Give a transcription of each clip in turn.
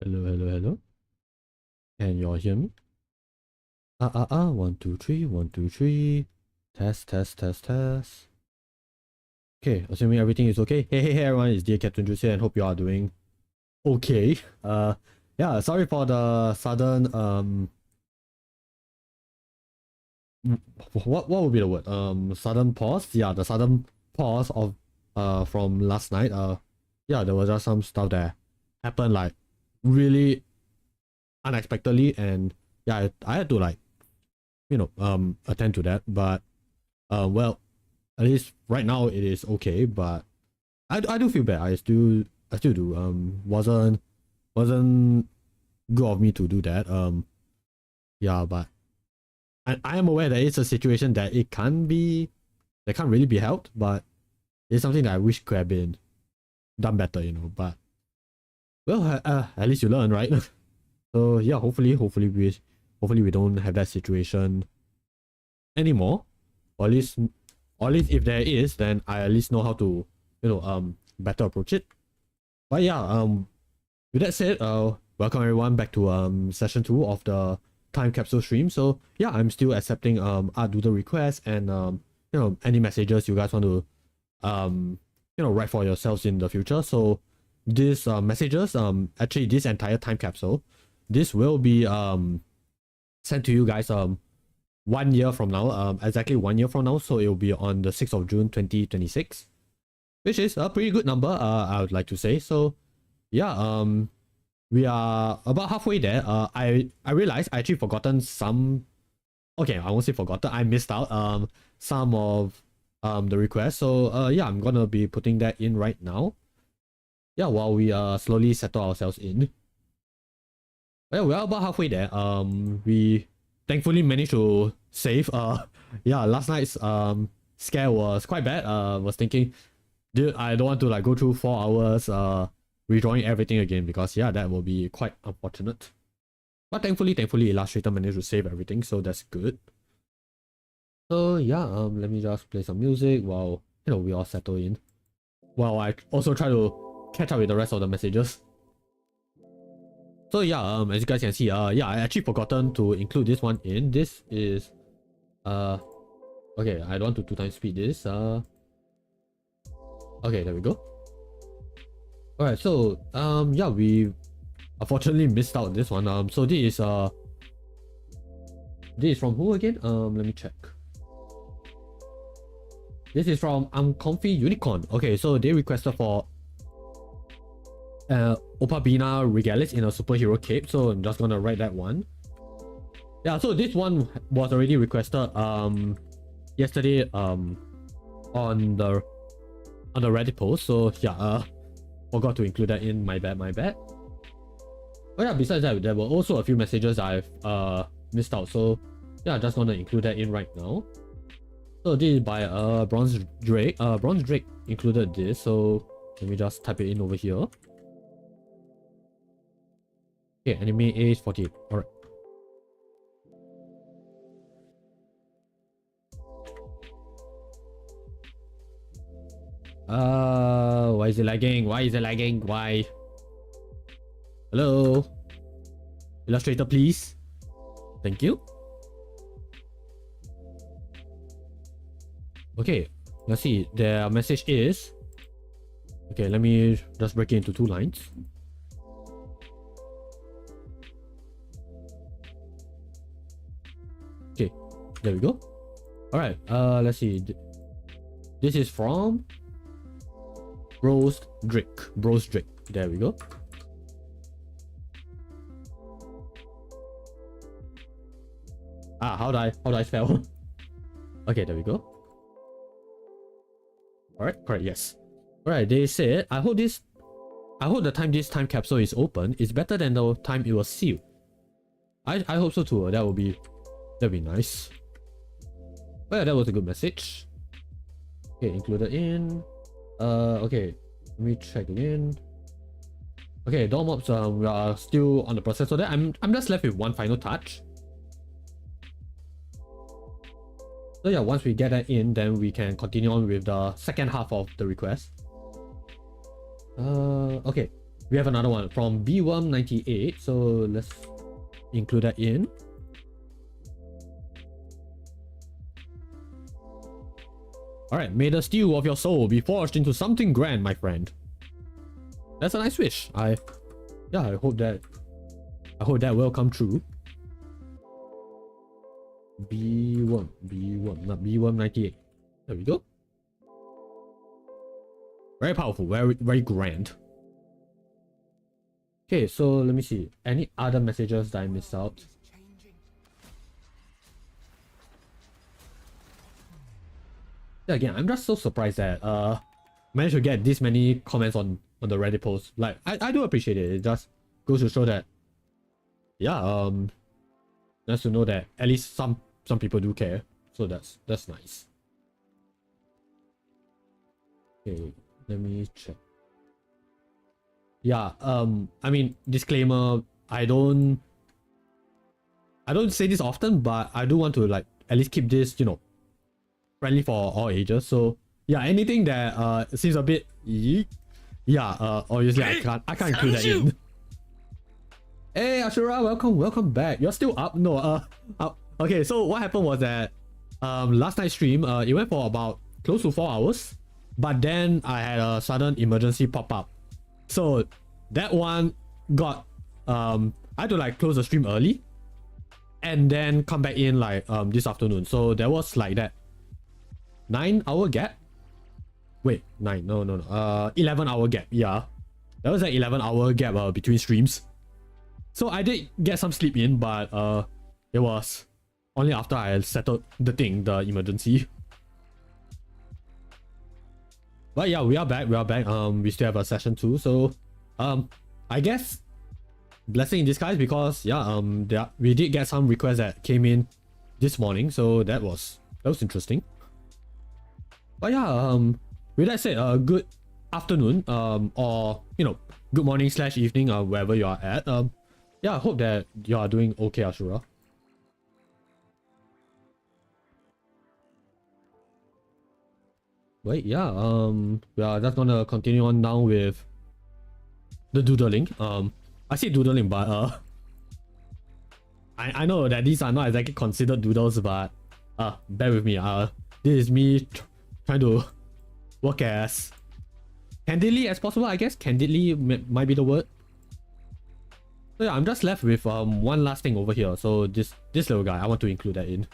Hello, hello, hello. Can you all hear me? 1, 2, 3, 1, 2, 3. Test, test, test, test. Okay, assuming everything is okay. Hey, everyone, it's dear Capt-Jules here and hope you are doing okay. Yeah, sorry for the sudden, what would be the word? Sudden pause? Yeah, the sudden pause of, from last night. Yeah, there was just some stuff that happened, like, really unexpectedly, and yeah, I had to, like, attend to that, but well, at least right now it is okay. But I do feel bad. I still do. Wasn't good of me to do that. Yeah, but I am aware that it's a situation that can't really be helped, but it's something that I wish could have been done better, but well, at least you learn, right? So yeah, hopefully we don't have that situation anymore, or at least if there is, then I at least know how to better approach it. But yeah, with that said, welcome everyone back to session 2 of the time capsule stream. So yeah, I'm still accepting art doodle requests and any messages you guys want to write for yourselves in the future. So these messages, actually this entire time capsule, this will be sent to you guys 1 year from now, exactly 1 year from now. So it will be on the 6th of June 2026, which is a pretty good number, I would like to say. So yeah, we are about halfway there. I realized I actually forgotten some. Okay, I won't say forgotten. I missed out some of the requests. So yeah, I'm gonna be putting that in right now. Yeah, while we slowly settle ourselves in. Well, we're about halfway there. We thankfully managed to save. Yeah, last night's scare was quite bad. Was thinking, dude, I don't want to like go through 4 hours redrawing everything again, because yeah, that will be quite unfortunate. But thankfully Illustrator managed to save everything, so that's good. So yeah, let me just play some music while we all settle in. While I also try to catch up with the rest of the messages. So yeah, as you guys can see, yeah, I actually forgotten to include this one in. This is okay, I don't want to 2 times speed this. Okay, there we go. Alright, so yeah, we unfortunately missed out this one. So this is from who again? Let me check. This is from Uncomfy Unicorn. Okay, so they requested for Opabina Regalis in a superhero cape, so I'm just gonna write that one. Yeah, so this one was already requested yesterday on the Reddit post. So yeah, forgot to include that in. My bad. Oh yeah, besides that, there were also a few messages I've missed out. So yeah, just gonna include that in right now. So this is by Bronze Drake. Bronze Drake included this, so let me just type it in over here. Okay, anime age 48. Alright. Why is it lagging? Why? Hello? Illustrator, please. Thank you. Okay, let's see. Their message is... Okay, let me just break it into 2 lines. Okay, there we go. Alright, let's see. This is from Bros Drake. There we go. How do I spell? Okay, there we go. Alright, correct, yes. Alright, they said, I hope the time this time capsule is open is better than the time it was sealed. I hope so too. That'd be nice. Well, yeah, that was a good message. Okay, included in. Okay, let me check again. Okay, door mobs, we are still on the process of that. I'm just left with one final touch. So yeah, once we get that in, then we can continue on with the second half of the request. Okay. we have another one from B198, so let's include that in. Alright, may the steel of your soul be forged into something grand, my friend. That's a nice wish. I hope that will come true. B1, not B198. There we go. Very powerful, very grand. Okay, so let me see. Any other messages that I missed out? Yeah, again, I'm just so surprised that managed to get this many comments on the Reddit post. Like, I do appreciate it. It just goes to show that, yeah, nice to know that at least some people do care. So that's nice. Okay, let me check. Yeah, I mean, disclaimer, I don't say this often, but I do want to like at least keep this, you know, friendly for all ages. So yeah, anything that seems a bit yeah, obviously I can't include that in. Hey Ashura, welcome back. You're still up? No, okay, so what happened was that last night's stream, it went for about close to 4 hours, but then I had a sudden emergency pop up. So that one got I had to like close the stream early and then come back in like this afternoon. So there was like that 9-hour gap. Wait, 9, no, 11-hour gap. Yeah, that was an 11-hour gap between streams. So I did get some sleep in, but it was only after I had settled the emergency. But yeah, we are back. We still have a session 2, so I guess blessing in disguise, because yeah, we did get some requests that came in this morning, so that was interesting. But yeah, with that said, good afternoon, or you know, good morning / evening, wherever you are at. Yeah, I hope that you are doing okay, Ashura. Wait, yeah, we are just gonna continue on now with the doodling. I say doodling, but I know that these are not exactly considered doodles, but bear with me. This is me trying to work as candidly as possible, I guess. Candidly might be the word. So yeah, I'm just left with one last thing over here. So this little guy, I want to include that in.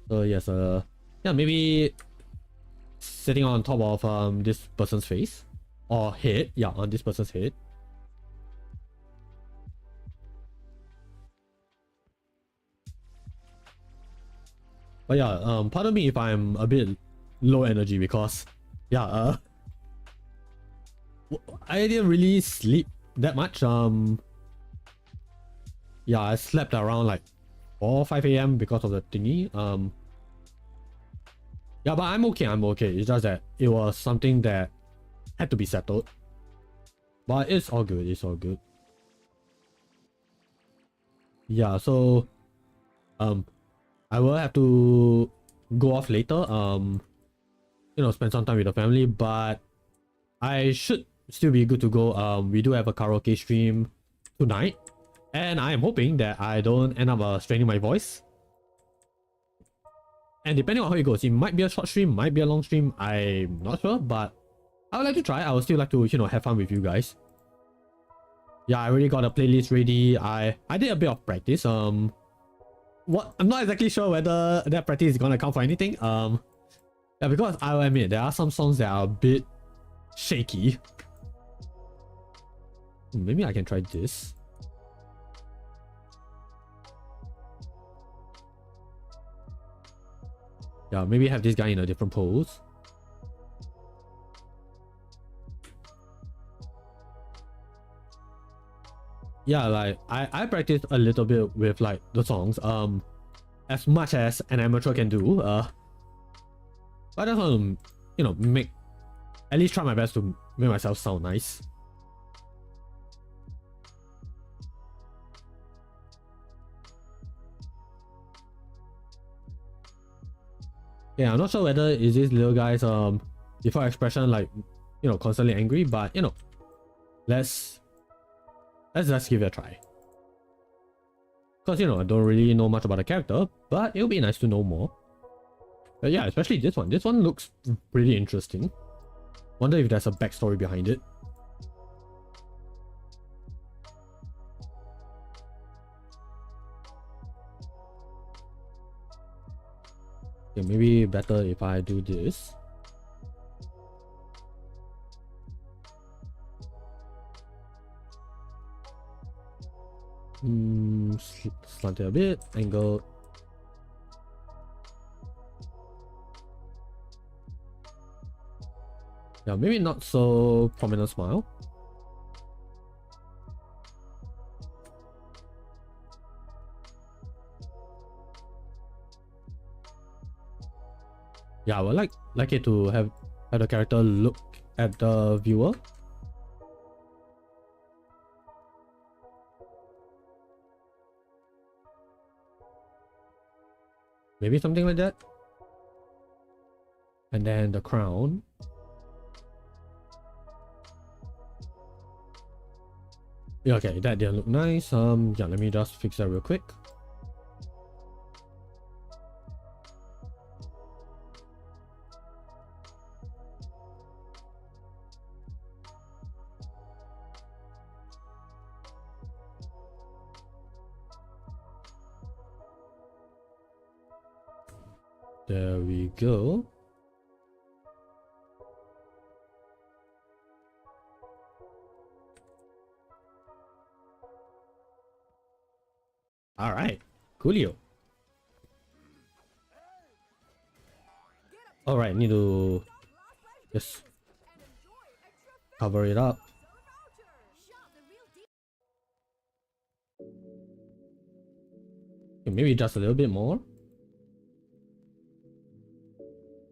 So yes, yeah, maybe sitting on top of this person's face or head. Yeah, on this person's head. But yeah, pardon me if I'm a bit low energy, because yeah, I didn't really sleep that much. Yeah, I slept around like 4 or 5 a.m. because of the thingy. Yeah, but I'm okay. It's just that it was something that had to be settled. But it's all good. Yeah, so I will have to go off later. You know, spend some time with the family, but I should still be good to go. We do have a karaoke stream tonight, and I am hoping that I don't end up straining my voice. And depending on how it goes, it might be a short stream, might be a long stream. I'm not sure, but I would like to try. I would still like to, you know, have fun with you guys. Yeah, I already got a playlist ready. I did a bit of practice. I'm not exactly sure whether that practice is gonna count for anything. Yeah, because I will admit there are some songs that are a bit shaky. Maybe I can try this. Yeah, maybe have this guy in a different pose. Yeah, like I practiced a little bit with like the songs, as much as an amateur can do. But I just want to, you know, at least try my best to make myself sound nice. Yeah, I'm not sure whether is this little guy's default expression like you know, constantly angry, but you know, let's just give it a try. Because you know, I don't really know much about the character, but it'll be nice to know more. But yeah, especially this one. This one looks pretty interesting. Wonder if there's a backstory behind it. Okay, maybe better if I do this. Slant it a bit, angle. Yeah, maybe not so prominent smile. Yeah, I would like it to have the character look at the viewer. Maybe something like that. And then the crown. Yeah, okay, that didn't look nice. Yeah, let me just fix that real quick. There we go. All right, coolio. All right, need to just cover it up. Okay, maybe just a little bit more.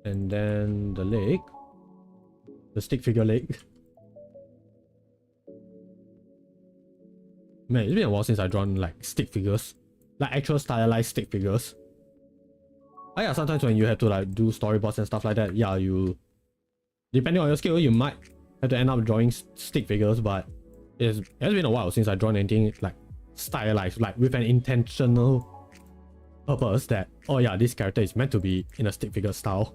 And then the leg, the stick figure leg. Man, it's been a while since I've drawn like stick figures, like actual stylized stick figures. Oh yeah, sometimes when you have to like do storyboards and stuff like that, yeah, you, depending on your skill, you might have to end up drawing stick figures, but it has been a while since I've drawn anything like stylized, like with an intentional purpose that, oh yeah, this character is meant to be in a stick figure style.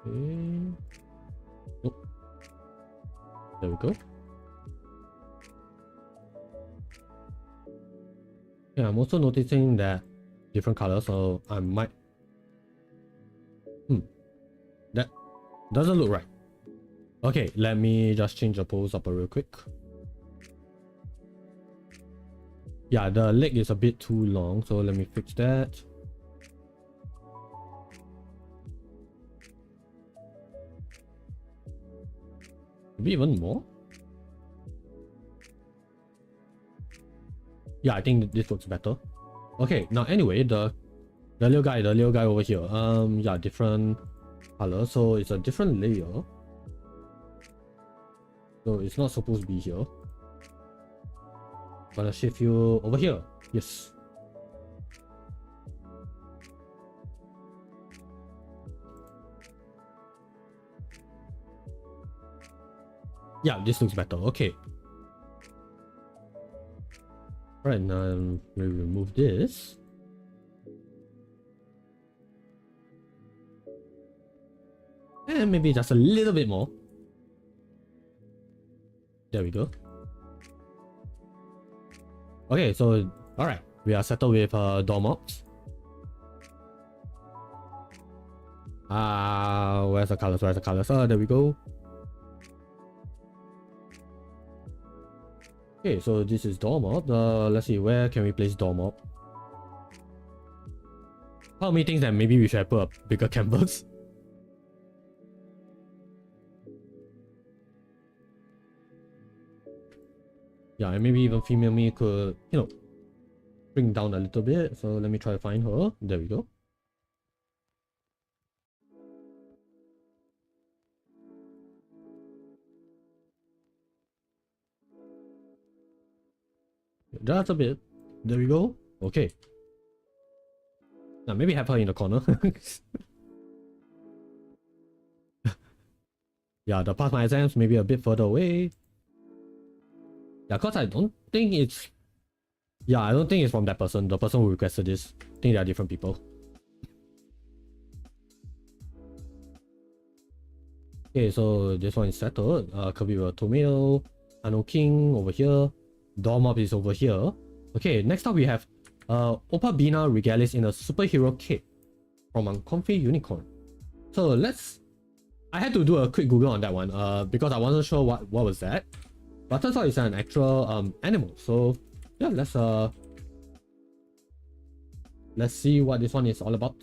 Okay. Oh. There we go. Yeah, I'm also noticing that different colors, so I might... that doesn't look right. Okay, let me just change the pose up real quick. Yeah, the leg is a bit too long, so let me fix that. Maybe even more? Yeah, I think this looks better. Okay, now anyway, the little guy over here. Yeah, different color, so it's a different layer. So it's not supposed to be here. Gonna shift you over here. Yes. Yeah, this looks better. Okay. Right, now we remove this. And maybe just a little bit more. There we go. Okay, so alright, we are settled with door mobs. Where's the colors? Where's the colors? There we go. Okay, so this is door mob. Let's see, where can we place door mob? Part of me thinks that maybe we should have put a bigger canvas. Yeah, and maybe even female me could, you know, bring down a little bit. So let me try to find her. There we go. Just a bit. There we go. Okay. Now maybe have her in the corner. Yeah, the pass my exams maybe a bit further away. Yeah, cause I don't think it's... Yeah, I don't think it's from that person. The person who requested this. I think they are different people. Okay, so this one is settled. Could be a tomato. Ano King over here. Dormob is over here. Okay, next up we have Opabina Regalis in a superhero cape from Uncomfy Unicorn. So let's... I had to do a quick Google on that one because I wasn't sure what was that. But turns out it's an actual animal. So yeah, let's see what this one is all about.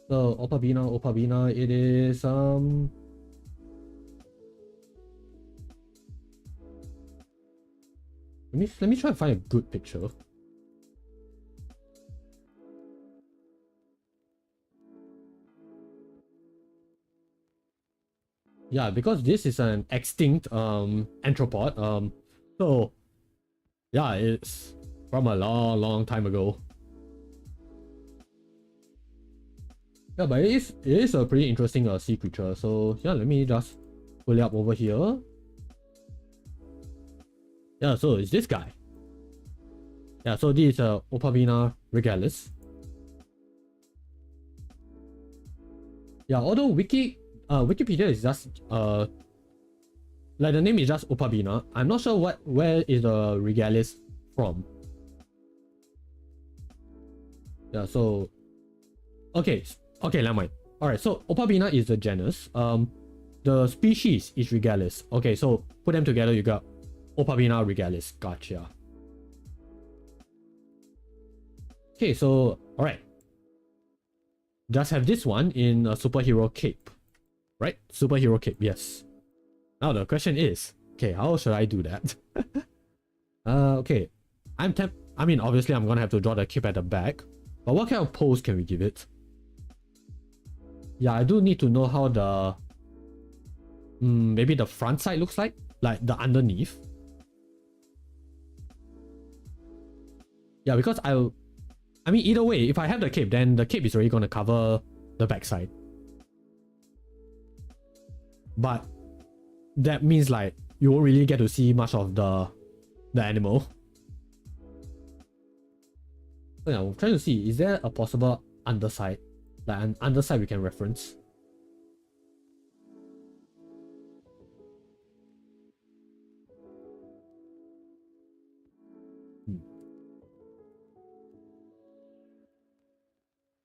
So Opabina, it is let me try to find a good picture. Yeah, because this is an extinct anthropod. So yeah, it's from a long time ago. Yeah, but it is a pretty interesting sea creature. So yeah, let me just pull it up over here. Yeah, so it's this guy. Yeah, so this is Opabina regalis. Yeah, although Wikipedia is just like the name is just Opabina. I'm not sure where is the regalis from. Yeah, so okay, never mind. Alright, so Opabina is the genus. The species is regalis. Okay, so put them together, you got Opabina regalis. Gotcha. Okay, so alright. Just have this one in a superhero cape. Right? Superhero cape, yes. Now the question is, okay, how should I do that? Okay. I mean, obviously I'm gonna have to draw the cape at the back. But what kind of pose can we give it? Yeah, I do need to know how the... maybe the front side looks like the underneath. Yeah, because I mean, either way, if I have the cape, then the cape is already gonna cover the backside. But that means like you won't really get to see much of the animal. So yeah, I'm trying to see, is there a possible underside? Like an underside we can reference?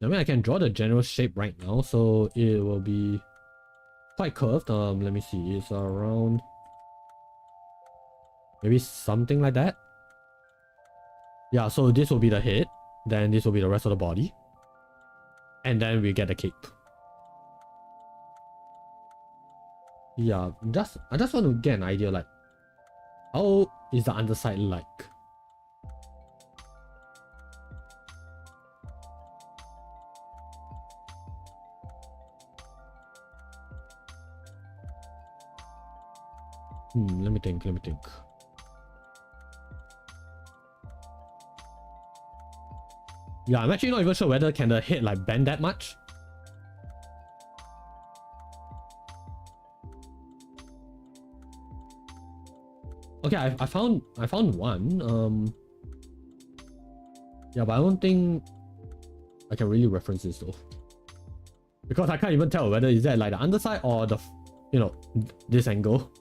I mean, I can draw the general shape right now, so it will be quite curved. Let me see, it's around maybe something like that. Yeah, so this will be the head, then this will be the rest of the body, and then we get the cape. Yeah, I just want to get an idea, like how is the underside like? Let me think. Yeah, I'm actually not even sure whether can the head like bend that much. Okay, I found one. Yeah, but I don't think I can really reference this though, because I can't even tell whether is that like the underside or the, you know, this angle.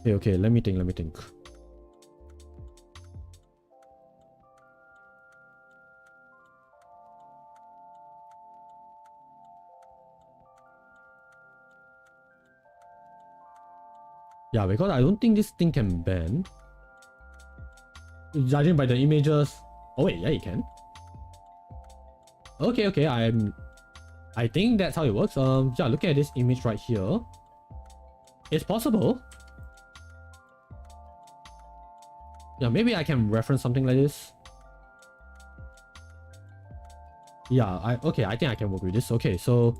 Okay, let me think. Yeah, because I don't think this thing can bend. Judging by the images. Oh wait, yeah, it can. Okay, I think that's how it works. Yeah, look at this image right here. it's possible. Yeah, maybe I can reference something like this. Yeah, I think I can work with this. Okay, so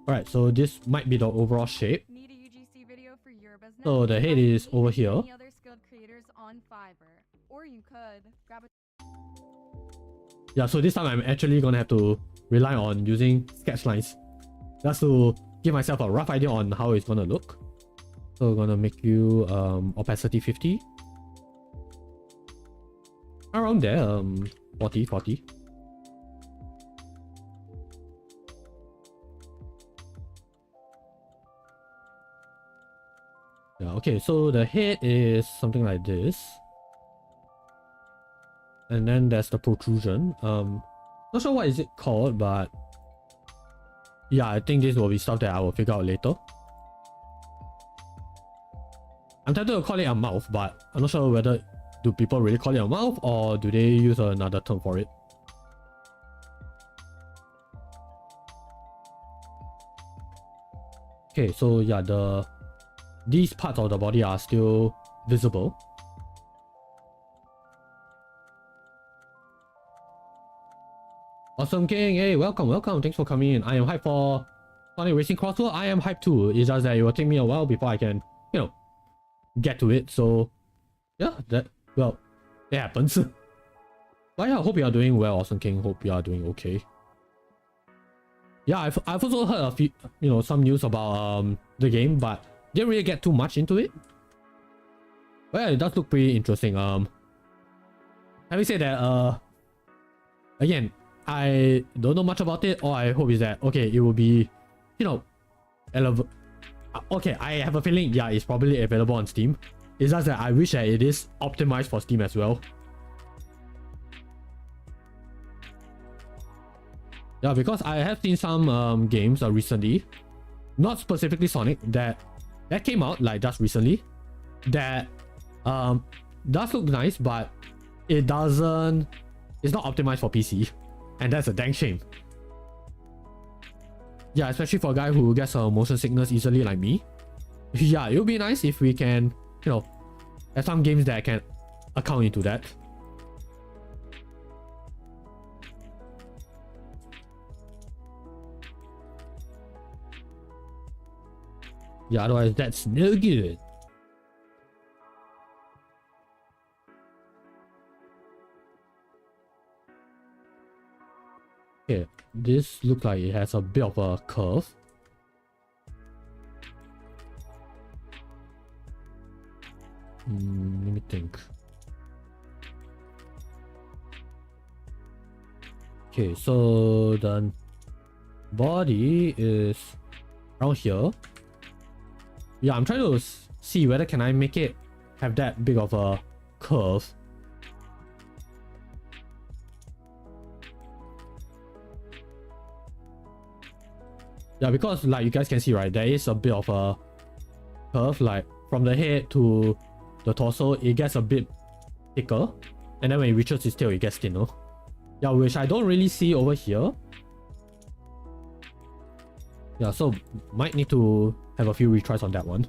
alright, so this might be the overall shape. Need a UGC video for your business? So the head is over here. Any other skilled creators on Fiverr, or you could grab a Yeah, so this time I'm actually gonna have to rely on using sketch lines just to give myself a rough idea on how it's gonna look. So we're gonna make you opacity 50. Around there, 40. Yeah, okay, so the head is something like this. And then there's the protrusion. Not sure what is it called, but yeah, I think this will be stuff that I will figure out later. I'm tempted to call it a mouth, but I'm not sure whether do people really call it a mouth or do they use another term for it. Okay, so yeah, these parts of the body are still visible. Awesome King, hey, welcome, thanks for coming in. I am hyped for Sonic Racing Crosswell. I am hyped too. It's just that it will take me a while before I can, you know, get to it. So yeah, well, it happens. But yeah, I hope you are doing well, Awesome King. Hope you are doing okay. Yeah, I've also heard a few, you know, some news about the game, but didn't really get too much into it. But yeah, it does look pretty interesting. Having said that, again, I don't know much about it. All I hope is that, okay, it will be, you know, okay, I have a feeling, yeah, it's probably available on Steam. It's just that I wish that it is optimized for Steam as well. Yeah, because I have seen some games recently, not specifically Sonic, that came out like just recently, that does look nice, but it's not optimized for PC, and that's a dang shame. Yeah, especially for a guy who gets motion sickness easily like me. Yeah, it would be nice if we can, you know, have some games that can account into that. Yeah, otherwise that's no good. Okay, this looks like it has a bit of a curve. Let me think. Okay, so the body is around here. Yeah, I'm trying to see whether can I make it have that big of a curve. Yeah, because like you guys can see, right, there is a bit of a curve, like from the head to the torso, it gets a bit thicker, and then when it reaches its tail, it gets thinner. Yeah, which I don't really see over here. Yeah, so might need to have a few retries on that one.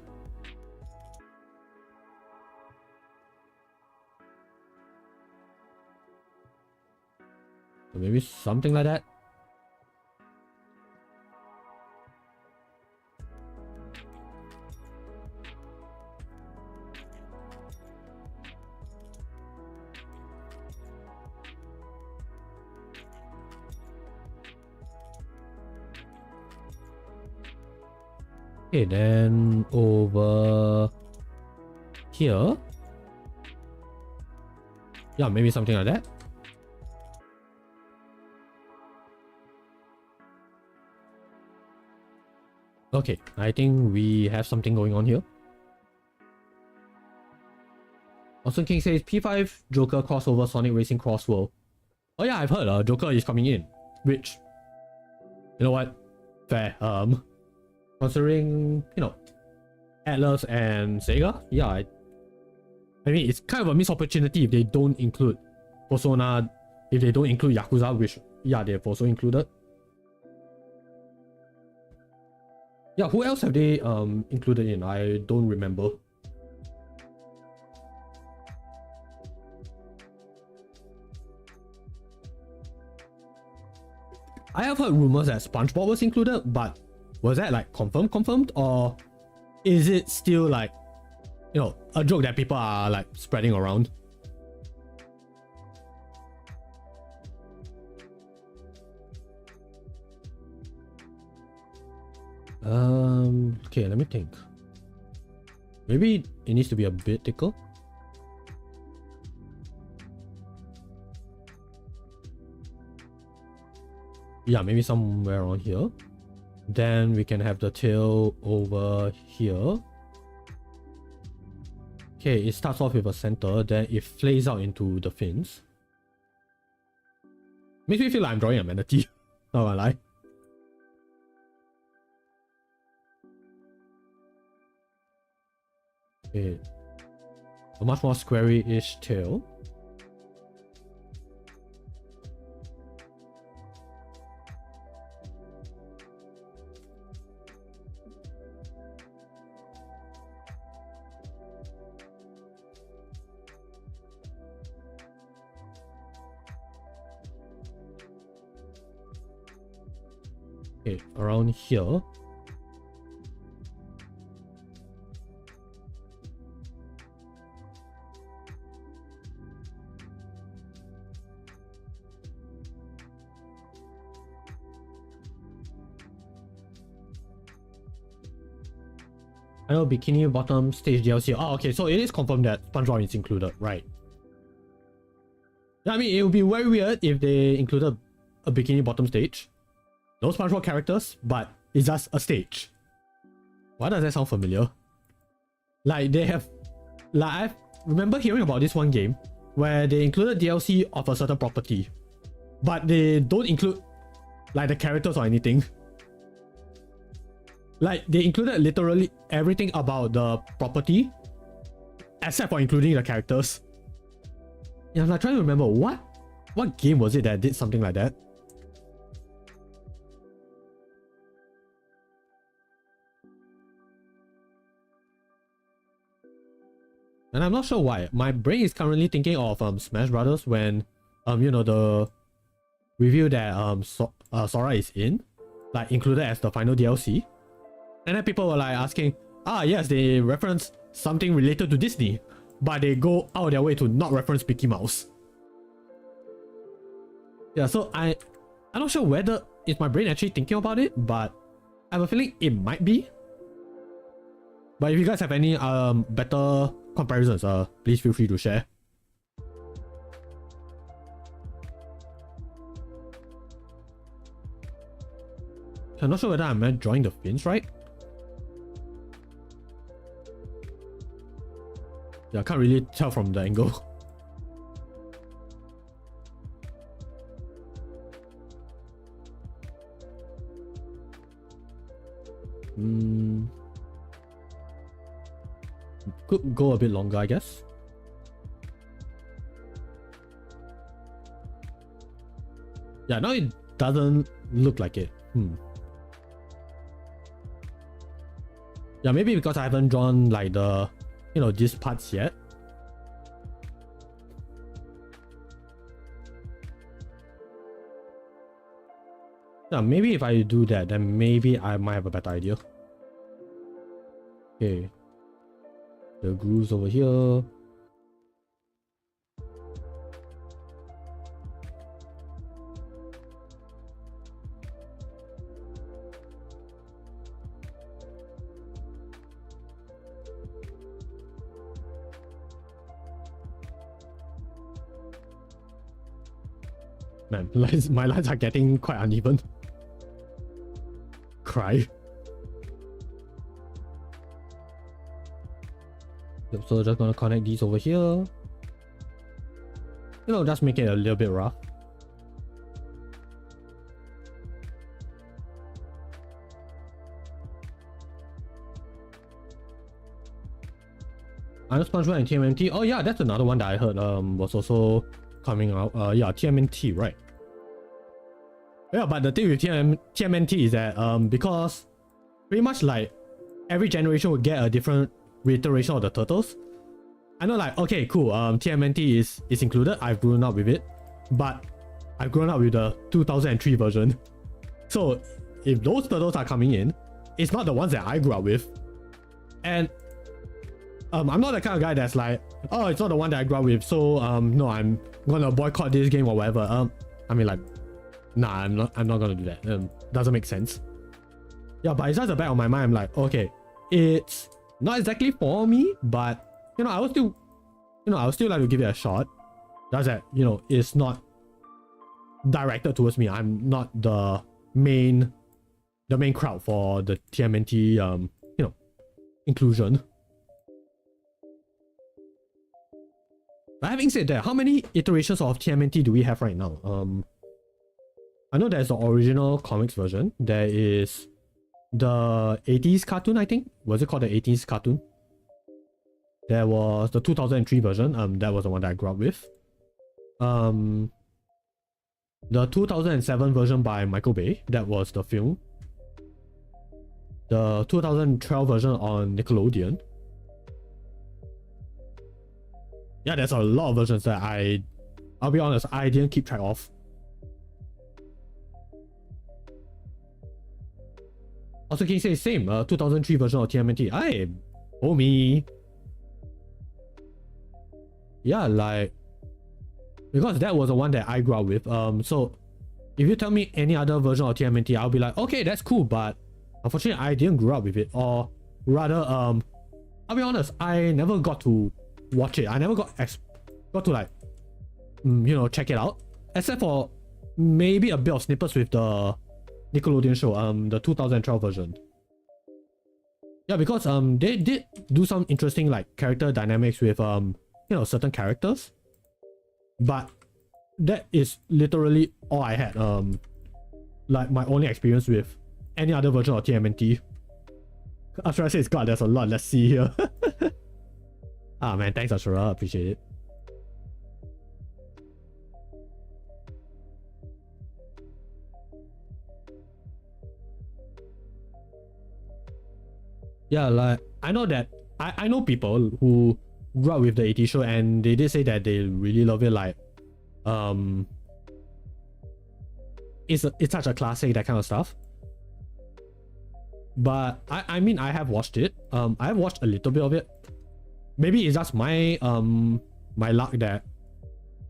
So maybe something like that. Okay, then over here. Yeah, maybe something like that. Okay, I think we have something going on here. Austin King says P5 Joker crossover Sonic Racing Crossworld. Oh yeah, I've heard Joker is coming in, which, you know what, fair. Considering, you know, Atlas and Sega, yeah, I mean, it's kind of a missed opportunity if they don't include Persona, if they don't include Yakuza, which, yeah, they've also included. Yeah, who else have they included in? I don't remember. I have heard rumors that SpongeBob was included, but was that like confirmed, or is it still like, you know, a joke that people are like spreading around? Okay, let me think. Maybe it needs to be a bit thicker. Yeah, maybe somewhere around here. Then we can have the tail over here. Okay, it starts off with a center, then it flays out into the fins. Makes me feel like I'm drawing a manatee. Not gonna lie. Okay, a much more squarey-ish tail. Okay, around here. I know Bikini Bottom stage DLC. Oh, okay, so it is confirmed that SpongeBob is included, right? Yeah, I mean, it would be very weird if they included a Bikini Bottom stage. No SpongeBob characters, but it's just a stage. Why does that sound familiar? Like they have, like I remember hearing about this one game where they included DLC of a certain property, but they don't include like the characters or anything. Like they included literally everything about the property, except for including the characters. Yeah, I'm like trying to remember what game was it that did something like that? And I'm not sure why. My brain is currently thinking of Smash Brothers when you know, the review that Sora is in, like included as the final DLC. And then people were like asking, yes, they reference something related to Disney, but they go out of their way to not reference Mickey Mouse. Yeah, so I'm not sure whether it's my brain actually thinking about it, but I have a feeling it might be. But if you guys have any better comparisons, please feel free to share. I'm not sure whether I'm drawing the fins right. Yeah, I can't really tell from the angle. Could go a bit longer, I guess. Yeah, now it doesn't look like it. Yeah, maybe because I haven't drawn like the, you know, these parts yet. Yeah, maybe if I do that, then maybe I might have a better idea. Okay. The grooves over here. Man, my lines are getting quite uneven. Cry. So just gonna connect these over here. You know, just make it a little bit rough. I know SpongeBob and TMNT. Oh yeah, that's another one that I heard was also coming out. Yeah, TMNT, right? Yeah, but the thing with TMNT is that because pretty much like every generation would get a different reiteration of the turtles. I know, like, okay, cool, TMNT is included. I've grown up with it, but I've grown up with the 2003 version. So if those turtles are coming in, it's not the ones that I grew up with. And I'm not the kind of guy that's like, oh, it's not the one that I grew up with, so no, I'm gonna boycott this game or whatever. I mean, like, nah, I'm not gonna do that. Doesn't make sense. Yeah, but it's just the back of my mind. I'm like, okay, it's not exactly for me, but you know, I would still like to give it a shot. That's that, you know, it's not directed towards me. I'm not the main crowd for the TMNT you know, inclusion. But having said that, how many iterations of TMNT do we have right now? I know there's the original comics version. There is the 80s cartoon, I think. Was it called the 80s cartoon? There was the 2003 version. That was the one that I grew up with. The 2007 version by Michael Bay. That was the film. The 2012 version on Nickelodeon. Yeah, there's a lot of versions that I'll be honest, I didn't keep track of. Also, can you say same? 2003 version of TMNT. Aye, oh me. Yeah, like, because that was the one that I grew up with. So if you tell me any other version of TMNT, I'll be like, okay, that's cool, but unfortunately, I didn't grow up with it. Or rather, I'll be honest, I never got to watch it. I never got to like, you know, check it out. Except for maybe a bit of snippets with the Nickelodeon show, the 2012 version. Yeah, because they did do some interesting like character dynamics with you know, certain characters. But that is literally all I had. Like my only experience with any other version of TMNT. After I say it's God, there's a lot. Let's see here. Ah man, thanks Ashura, appreciate it. Yeah, like I know that I know people who grew up with the 80s show and they did say that they really love it. Like it's such a classic, that kind of stuff. But I mean, I have watched it. I have watched a little bit of it. Maybe it's just my my luck that,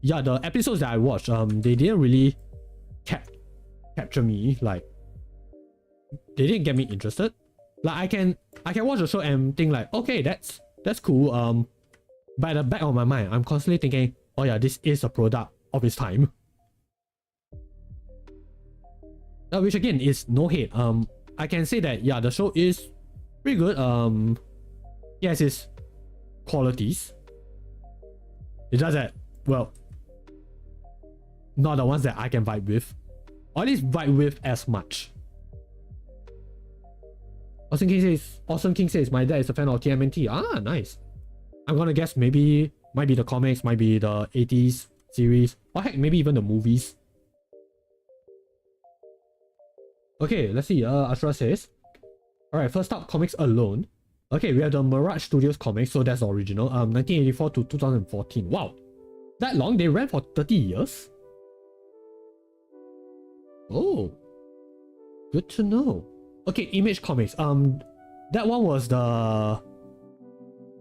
yeah, the episodes that I watched, they didn't really capture me. Like they didn't get me interested. Like I can watch the show and think like, okay, that's cool. But at the back of my mind, I'm constantly thinking, oh yeah, this is a product of its time. Which again is no hate. I can say that yeah, the show is pretty good. Yes, it's qualities. It's just that, well, not the ones that I can vibe with, or at least vibe with as much. Awesome King says my dad is a fan of TMNT. Ah, nice. I'm gonna guess might be the comics, might be the 80s series, or heck, maybe even the movies. Okay, let's see. Ashra says, alright, first up, comics alone. Okay, we have the Mirage Studios comics, so that's the original. 1984 to 2014. Wow, that long? They ran for 30 years? Oh, good to know. Okay, Image Comics. That one was the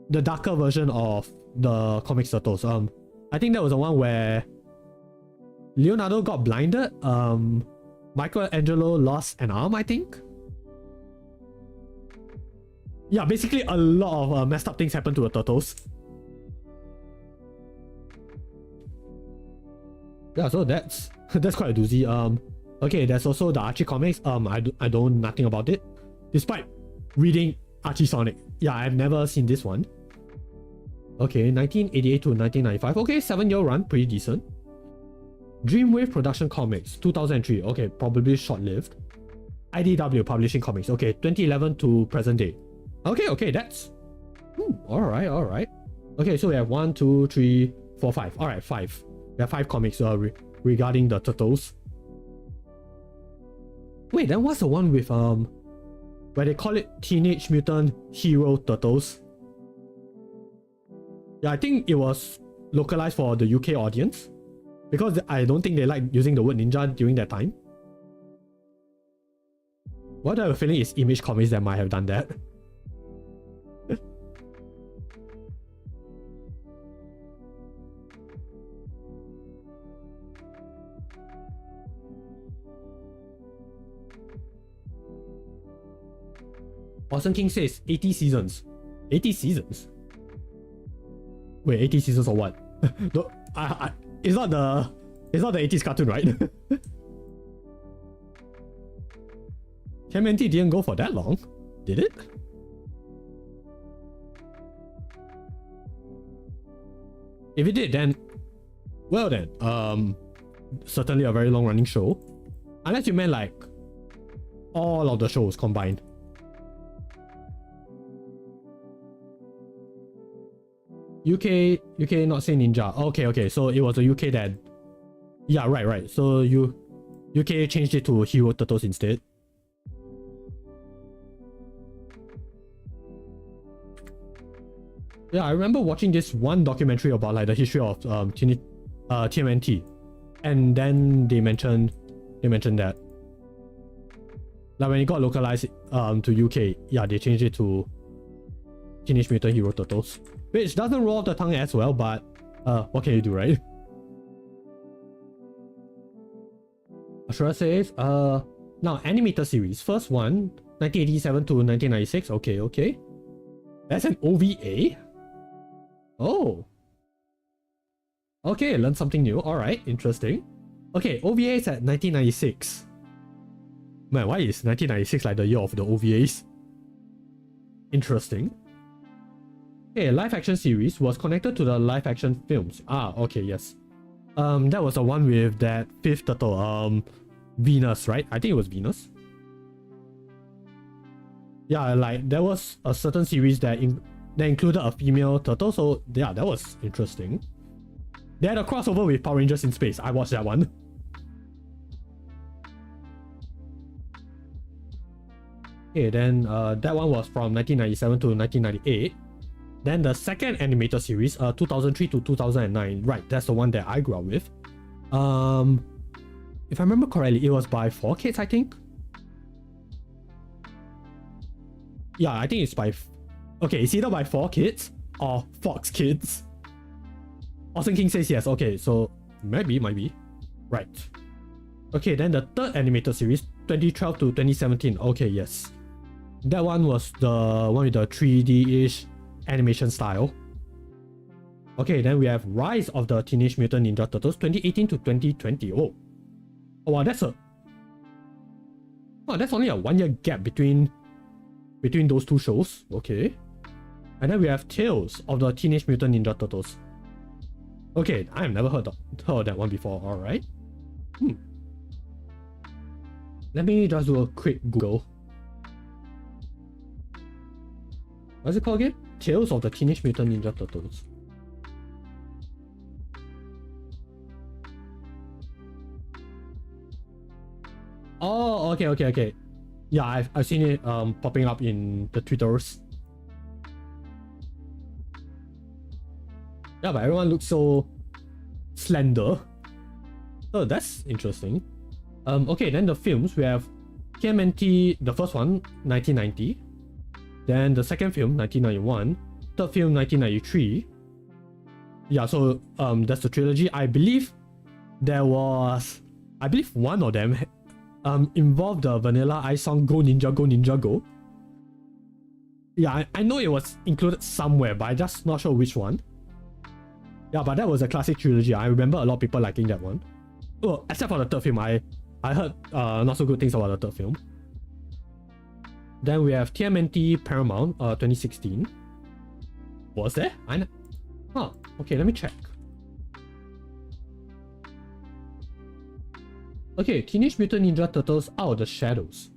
darker version of the Comics Turtles. I think that was the one where Leonardo got blinded. Michelangelo lost an arm, I think. Yeah, basically a lot of messed up things happened to the turtles. Yeah, so that's quite a doozy. Okay, there's also the Archie comics. I know nothing about it, despite reading Archie Sonic. Yeah, I've never seen this one. Okay, 1988 to 1995. Okay, 7-year run, pretty decent. Dreamwave Production Comics, 2003. Okay, probably short-lived. IDW Publishing Comics. Okay, 2011 to present day. Okay, that's all right. Okay, so we have 1, 2, 3, 4, 5. All right, 5. We have 5 comics regarding the turtles. Wait, then what's the one with where they call it Teenage Mutant Hero Turtles. Yeah, I think it was localized for the UK audience, because I don't think they like using the word ninja during that time. What I have a feeling is Image Comics that might have done that. Awesome King says 80 seasons. 80 seasons? Wait, 80 seasons or what? No, it's not the 80s cartoon, right? TMNT didn't go for that long, did it? If it did, then well then, certainly a very long running show. Unless you meant like all of the shows combined. UK not say ninja. Okay, so it was a UK that, yeah, right. So UK changed it to Hero Turtles instead. Yeah, I remember watching this one documentary about like the history of TMNT, and then they mentioned that like when it got localized to UK, yeah, they changed it to Teenage Mutant Hero Turtles, which doesn't roll off the tongue as well, but what can you do, right? Ashura says, now animated series, first one, 1987 to 1996. Okay. That's an OVA? Oh. Okay, learned something new. Alright, interesting. Okay, OVA is at 1996. Man, why is 1996 like the year of the OVAs? Interesting. Okay, live action series was connected to the live action films. Ah, okay, yes. That was the one with that fifth turtle, Venus, right? I think it was Venus. Yeah, like there was a certain series that included a female turtle, so yeah, that was interesting. They had a crossover with Power Rangers in Space. I watched that one. Okay, then that one was from 1997 to 1998. Then the second animated series, 2003 to 2009. Right, that's the one that I grew up with. If I remember correctly, it was by 4Kids, I think. Yeah, I think it's by... Okay, it's either by 4Kids or Fox Kids. Awesome King says yes. Okay, so maybe. Right. Okay, then the third animated series, 2012 to 2017. Okay, yes. That one was the one with the 3D-ish animation style. Okay, then we have Rise of the Teenage Mutant Ninja Turtles, 2018 to 2020. Oh wow, that's only a 1 year gap between those two shows. Okay. And then we have Tales of the Teenage Mutant Ninja Turtles. Okay, I have never heard of that one before. Alright. Let me just do a quick Google. What's it called again? Tales of the Teenage Mutant Ninja Turtles. Oh, okay. Yeah, I've seen it popping up in the Twitters. Yeah, but everyone looks so slender. Oh, that's interesting. Okay, then the films, we have TMNT, the first one, 1990. Then the second film, 1991. Third film, 1993. Yeah, so that's the trilogy. I believe one of them involved the Vanilla Ice song Go Ninja Go Ninja Go. Yeah, I know it was included somewhere, but I'm just not sure which one. Yeah, but that was a classic trilogy. I remember a lot of people liking that one. Oh, except for the third film. I heard not so good things about the third film. Then we have TMNT Paramount, 2016. Was there? Huh, okay, let me check. Okay, Teenage Mutant Ninja Turtles Out of the Shadows.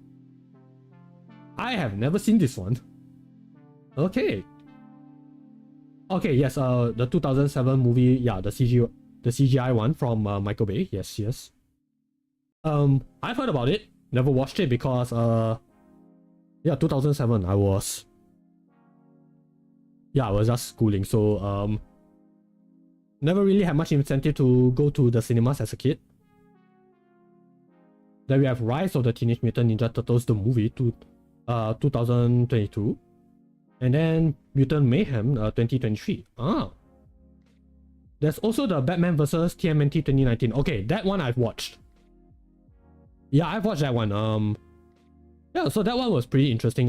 I have never seen this one. Okay. Okay, yes, the 2007 movie, yeah, the CGI one from Michael Bay. Yes. I've heard about it, never watched it because Yeah, 2007, I was just schooling, so never really had much incentive to go to the cinemas as a kid. Then we have Rise of the Teenage Mutant Ninja Turtles, the movie, 2022. And then Mutant Mayhem 2023. There's also the Batman vs TMNT 2019. Okay, that one I've watched. Yeah, I've watched that one. Yeah, so that one was pretty interesting.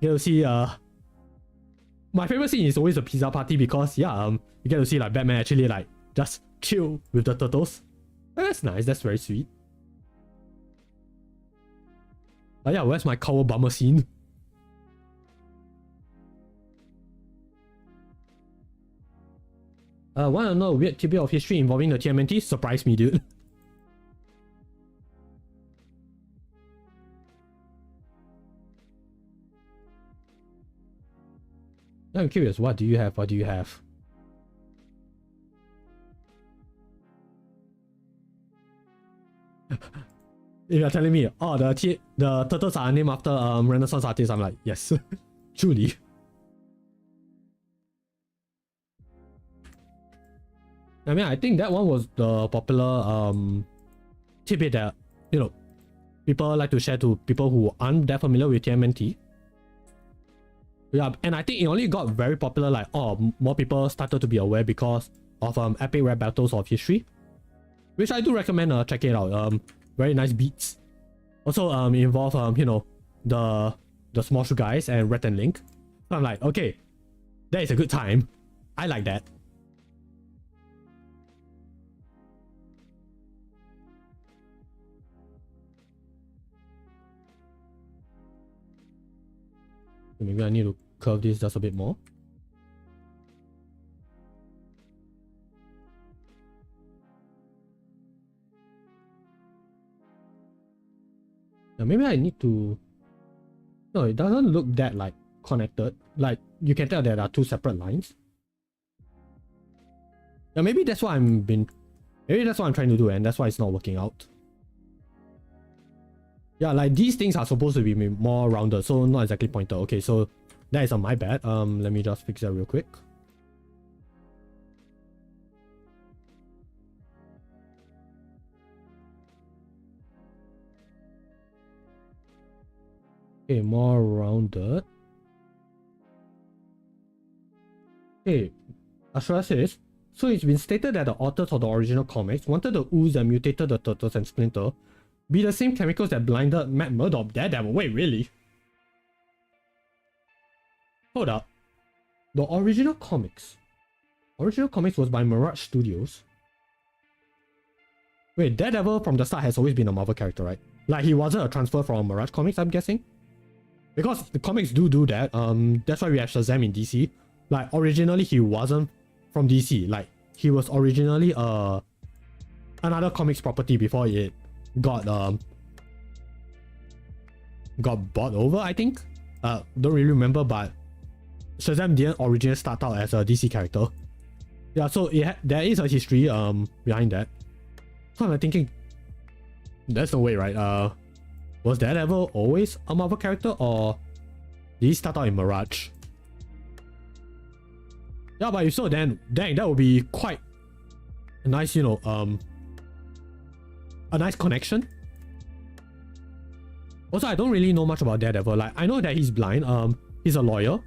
You see, my favorite scene is always the pizza party because yeah, you get to see like Batman actually like just chill with the turtles. That's nice. That's very sweet. But yeah, where's my cow bummer scene? Wanna know a weird tidbit of history involving the TMNT? Surprise me, dude. I'm curious, what do you have? What do you have? If you're telling me, oh, the turtles are named after Renaissance artists, I'm like, yes, truly. I mean, I think that one was the popular tidbit that, you know, people like to share to people who aren't that familiar with TMNT. Yeah, and I think it only got very popular, like, oh, more people started to be aware because of epic rap battles of history, which I do recommend checking it out. Very nice beats. Also, involve you know, the Small Shoe guys and Red and Link. So I'm like, okay, that is a good time. I like that. Maybe I need to curve this just a bit more. Now maybe I need to... No, it doesn't look that like connected. Like you can tell there are two separate lines. Now maybe that's what maybe that's what I'm trying to do, and that's why it's not working out. Yeah, like these things are supposed to be more rounded, so not exactly pointed. Okay, so that is on my bad. Let me just fix that real quick. Okay, more rounded. Okay, Ashura says, so it's been stated that the authors of the original comics wanted the ooze that mutated the Turtles and Splinter be the same chemicals that blinded Matt Murdock. Daredevil. Wait, really? Hold up. The original comics. Original comics was by Mirage Studios. Wait, Daredevil from the start has always been a Marvel character, right? Like he wasn't a transfer from Mirage Comics, I'm guessing? Because the comics do that. That's why we have Shazam in DC. Like originally he wasn't from DC. Like he was originally another comics property before it got bought over, I think. Don't really remember, but Shazam didn't originally start out as a DC character. Yeah, so there is a history behind that. So I'm thinking, that's the way, right? Was Daredevil always a Marvel character, or did he start out in Mirage? Yeah, but if so, then dang, that would be quite a nice, you know, a nice connection. Also, I don't really know much about Daredevil. Like, I know that he's blind. He's a lawyer.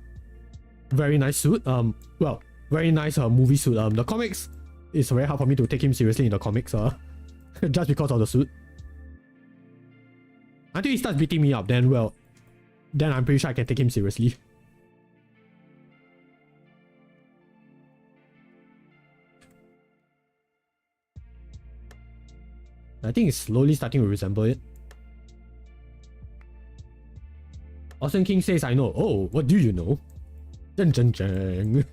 Very nice suit. Well, very nice movie suit. The comics, it's very hard for me to take him seriously in the comics. Just because of the suit. Until he starts beating me up, then well, then I'm pretty sure I can take him seriously. I think it's slowly starting to resemble it. Austin King says, I know. Oh, what do you know? Dun dun dun.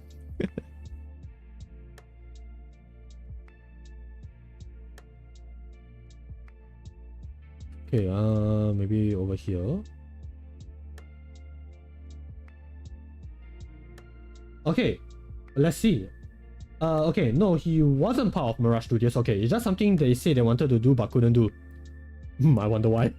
Okay, maybe over here. Okay, let's see. Okay, no, he wasn't part of Mirage Studios. Okay, it's just something they say they wanted to do but couldn't do. I wonder why.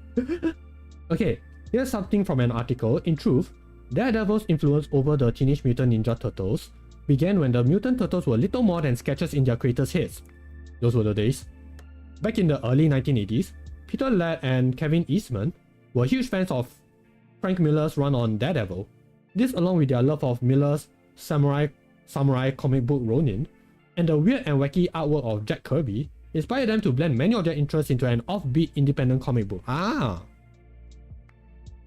Okay, Here's something from an article. In truth, Daredevil's influence over the Teenage Mutant Ninja Turtles began when the Mutant Turtles were little more than sketches in their creators' heads. Those were the days. Back in the early 1980s, Peter Laird and Kevin Eastman were huge fans of Frank Miller's run on Daredevil. This, along with their love of Miller's samurai comic book Ronin, and the weird and wacky artwork of Jack Kirby, inspired them to blend many of their interests into an offbeat independent comic book. Ah!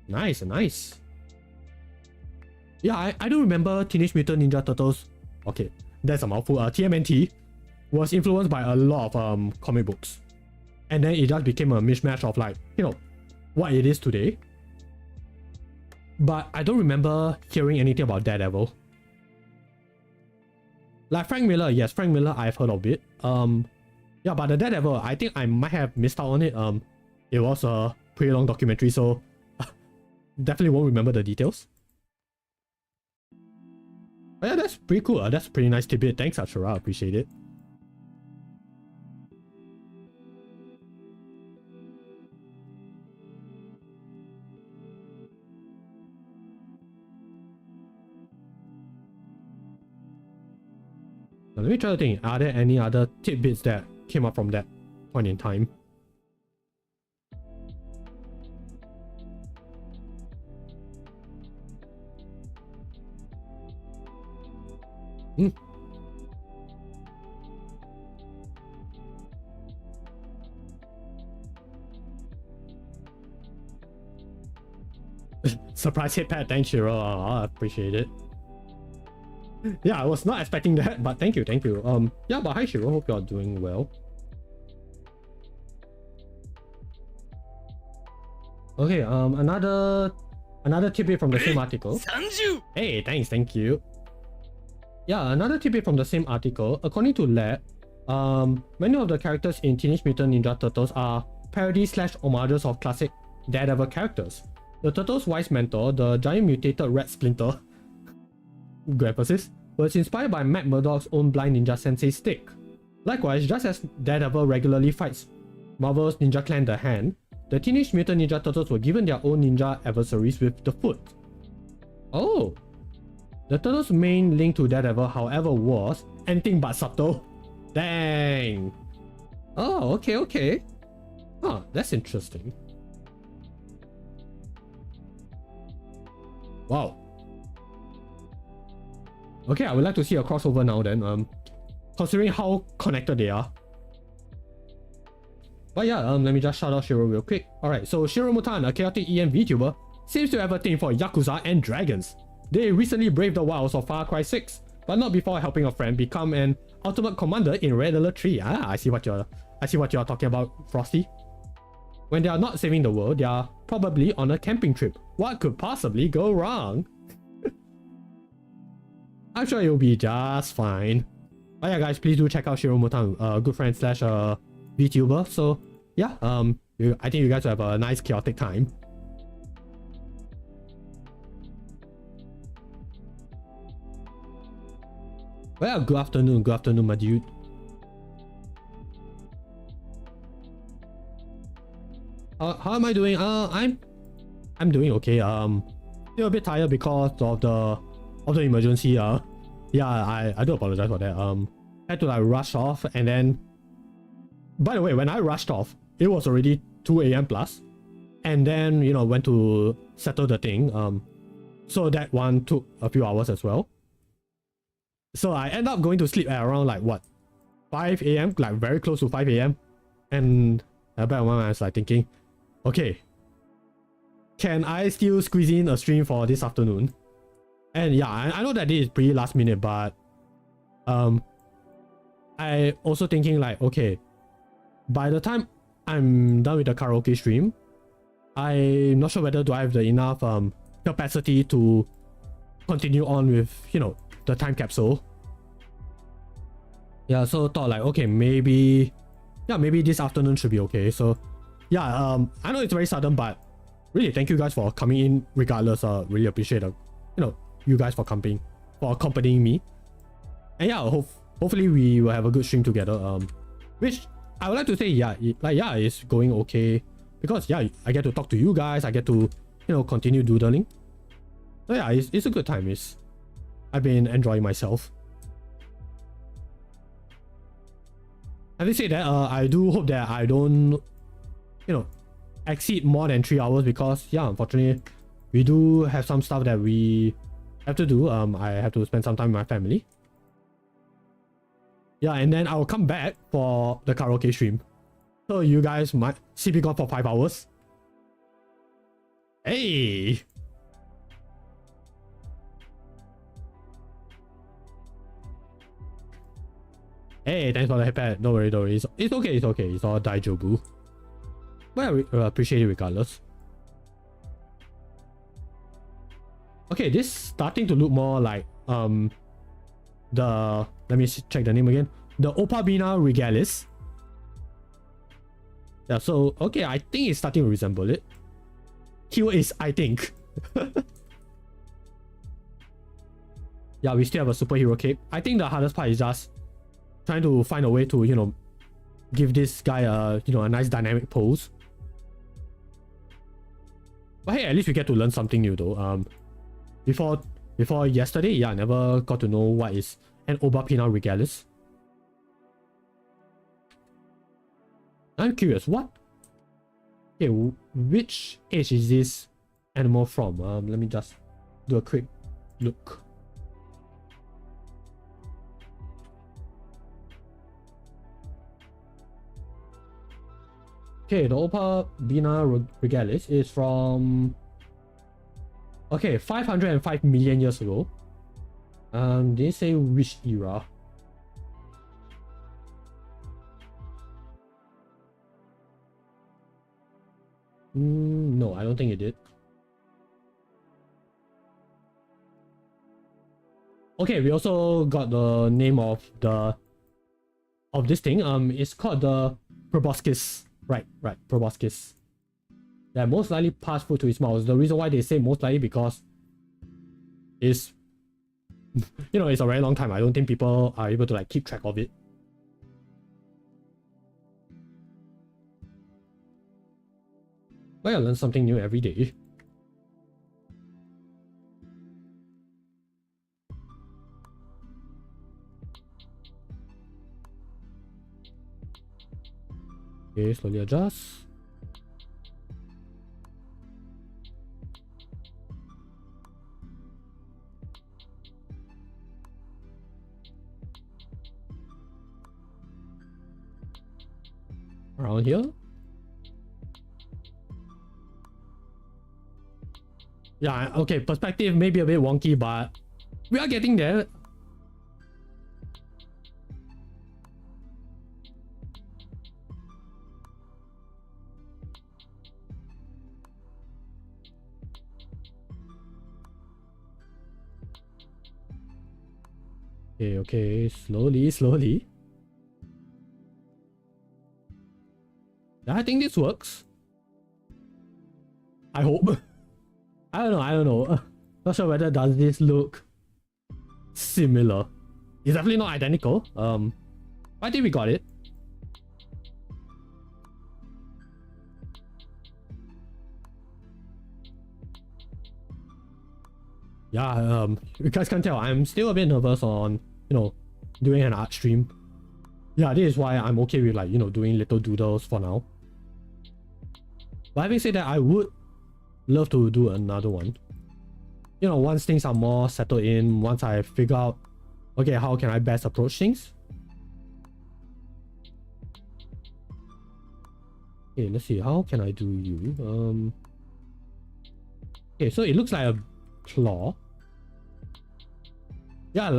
Nice, nice. Yeah, I do remember Teenage Mutant Ninja Turtles. Okay, that's a mouthful. TMNT was influenced by a lot of comic books. And then it just became a mishmash of like, you know, what it is today. But I don't remember hearing anything about Daredevil. Like Frank Miller, yes, Frank Miller, I've heard of it. Yeah, but the Daredevil, I think I might have missed out on it. It was a pretty long documentary, so definitely won't remember the details. But yeah, that's pretty cool. That's a pretty nice tidbit. Thanks, Ashura. Appreciate it. Now, let me try to think. Are there any other tidbits that came up from that point in time? Surprise hit pad, thanks Shiro. I appreciate it. Yeah, I was not expecting that, but thank you. Yeah, but hi Shiro, hope you're doing well. Okay, another tidbit from the same article. Hey, thanks, thank you. Yeah, another tidbit from the same article. According to Laird, many of the characters in Teenage Mutant Ninja Turtles are parodies/homages of classic Daredevil characters. The Turtles' wise mentor, the giant mutated Red Splinter, good emphasis, was inspired by Matt Murdock's own blind ninja sensei Stick. Likewise, just as Daredevil regularly fights Marvel's Ninja Clan The Hand, the Teenage Mutant Ninja Turtles were given their own ninja adversaries with the Foot. Oh! The Turtles' main link to Daredevil, however, was anything but subtle. Dang! Oh, okay. Huh, that's interesting. Wow. Okay, I would like to see a crossover now then, considering how connected they are. But yeah, let me just shout out Shiro real quick. Alright, so Shiro Mutan, a chaotic EM VTuber, seems to have a thing for Yakuza and dragons. They recently braved the wilds of Far Cry 6, but not before helping a friend become an ultimate commander in Red Alert 3. Ah, I see what you're talking about, Frosty. When they are not saving the world, they are probably on a camping trip. What could possibly go wrong? I'm sure it'll be just fine. But yeah, guys, please do check out Shiro Mutan, good friend / VTuber. So yeah, I think you guys will have a nice chaotic time. Well, good afternoon, my dude. How am I doing? I'm doing okay. Still a bit tired because of the emergency. Yeah, I do apologize for that. Had to like rush off, and then, by the way, when I rushed off, it was already 2 AM plus, and then, you know, went to settle the thing. So that one took a few hours as well. So I end up going to sleep at around like what, 5 AM, like very close to 5 AM, and at that moment I was like thinking, okay, can I still squeeze in a stream for this afternoon? And yeah, I know that this is pretty last minute, but I also thinking like, okay, by the time I'm done with the karaoke stream, I'm not sure whether do I have the enough capacity to continue on with, you know, the time capsule. Yeah, so thought like, okay, maybe this afternoon should be okay. So yeah, I know it's very sudden, but really thank you guys for coming in regardless. Really appreciate it, you know, you guys for accompanying me. And yeah, hopefully we will have a good stream together. Which I would like to say, yeah, it's going okay, because yeah, I get to talk to you guys, I get to continue doodling. So yeah, it's a good time. I've been enjoying myself. Having said that, I do hope that I don't, exceed more than 3 hours, because yeah, unfortunately, we do have some stuff that we have to do. I have to spend some time with my family. Yeah, and then I'll come back for the karaoke stream. So you guys might see me gone for 5 hours. Hey! Hey, thanks for the headpad. Don't worry, don't worry. It's okay, it's okay. It's all daijobu. But I appreciate it regardless. Okay, this starting to look more like let me check the name again. The Opabina regalis. Yeah, so okay, I think it's starting to resemble it. Q is I think. Yeah, we still have a superhero cape. I think the hardest part is just trying to find a way to, give this guy a nice dynamic pose. But hey, at least we get to learn something new though. Before yesterday, yeah, I never got to know what is an Opabina regalis. I'm curious, what? Okay, which age is this animal from? Let me just do a quick look. Okay, the Opabina regalis is from 505 million years ago. They say which era? No, I don't think it did. Okay, we also got the name of this thing. It's called the proboscis. Right, proboscis. Yeah, most likely passed food to its mouth. The reason why they say most likely because it's it's a very long time. I don't think people are able to keep track of it. But I learn something new every day. Okay, slowly adjust. Around here. Yeah, okay, perspective may be a bit wonky, but we are getting there. Okay, slowly. I think this works. I hope. I don't know. Not sure whether does this look similar. It's definitely not identical. I think we got it. Yeah, you guys can tell I'm still a bit nervous on, doing an art stream. Yeah, this is why I'm okay with doing little doodles for now. But having said that, I would love to do another one. Once things are more settled in, once I figure out, okay, how can I best approach things? Okay, let's see, how can I do you? Okay, so it looks like a claw. Yeah,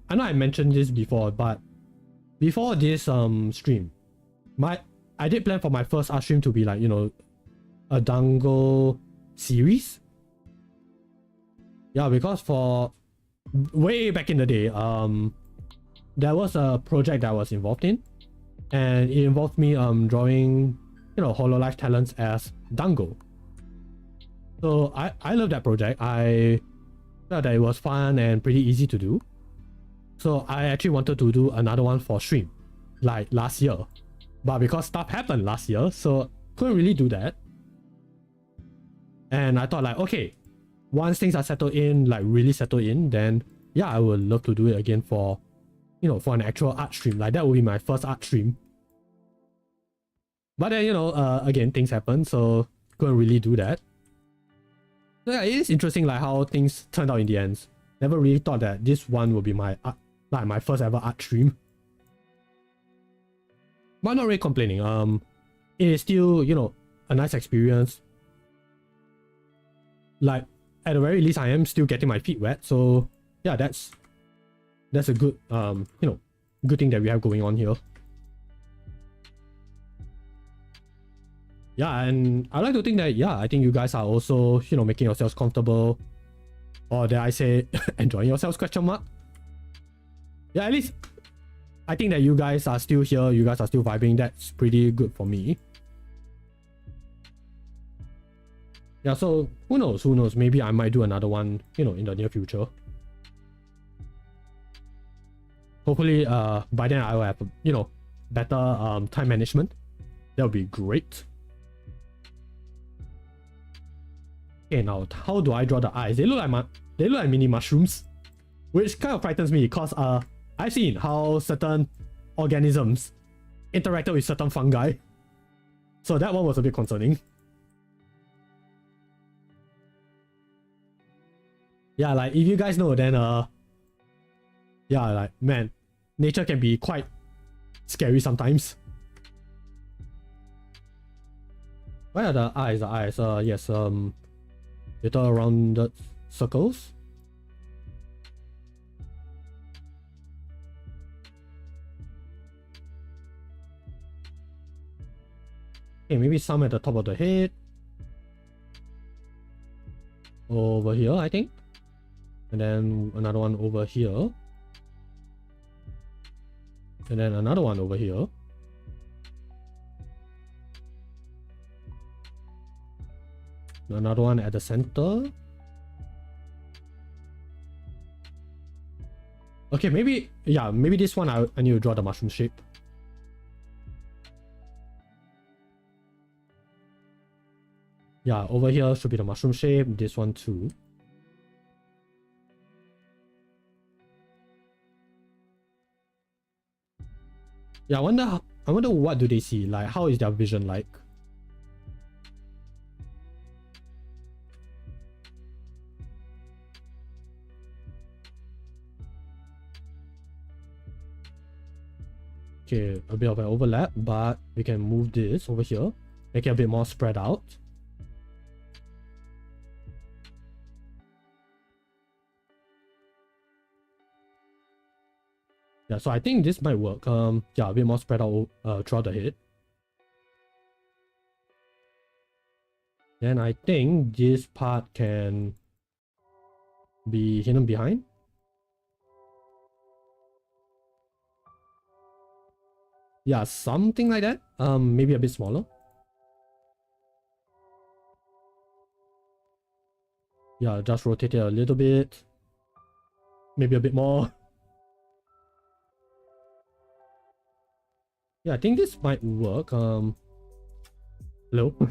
I know I mentioned this before, but before this stream, I did plan for my first art stream to be a dango series. Yeah, because for way back in the day, there was a project that I was involved in, and it involved me drawing Hololive talents as dango. So I love that project. I felt that it was fun and pretty easy to do. So I actually wanted to do another one for stream, like last year. But because stuff happened last year, so couldn't really do that. And I thought like, okay, once things are settled in, like really settled in, then yeah, I would love to do it again for, you know, for an actual art stream. Like that would be my first art stream. But then, you know, again, things happen, so couldn't really do that. So yeah, it is interesting like how things turned out in the end. Never really thought that this one would be my art, like my first ever art stream. But not really complaining. It is still, you know, a nice experience. Like at the very least, I am still getting my feet wet. So yeah, that's a good you know, good thing that we have going on here. Yeah, and I like to think that, yeah, I think you guys are also, you know, making yourselves comfortable, or dare I say enjoying yourselves, question mark. Yeah, at least I think that you guys are still here, you guys are still vibing. That's pretty good for me. Yeah, so who knows, maybe I might do another one, you know, in the near future. Hopefully by then I will have, you know, better time management. That would be great. Okay, now how do I draw the eyes? They look like mini mushrooms, which kind of frightens me because I've seen how certain organisms interacted with certain fungi, so that one was a bit concerning. Yeah, like if you guys know, then yeah, like man, nature can be quite scary sometimes. Where are the eyes? The eyes, yes, little rounded circles. Okay, maybe some at the top of the head. Over here, I think. And then another one over here. And then another one over here. Another one at the center. Okay, maybe, yeah, maybe this one I need to draw the mushroom shape. Yeah, over here should be the mushroom shape. This one too. Yeah, I wonder what do they see? Like, how is their vision like? Okay, a bit of an overlap, but we can move this over here, make it a bit more spread out. Yeah, so I think this might work. Yeah, a bit more spread out throughout the head. Then I think this part can be hidden behind. Yeah, something like that. Maybe a bit smaller. Yeah, just rotate it a little bit. Maybe a bit more. Yeah, I think this might work. Hello?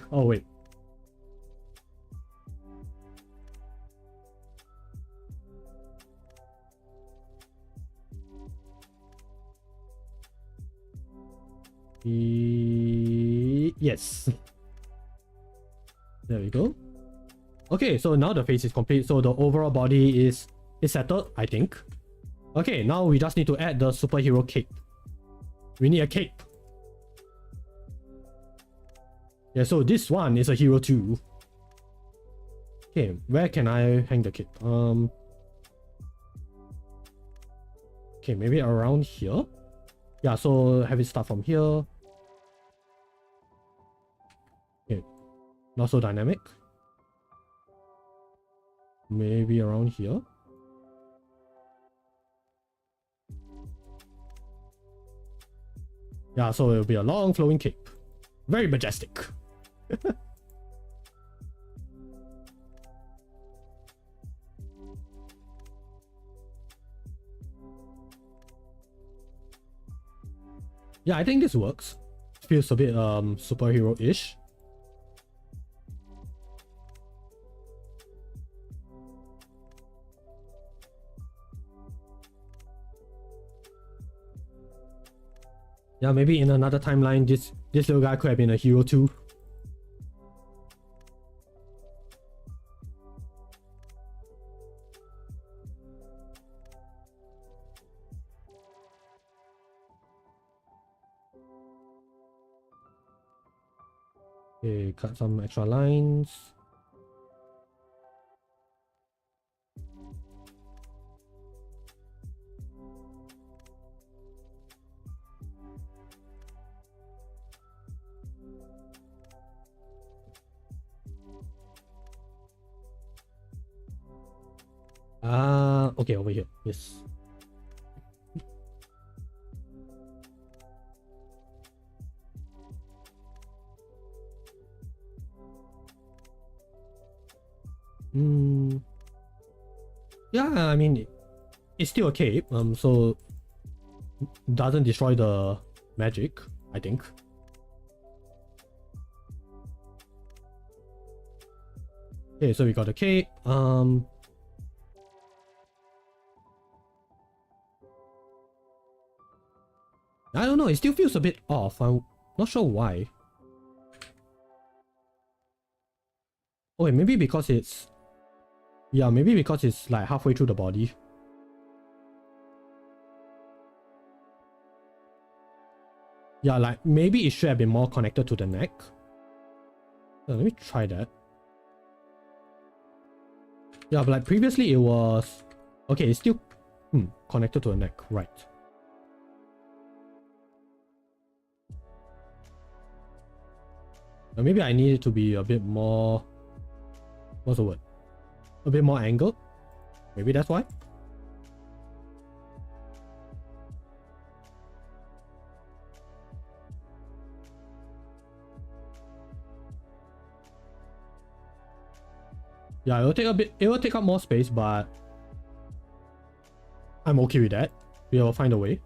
Oh, wait. Yes. There we go. Okay, so now the face is complete. So the overall body is settled, I think. Okay, now we just need to add the superhero cape. We need a cape. Yeah, so this one is a hero too. Okay, where can I hang the cape? Okay, maybe around here. Yeah, so have it start from here. Okay, not so dynamic. Maybe around here. Yeah, so it'll be a long flowing cape. Very majestic. Yeah, I think this works. Feels a bit superhero-ish. Yeah, maybe in another timeline, this little guy could have been a hero too. Okay, cut some extra lines. Okay, over here. Yes. Yeah, I mean, it's still a cape, so doesn't destroy the magic, I think. Okay, so we got a cape. I don't know, it still feels a bit off. I'm not sure why. Oh, wait, maybe because it's... Yeah, maybe because it's like halfway through the body. Yeah, like maybe it should have been more connected to the neck. Let me try that. Yeah, but like previously it was... Okay, it's still connected to the neck, right. Maybe I need it to be a bit more... What's the word? A bit more angled. Maybe that's why. Yeah, it will take up more space, but I'm okay with that. We'll find a way.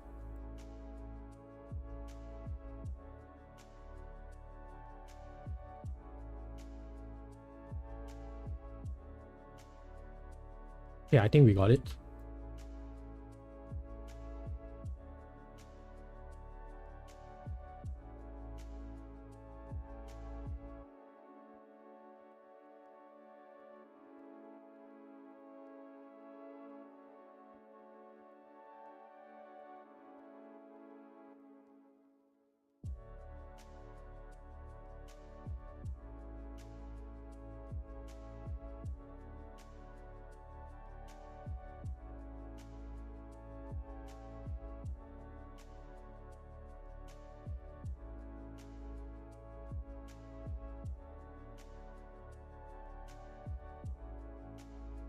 Yeah, I think we got it.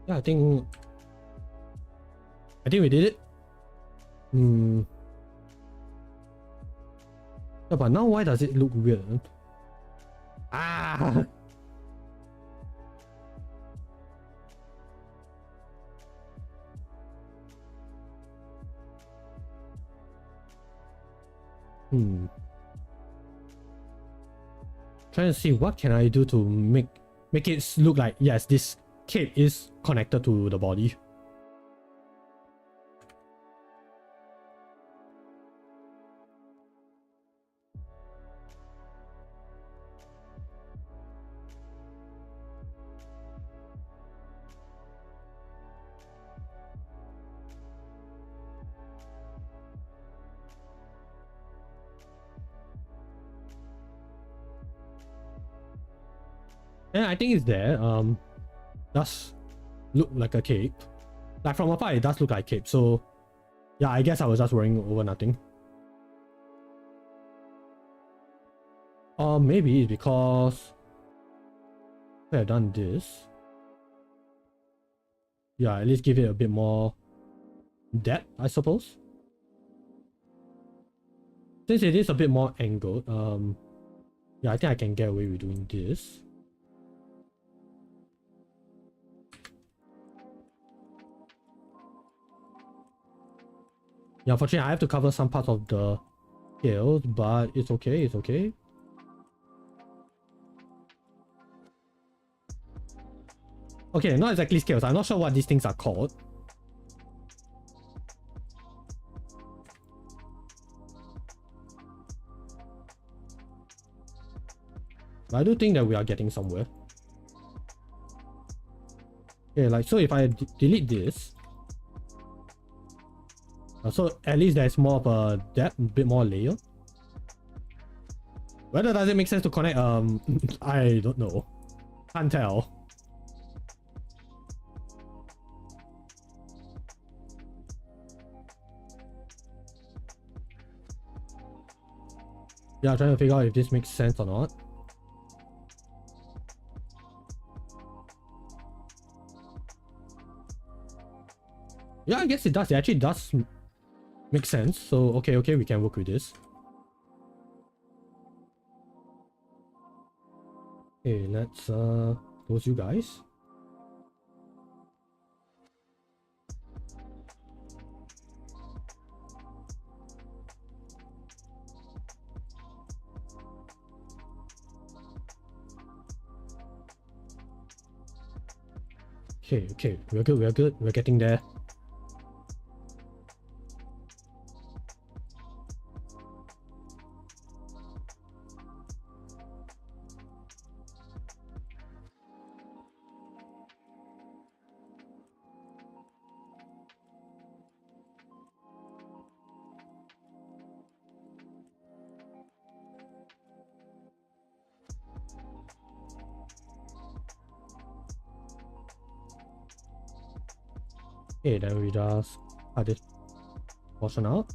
Yeah, I think we did it. Yeah, but now why does it look weird? Ah! Trying to see what can I do to make it look like, yes, this cape is connected to the body. And I think it's there. Does look like a cape. Like from afar, it does look like a cape. So yeah, I guess I was just worrying over nothing. Or maybe it's because I have done this. Yeah, at least give it a bit more depth, I suppose. Since it is a bit more angled, yeah, I think I can get away with doing this. Yeah, unfortunately, I have to cover some parts of the scales, but it's okay, it's okay. Okay, not exactly scales. I'm not sure what these things are called. But I do think that we are getting somewhere. Okay, like, so if I delete this, so at least there's more of a depth, a bit more layer. Whether does it make sense to connect, I don't know. Can't tell. Yeah, trying to figure out if this makes sense or not. Yeah, I guess it does. It actually does make sense. So, okay, we can work with this. Okay, let's close you guys. Okay, we're good, we're getting there. Okay, then we just cut this portion out.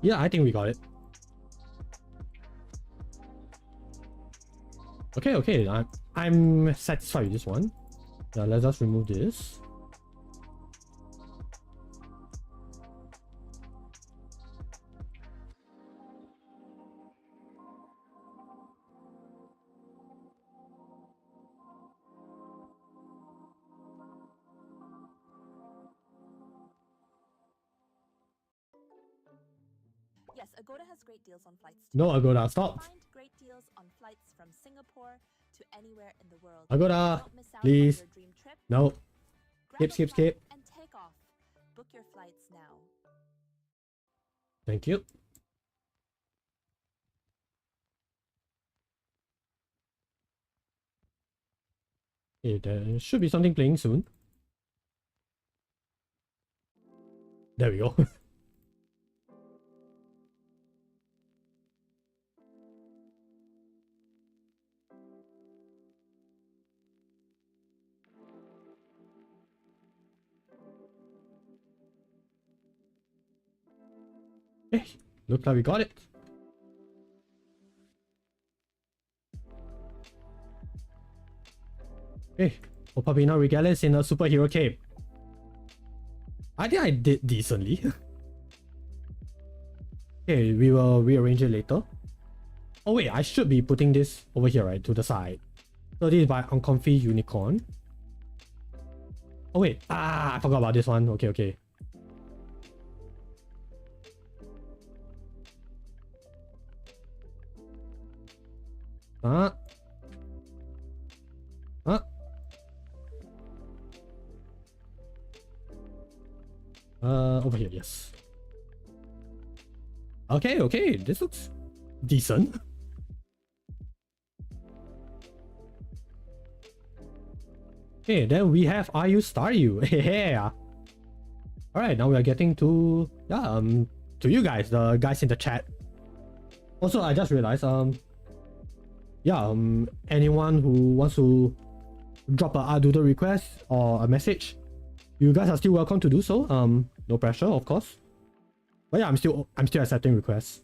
Yeah, I think we got it. Okay, I'm satisfied with this one. Yeah, let's just remove this. Yes, Agoda has great deals on flights too. No, Agoda, stop. Find great deals on flights from Singapore to anywhere in the world. Agoda, Don't miss out please. on your dream trip. No. Grab a Skip. flight and take off. Book your flights now. Thank you. Okay, there should be something playing soon. There we go. Okay, looks like we got it. Okay, Opapina Regalis in a superhero cape. I think I did decently. Okay, we will rearrange it later. Oh wait, I should be putting this over here, right, to the side. So this is by Uncomfy Unicorn. Oh wait, I forgot about this one. Okay. Over here, yes. Okay, this looks decent. Okay, then we have Are You Star You? Yeah. Alright, now we are getting to to you guys, the guys in the chat. Also, I just realized anyone who wants to drop a R-Doodle request or a message, you guys are still welcome to do so. No pressure, of course. But yeah, I'm still accepting requests.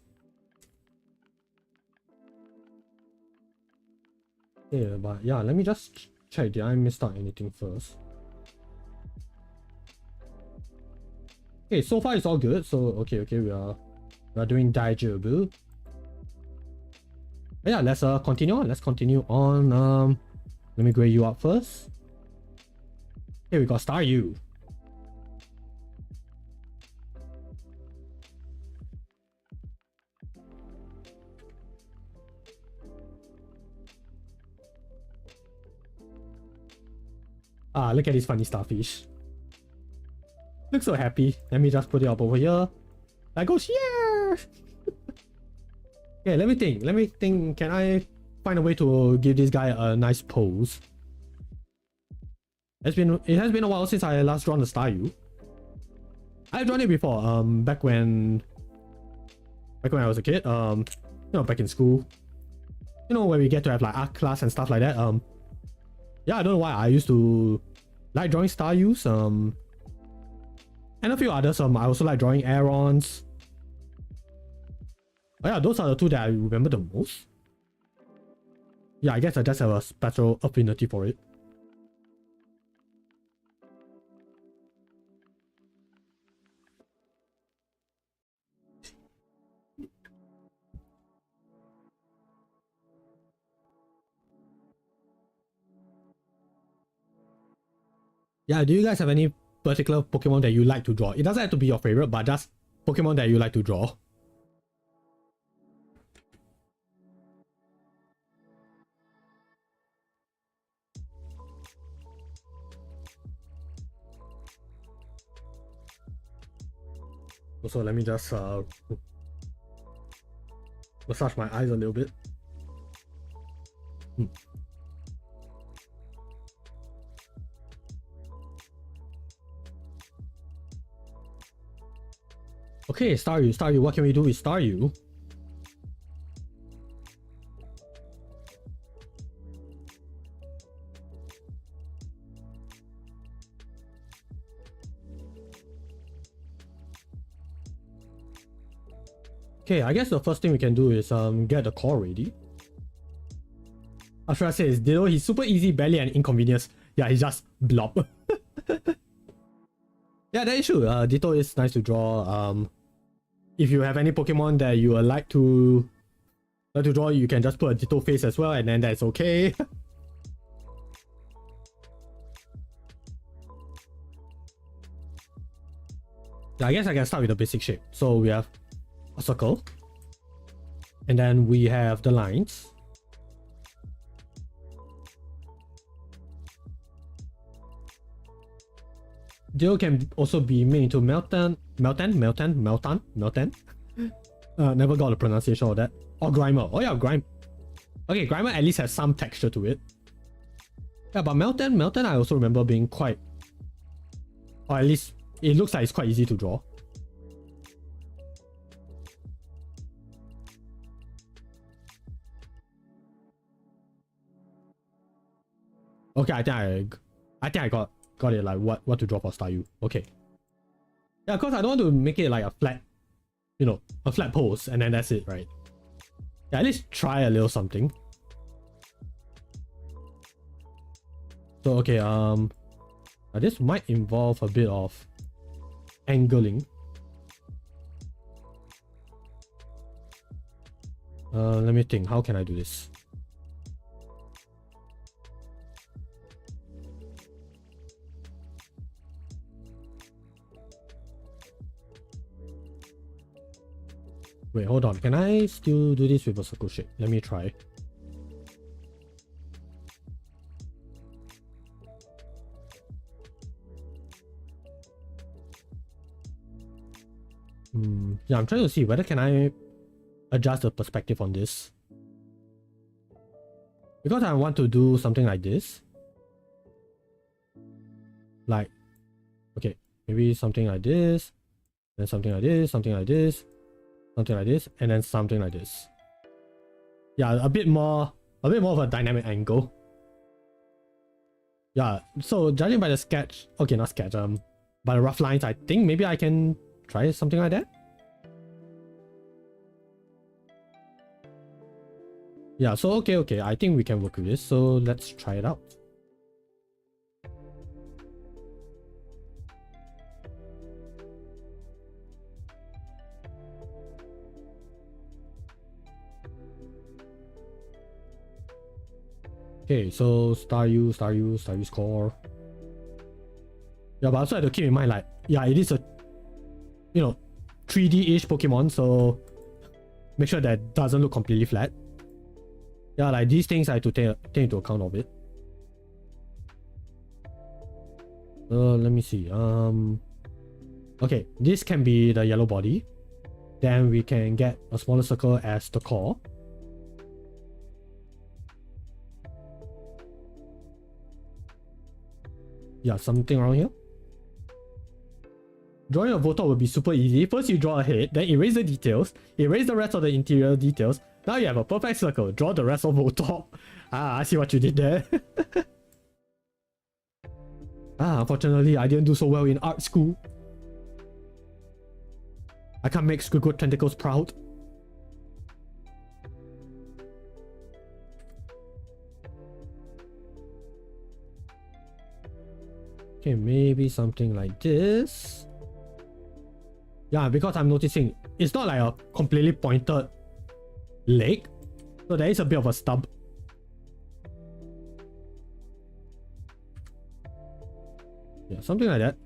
Yeah, but yeah, let me just check. Did I miss out anything first? Okay, so far it's all good. So okay, we are doing Daijoubu. Yeah, let's continue on. Let's continue on. Let me grade you up first. Here we got Star U. Ah, look at this funny starfish. Looks so happy. Let me just put it up over here. That goes here. Okay, let me think. Let me think. Can I find a way to give this guy a nice pose? It has been a while since I last drawn the Star U. I've drawn it before. Back when I was a kid. You know, back in school. You know, where we get to have like art class and stuff like that. Yeah, I don't know why I used to like drawing Star U's. And a few others. I also like drawing Aerons. Oh yeah, those are the two that I remember the most. Yeah, I guess I just have a special affinity for it. Yeah, do you guys have any particular Pokemon that you like to draw? It doesn't have to be your favorite, but just Pokemon that you like to draw. Also, let me just massage my eyes a little bit. Okay, Star U. What can we do with Star U? Okay, I guess the first thing we can do is get the core ready. Or should I say is Ditto? He's super easy, barely an inconvenience. Yeah, he's just blob. Yeah, that is true. Ditto is nice to draw. If you have any Pokemon that you would like to draw, you can just put a Ditto face as well, and then that's okay. Yeah, I guess I can start with the basic shape. So we have a circle, and then we have the lines. Ditto can also be made into Meltan. Never got the pronunciation of that. Or Grimer. Oh yeah, Grime. Okay, Grimer at least has some texture to it. Yeah, but Meltan I also remember being quite... Or at least, it looks like it's quite easy to draw. Okay, I think I got it, like what to draw for Star U. Okay. Yeah, because I don't want to make it like a flat, you know, a flat pose and then that's it, right? Yeah, at least try a little something. So okay, this might involve a bit of angling. Let me think, how can I do this? Wait, hold on. Can I still do this with a circle shape? Let me try. Yeah, I'm trying to see whether can I adjust the perspective on this. Because I want to do something like this. Like, okay, maybe something like this, then something like this, something like this. Something like this, and then something like this. Yeah, a bit more of a dynamic angle. Yeah, so judging by the sketch, okay, not sketch, by the rough lines, I think maybe I can try something like that. Yeah, so okay, I think we can work with this, so let's try it out. Okay, so Star U core. Yeah, but also have to keep in mind, like, yeah, it is a, 3D-ish Pokemon, so make sure that doesn't look completely flat. Yeah, like these things I have to take into account of it. Let me see. Okay, this can be the yellow body. Then we can get a smaller circle as the core. Yeah, something around here. Drawing a Voltorb will be super easy. First you draw a head, then erase the details, erase the rest of the interior details. Now you have a perfect circle. Draw the rest of Voltorb. Ah, I see what you did there. Unfortunately, I didn't do so well in art school. I can't make Squidward Tentacles proud. Okay, maybe something like this. Yeah, because I'm noticing it's not like a completely pointed leg, so there is a bit of a stub. Yeah, something like that.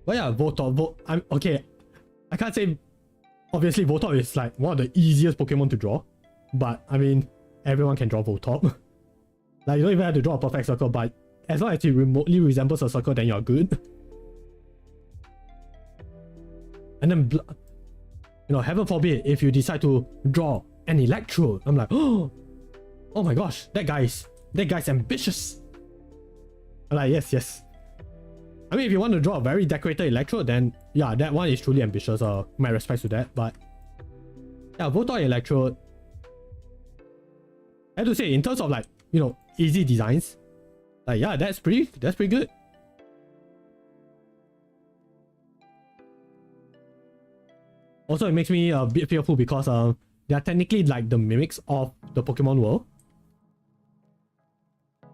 But yeah, Voltorb, I'm okay. I can't say, obviously Voltorb is like one of the easiest Pokemon to draw, but I mean, everyone can draw Voltorb. Like, you don't even have to draw a perfect circle, but as long as it remotely resembles a circle, then you're good. And then, heaven forbid, if you decide to draw an Electrode, I'm like, oh my gosh, that guy's ambitious. I'm like, yes. I mean, if you want to draw a very decorated Electrode, then yeah, that one is truly ambitious. My respects to that. But yeah, Voltorb Electrode, I have to say, in terms of like, easy designs, like yeah, that's pretty good. Also, it makes me a bit fearful because they are technically like the mimics of the Pokemon world.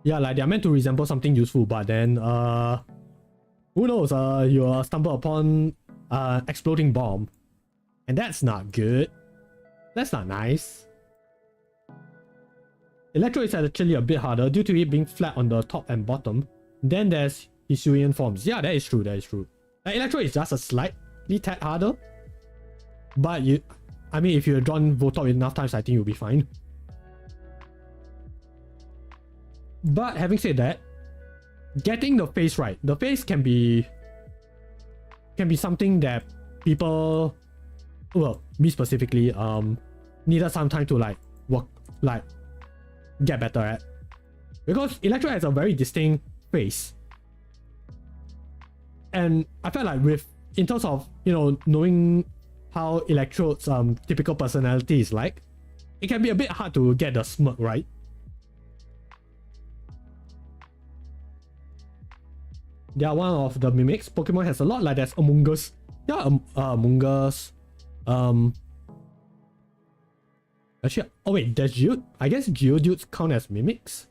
Yeah, like they are meant to resemble something useful, but then who knows, you'll stumble upon exploding bomb. And that's not good. That's not nice. Electro is actually a bit harder due to it being flat on the top and bottom. Then there's Hisuian forms. Yeah, that is true. Like, Electro is just a slightly tad harder. But if you've drawn Voltorb enough times, I think you'll be fine. But having said that, getting the face right. The face can be something that people, well, me specifically, needed some time to like work, like get better at. Because Electro has a very distinct face. And I felt like in terms of, knowing how Electrode's typical personality is like, it can be a bit hard to get the smirk right. They are one of the mimics. Pokemon has a lot, like there's Among Us. Yeah, Among Us. Actually, oh wait, there's Geodude. I guess Geodudes count as mimics.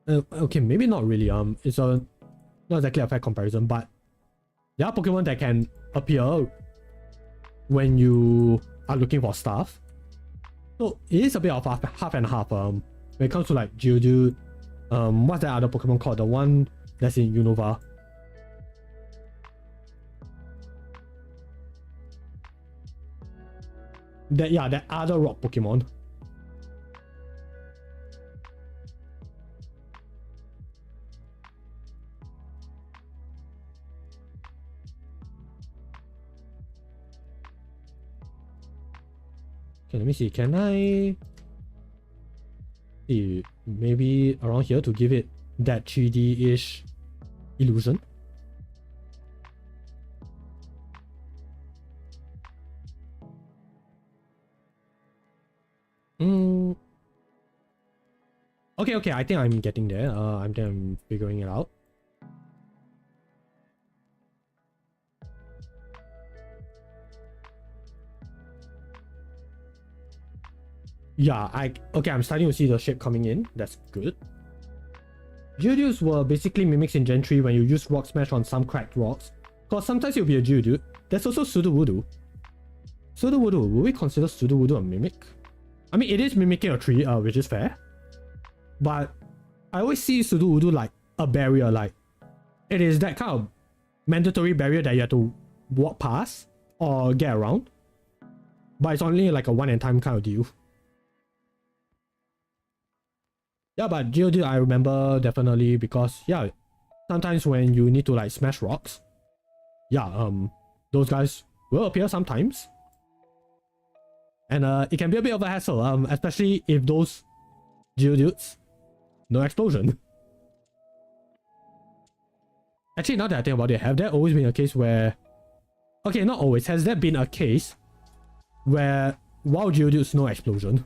Okay, maybe not really. It's not exactly a fair comparison, but there are Pokemon that can appear when you are looking for stuff. So it is a bit of half and half. When it comes to like Geodude, what's that other Pokemon called? The one that's in Unova. That other rock Pokemon. Okay, let me see. Can I see maybe around here to give it that 3D-ish illusion? Okay, I think I'm getting there. I think I'm figuring it out. Yeah, I'm starting to see the shape coming in. That's good. Geodudes were basically mimics in Gen 3 when you use Rock Smash on some cracked rocks. Cause sometimes you'll be a Geodude. There's also Sudowoodo. Sudowoodo, will we consider Sudowoodo a mimic? I mean, it is mimicking a tree, which is fair. But I always see Sudowoodo like a barrier, like it is that kind of mandatory barrier that you have to walk past or get around. But it's only like a one-time kind of deal. Yeah, but Geodude I remember definitely because yeah, sometimes when you need to like smash rocks, yeah, those guys will appear sometimes. And it can be a bit of a hassle, especially if those Geodudes no explosion. Actually, now that I think about it, have there always been a case where... Okay, not always. Has there been a case where wild Geodudes no explosion?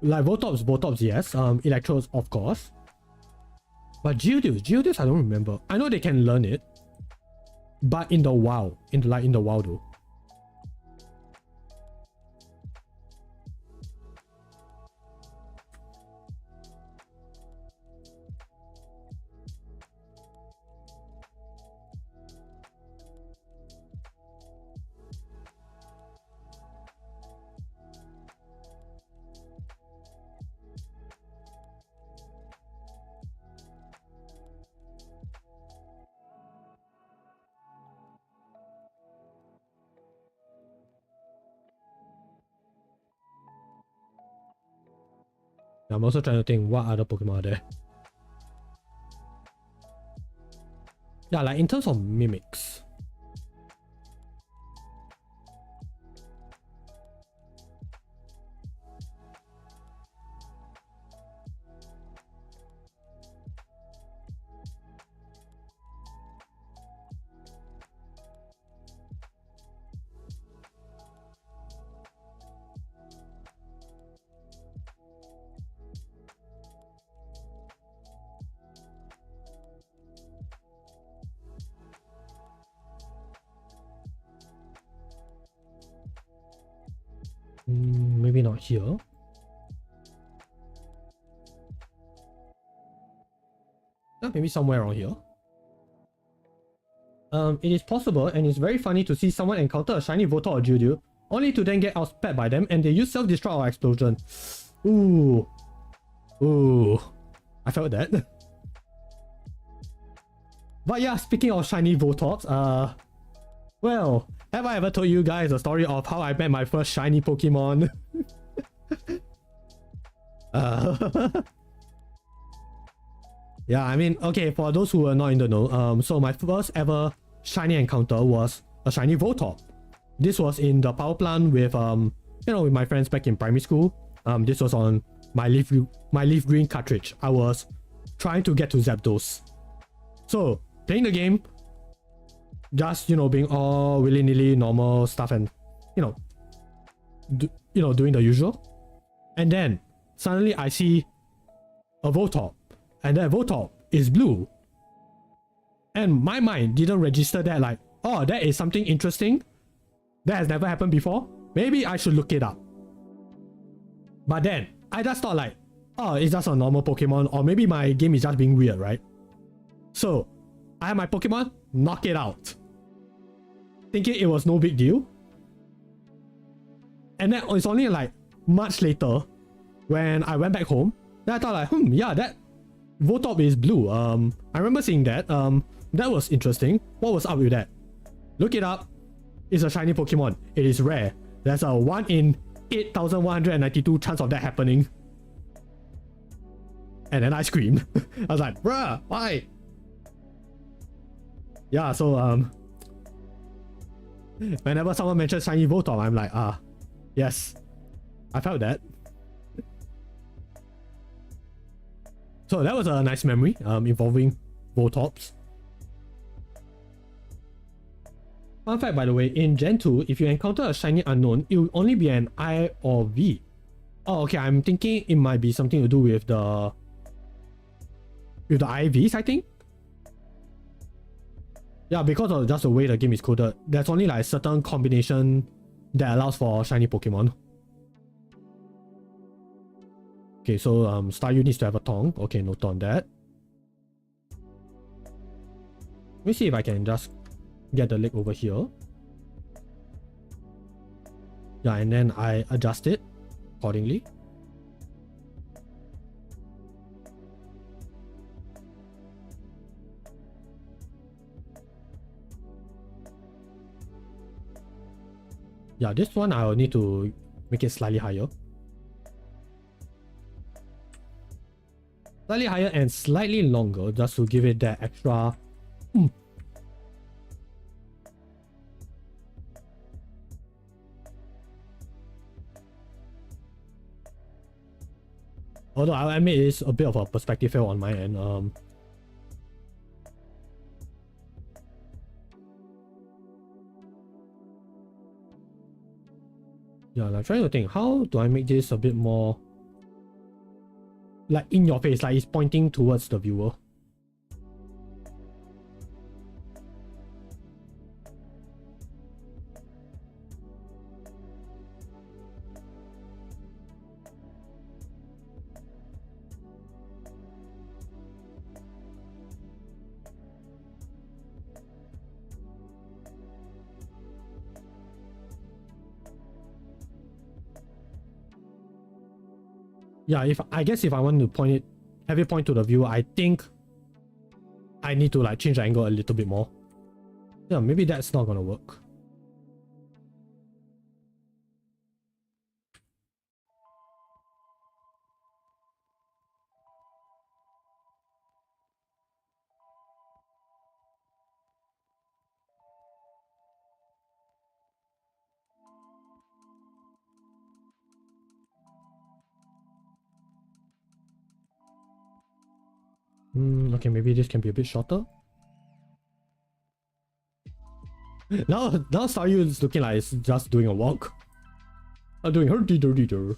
Like Voltops, yes. Electros, of course. But Geodudes, I don't remember. I know they can learn it, but in the wild, in the wild though. I'm also trying to think what other Pokemon are there. Yeah, like in terms of mimics. Maybe not here. Maybe somewhere around here. It is possible and it's very funny to see someone encounter a shiny Voltorb or Geodude, only to then get outsped by them and they use self-destruct or explosion. Ooh. Ooh. I felt that. But yeah, speaking of shiny Voltorbs, well, have I ever told you guys the story of how I met my first shiny Pokemon? Yeah, I mean, okay, for those who are not in the know, so my first ever shiny encounter was a shiny Voltorb. This was in the power plant with, with my friends back in primary school. This was on my Leaf Green cartridge. I was trying to get to Zapdos. So, playing the game, just, being all willy-nilly normal stuff and, doing the usual. And then, suddenly I see a Voltorb. And that Voltorb is blue. And my mind didn't register that like, oh, that is something interesting. That has never happened before. Maybe I should look it up. But then, I just thought like, oh, it's just a normal Pokemon. Or maybe my game is just being weird, right? So, I have my Pokemon, knock it out. Thinking it was no big deal. And then it's only like much later when I went back home. Then I thought like, yeah, that Voltorb is blue. I remember seeing that. That was interesting. What was up with that? Look it up. It's a shiny Pokemon. It is rare. There's a 1 in 8,192 chance of that happening. And then I screamed. I was like, bruh, why? Yeah, so whenever someone mentions shiny Voltorb, I'm like, yes. I felt that. So that was a nice memory involving Voltorbs. Fun fact, by the way, in Gen 2, if you encounter a shiny unknown, it will only be an I or V. Oh, okay, I'm thinking it might be something to do with the IVs, I think. Yeah, because of just the way the game is coded, there's only like a certain combination that allows for shiny Pokemon. Okay, so Staryu needs to have a tongue. Okay, note on that. Let me see if I can just get the leg over here. Yeah, and then I adjust it accordingly. Yeah, this one I'll need to make it slightly higher. Slightly higher and slightly longer just to give it that extra Although I'll admit it's a bit of a perspective fail on my end. Yeah, I'm trying to think, how do I make this a bit more like in your face, like it's pointing towards the viewer? Yeah, I guess if I want to point it, have it point to the viewer, I think I need to like change the angle a little bit more. Yeah, maybe that's not gonna work. Okay, maybe this can be a bit shorter. Now Staryu is looking like it's just doing a walk. Doing hurdy dirty dir.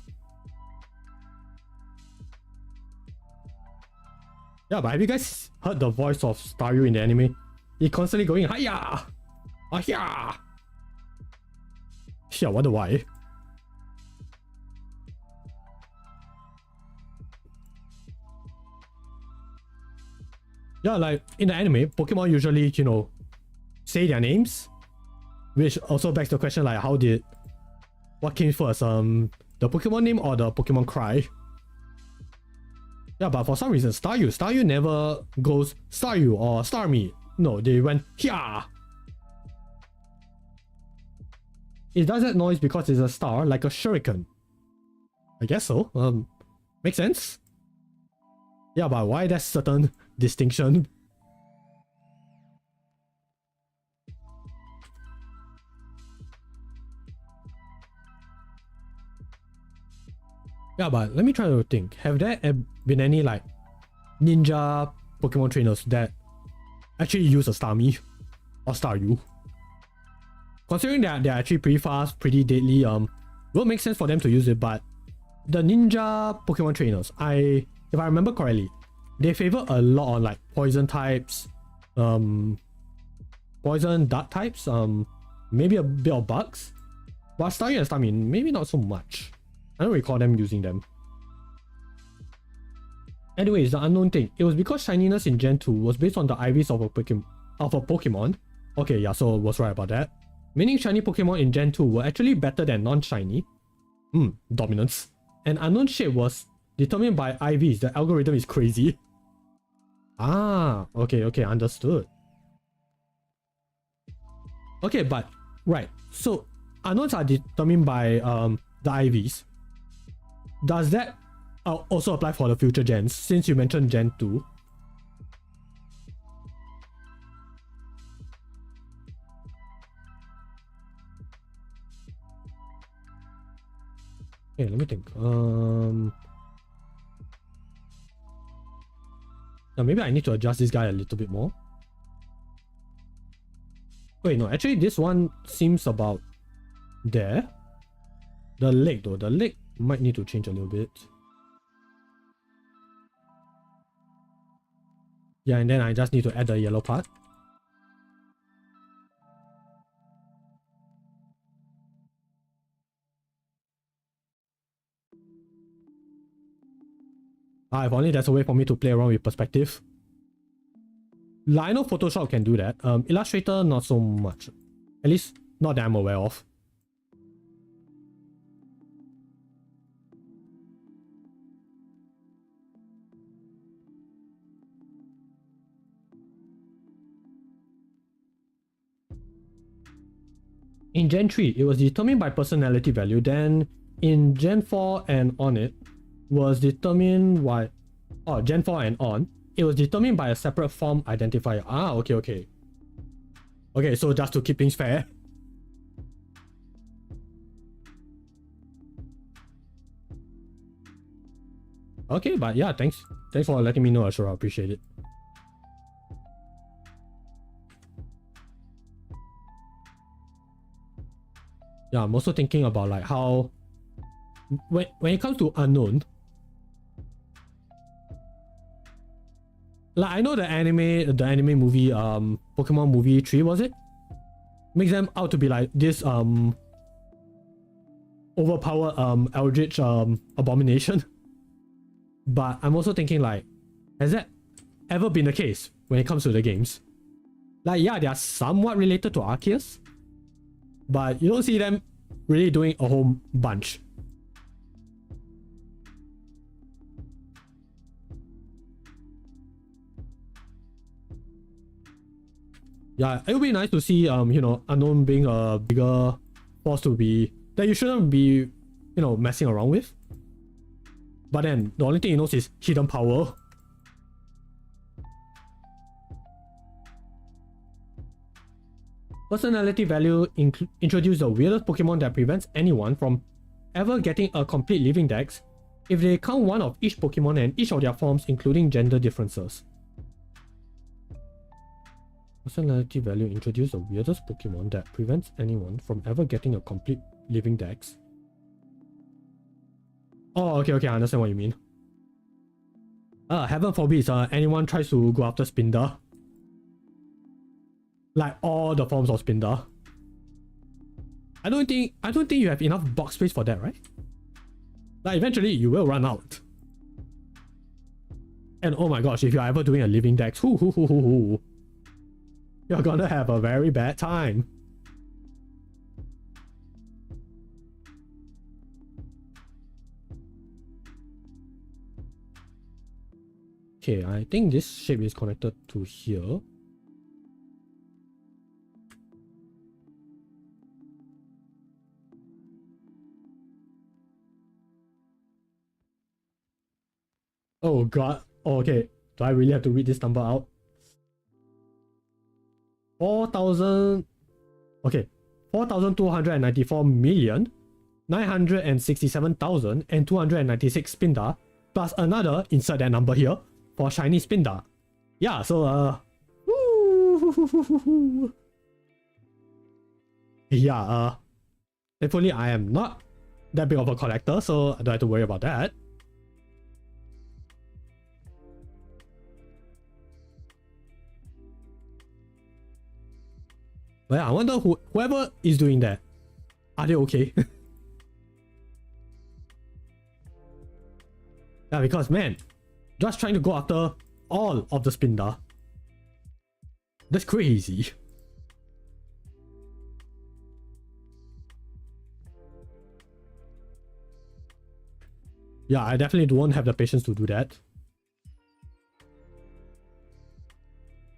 Yeah, but have you guys heard the voice of Staryu in the anime? He's constantly going hiya! Ahya! Yeah, wonder why. Yeah, like in the anime, Pokemon usually, you know, say their names. Which also begs the question like what came first? The Pokemon name or the Pokemon cry? Yeah, but for some reason Staryu never goes Staryu or Starmie. No, they went Hya. It does that noise because it's a star, like a shuriken. I guess so. Makes sense. Yeah, but why that certain distinction? Yeah, but let me try to think. Have there been any like ninja Pokemon trainers that actually use a Starmie or Staryu? Considering that they're actually pretty fast, pretty deadly, will make sense for them to use it, but the ninja Pokemon trainers, if I remember correctly, they favor a lot on like poison types, poison dark types, maybe a bit of bugs. But Staryu and Starmie, maybe not so much. I don't recall them using them. Anyways, the unknown thing. It was because shininess in Gen 2 was based on the IVs of a Pokemon. Okay, yeah, so I was right about that. Meaning shiny Pokemon in Gen 2 were actually better than non-shiny. Dominance. And unknown shape was determined by IVs. The algorithm is crazy. Ah, okay, understood. Okay, but right. So unknowns are determined by the IVs. Does that also apply for the future gens, since you mentioned Gen 2? Okay, let me think. Now maybe I need to adjust this guy a little bit more. Wait, no, actually this one seems about there. The leg though, the leg might need to change a little bit. Yeah, and then I just need to add the yellow part. If only there's a way for me to play around with perspective. Like, I know Photoshop can do that. Illustrator, not so much. At least, not that I'm aware of. In Gen 3, it was determined by personality value. Then in Gen 4 and on it was determined by... Oh, Gen 4 and on, it was determined by a separate form identifier. Ah, okay, okay. Okay, so just to keep things fair. Okay, but yeah, thanks. Thanks for letting me know, Ashura. I appreciate it. Yeah, I'm also thinking about like how when it comes to unknown, like I know the anime movie Pokemon movie 3, was it? Makes them out to be like this overpowered eldritch abomination. But I'm also thinking like, has that ever been the case when it comes to the games? Like, yeah, they are somewhat related to Arceus, but you don't see them really doing a whole bunch. Yeah, it would be nice to see you know, Unknown being a bigger force to be that you shouldn't be, you know, messing around with. But then the only thing he knows is hidden power. Personality value introduce the weirdest Pokemon that prevents anyone from ever getting a complete living dex if they count one of each Pokemon and each of their forms, including gender differences. Personality value introduce the weirdest Pokemon that prevents anyone from ever getting a complete living dex. Oh, okay, I understand what you mean. Heaven forbid anyone tries to go after Spinder. Like all the forms of Spinder. I don't think you have enough box space for that, right? Like eventually you will run out. And oh my gosh, if you're ever doing a living dex, you're gonna have a very bad time. Okay, I think this shape is connected to here. Oh god. Oh, okay. Do I really have to read this number out? 4,000... Okay. 4,294,967,296 Spinda plus another, insert that number here, for shiny Spinda. Yeah, so yeah, thankfully I am not that big of a collector, so I don't have to worry about that. But yeah, I wonder whoever is doing that, are they okay? Yeah, because man, just trying to go after all of the Spinda, that's crazy. Yeah, I definitely don't have the patience to do that.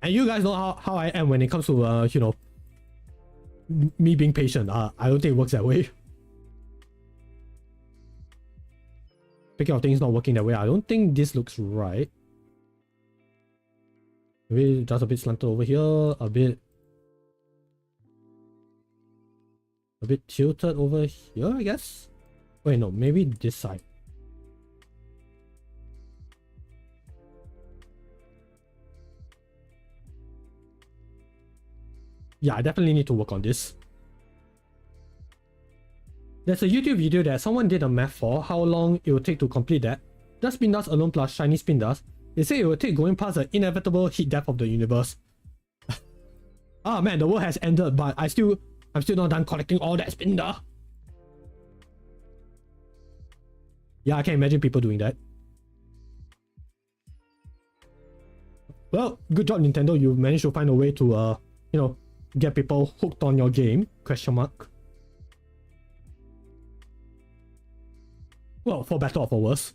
And you guys know how I am when it comes to you know, me being patient. I don't think it works that way. Speaking of things not working that way, I don't think this looks right. Maybe just a bit slanted over here, a bit tilted over here, I guess. Wait, no, maybe this side. Yeah, I definitely need to work on this. There's a YouTube video that someone did a math for how long it would take to complete that. Just Spindas alone plus shiny Spindas. They say it would take going past the inevitable heat death of the universe. Ah man, the world has ended, but I'm still not done collecting all that Spinda. Yeah, I can imagine people doing that. Well, good job, Nintendo. You managed to find a way to, you know, get people hooked on your game, question mark. Well, for better or for worse.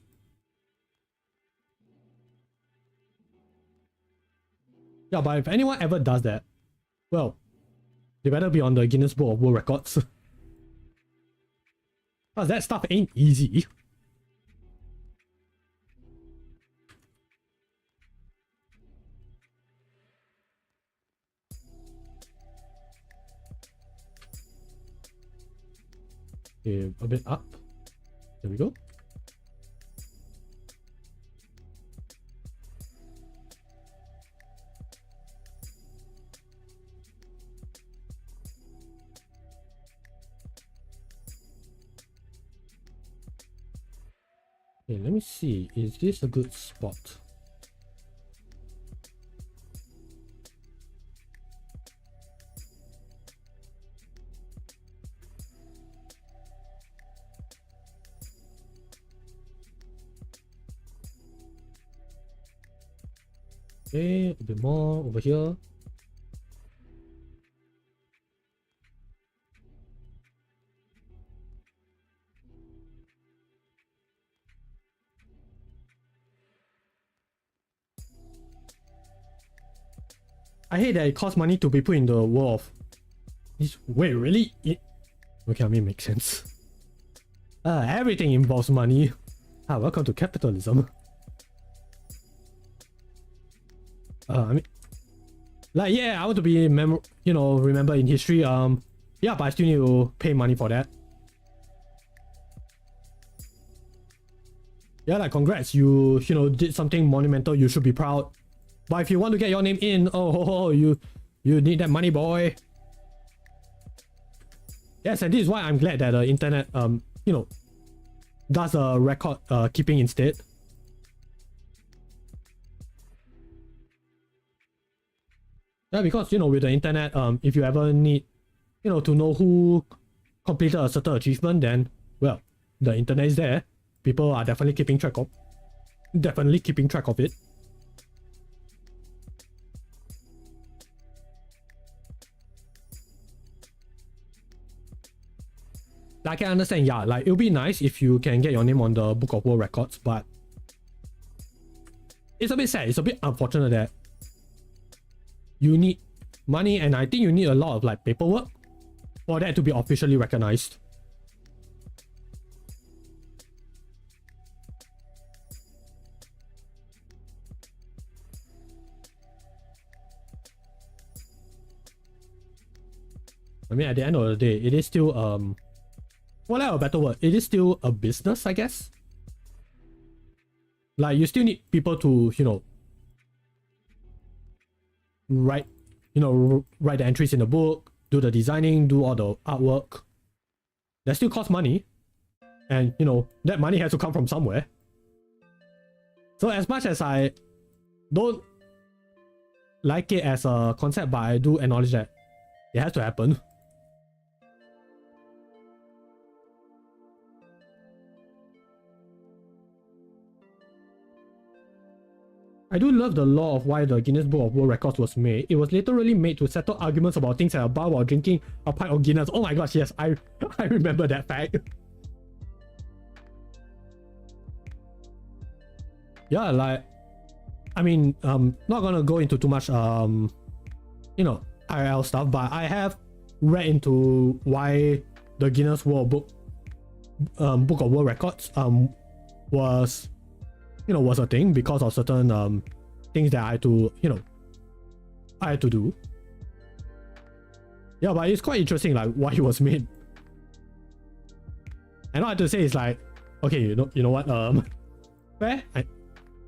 Yeah, but if anyone ever does that, well, they better be on the Guinness Book of World Records. Cause that stuff ain't easy. Okay, a bit up. There we go. Okay, let me see. Is this a good spot? Okay, a bit more over here. I hate that it costs money to be put in the world of this. Wait, really? Okay, I mean, makes sense. Everything involves money. Welcome to capitalism. I mean, like, yeah, I want to be remember in history. Yeah, but I still need to pay money for that. Yeah, like, congrats, you did something monumental. You should be proud. But if you want to get your name in, you need that money, boy. Yes, and this is why I'm glad that the internet, does a record keeping instead. Yeah, because with the internet, if you ever need, to know who completed a certain achievement, then well, the internet is there. People are definitely keeping track of it. I can understand, yeah, like it'll be nice if you can get your name on the Book of World Records, but it's a bit sad, it's a bit unfortunate that you need money, and I think you need a lot of like paperwork for that to be officially recognized. I mean, at the end of the day, it is still for lack of a better word, it is still a business, I guess. Like, you still need people to, write the entries in the book, do the designing, do all the artwork. That still costs money. And, that money has to come from somewhere. So as much as I don't like it as a concept, but I do acknowledge that it has to happen. I do love the law of why the Guinness Book of World Records was made. It was literally made to settle arguments about things at a bar while drinking a pint of Guinness. Oh my gosh, yes, I remember that fact. Yeah, like, I mean, not gonna go into too much, IRL stuff, but I have read into why the Guinness Book of World Records was a thing, because of certain things that I had to do. Yeah, but it's quite interesting, like, why it was made. And all I have to say is like, okay, you know what,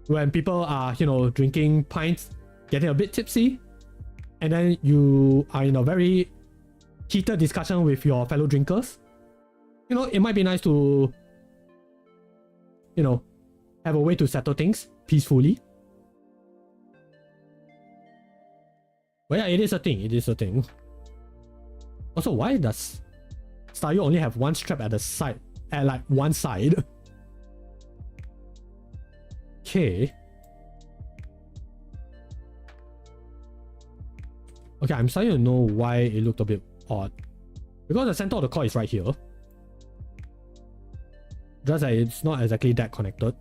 when people are, drinking pints, getting a bit tipsy, and then you are in a very heated discussion with your fellow drinkers, it might be nice to, have a way to settle things peacefully. But yeah, it is a thing. Also, why does Staryu only have one strap at the side, at like one side? Okay. Okay, I'm starting to know why it looked a bit odd. Because the center of the cord is right here. Just that it's not exactly that connected.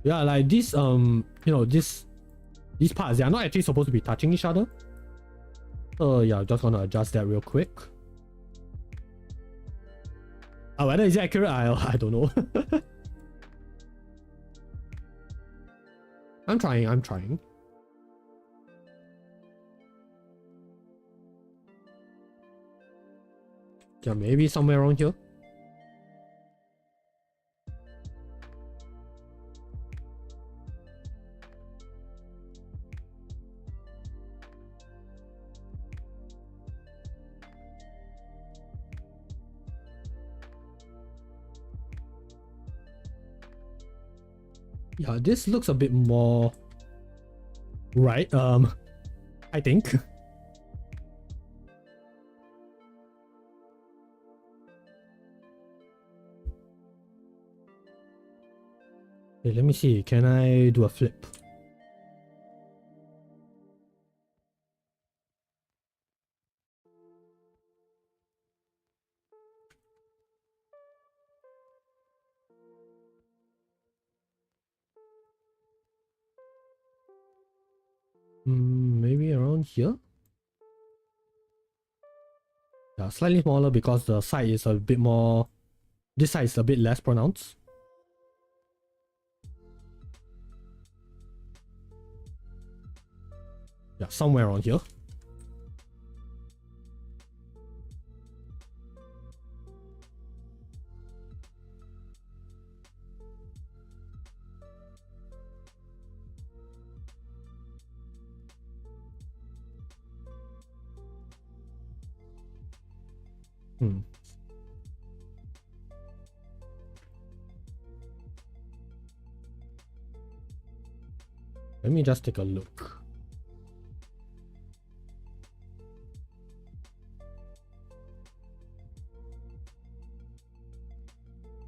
Yeah, like this, you know, these parts, they are not actually supposed to be touching each other. So yeah, just gonna adjust that real quick. Whether it's accurate, I don't know. I'm trying. Yeah, maybe somewhere around here. Yeah, this looks a bit more right, I think. Okay, let me see. Can I do a flip? Maybe around here? Yeah, slightly smaller because the side is a bit more... This side is a bit less pronounced. Yeah, somewhere around here. Let me just take a look.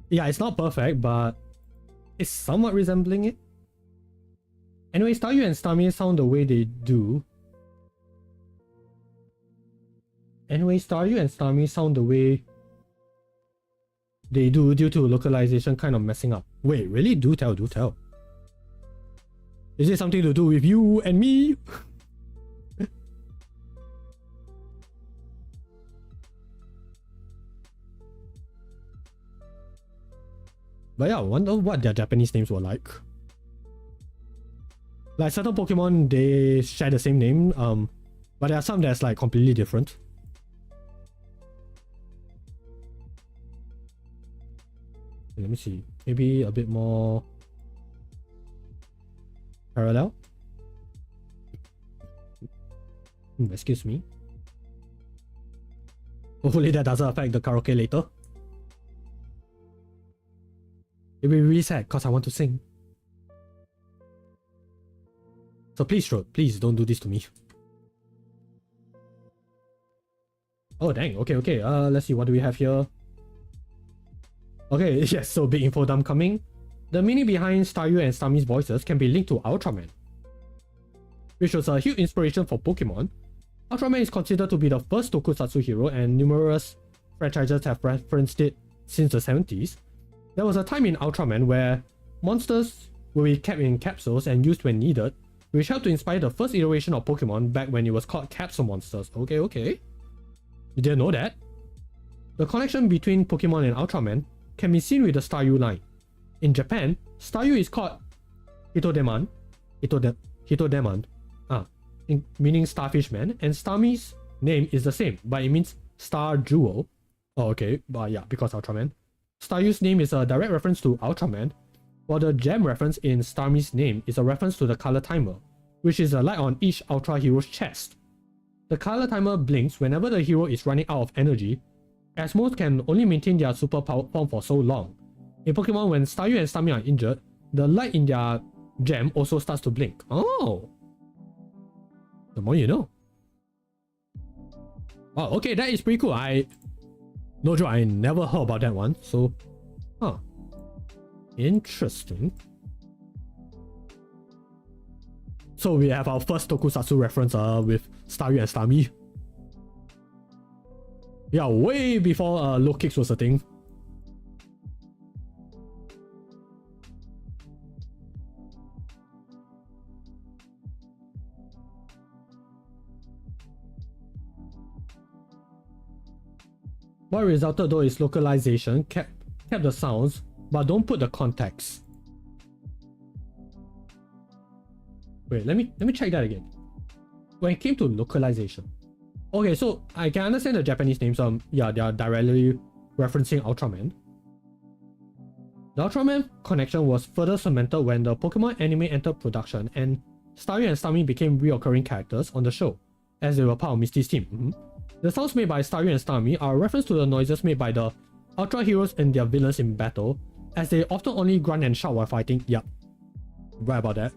Yeah, it's not perfect, but it's somewhat resembling it. Anyway, Staryu and Starmie sound the way they do. Due to localization kind of messing up. Wait, really? Do tell. Is it something to do with you and me? But yeah, I wonder what their Japanese names were like. Like certain Pokemon, they share the same name, but there are some that's like completely different. Let me see. Maybe a bit more parallel. Excuse me. Hopefully that doesn't affect the karaoke later. It'll be really sad because I want to sing. So please don't do this to me. Oh dang, okay. Let's see, what do we have here? Okay, yes, so big info dump coming. The meaning behind Staryu and Starmie's voices can be linked to Ultraman, which was a huge inspiration for Pokemon. Ultraman is considered to be the first tokusatsu hero, and numerous franchises have referenced it since the 70s. There was a time in Ultraman where monsters will be kept in capsules and used when needed, which helped to inspire the first iteration of Pokemon back when it was called Capsule Monsters. Okay. You didn't know that? The connection between Pokemon and Ultraman can be seen with the Staryu line. In Japan, Staryu is called Hitodemon, meaning Starfish Man, and Starmie's name is the same, but it means Star Jewel. Oh, okay, but yeah, because Ultraman. Staryu's name is a direct reference to Ultraman, while the gem reference in Starmie's name is a reference to the color timer, which is a light on each Ultra hero's chest. The color timer blinks whenever the hero is running out of energy, as most can only maintain their super power form for so long. In Pokemon, when Staryu and Starmie are injured, the light in their gem also starts to blink. Oh! The more you know. Oh, okay, that is pretty cool. No joke, I never heard about that one, so... Huh. Interesting. So we have our first tokusatsu reference with Staryu and Starmie. Yeah, way before low kicks was a thing. What resulted though is localization, kept the sounds, but don't put the context. Wait, let me check that again. When it came to localization. Okay, so I can understand the Japanese names. Yeah, they are directly referencing Ultraman. The Ultraman connection was further cemented when the Pokemon anime entered production and Staryu and Starmie became reoccurring characters on the show, as they were part of Misty's team. The sounds made by Staryu and Starmie are a reference to the noises made by the Ultra heroes and their villains in battle, as they often only grunt and shout while fighting. Yup, right about that.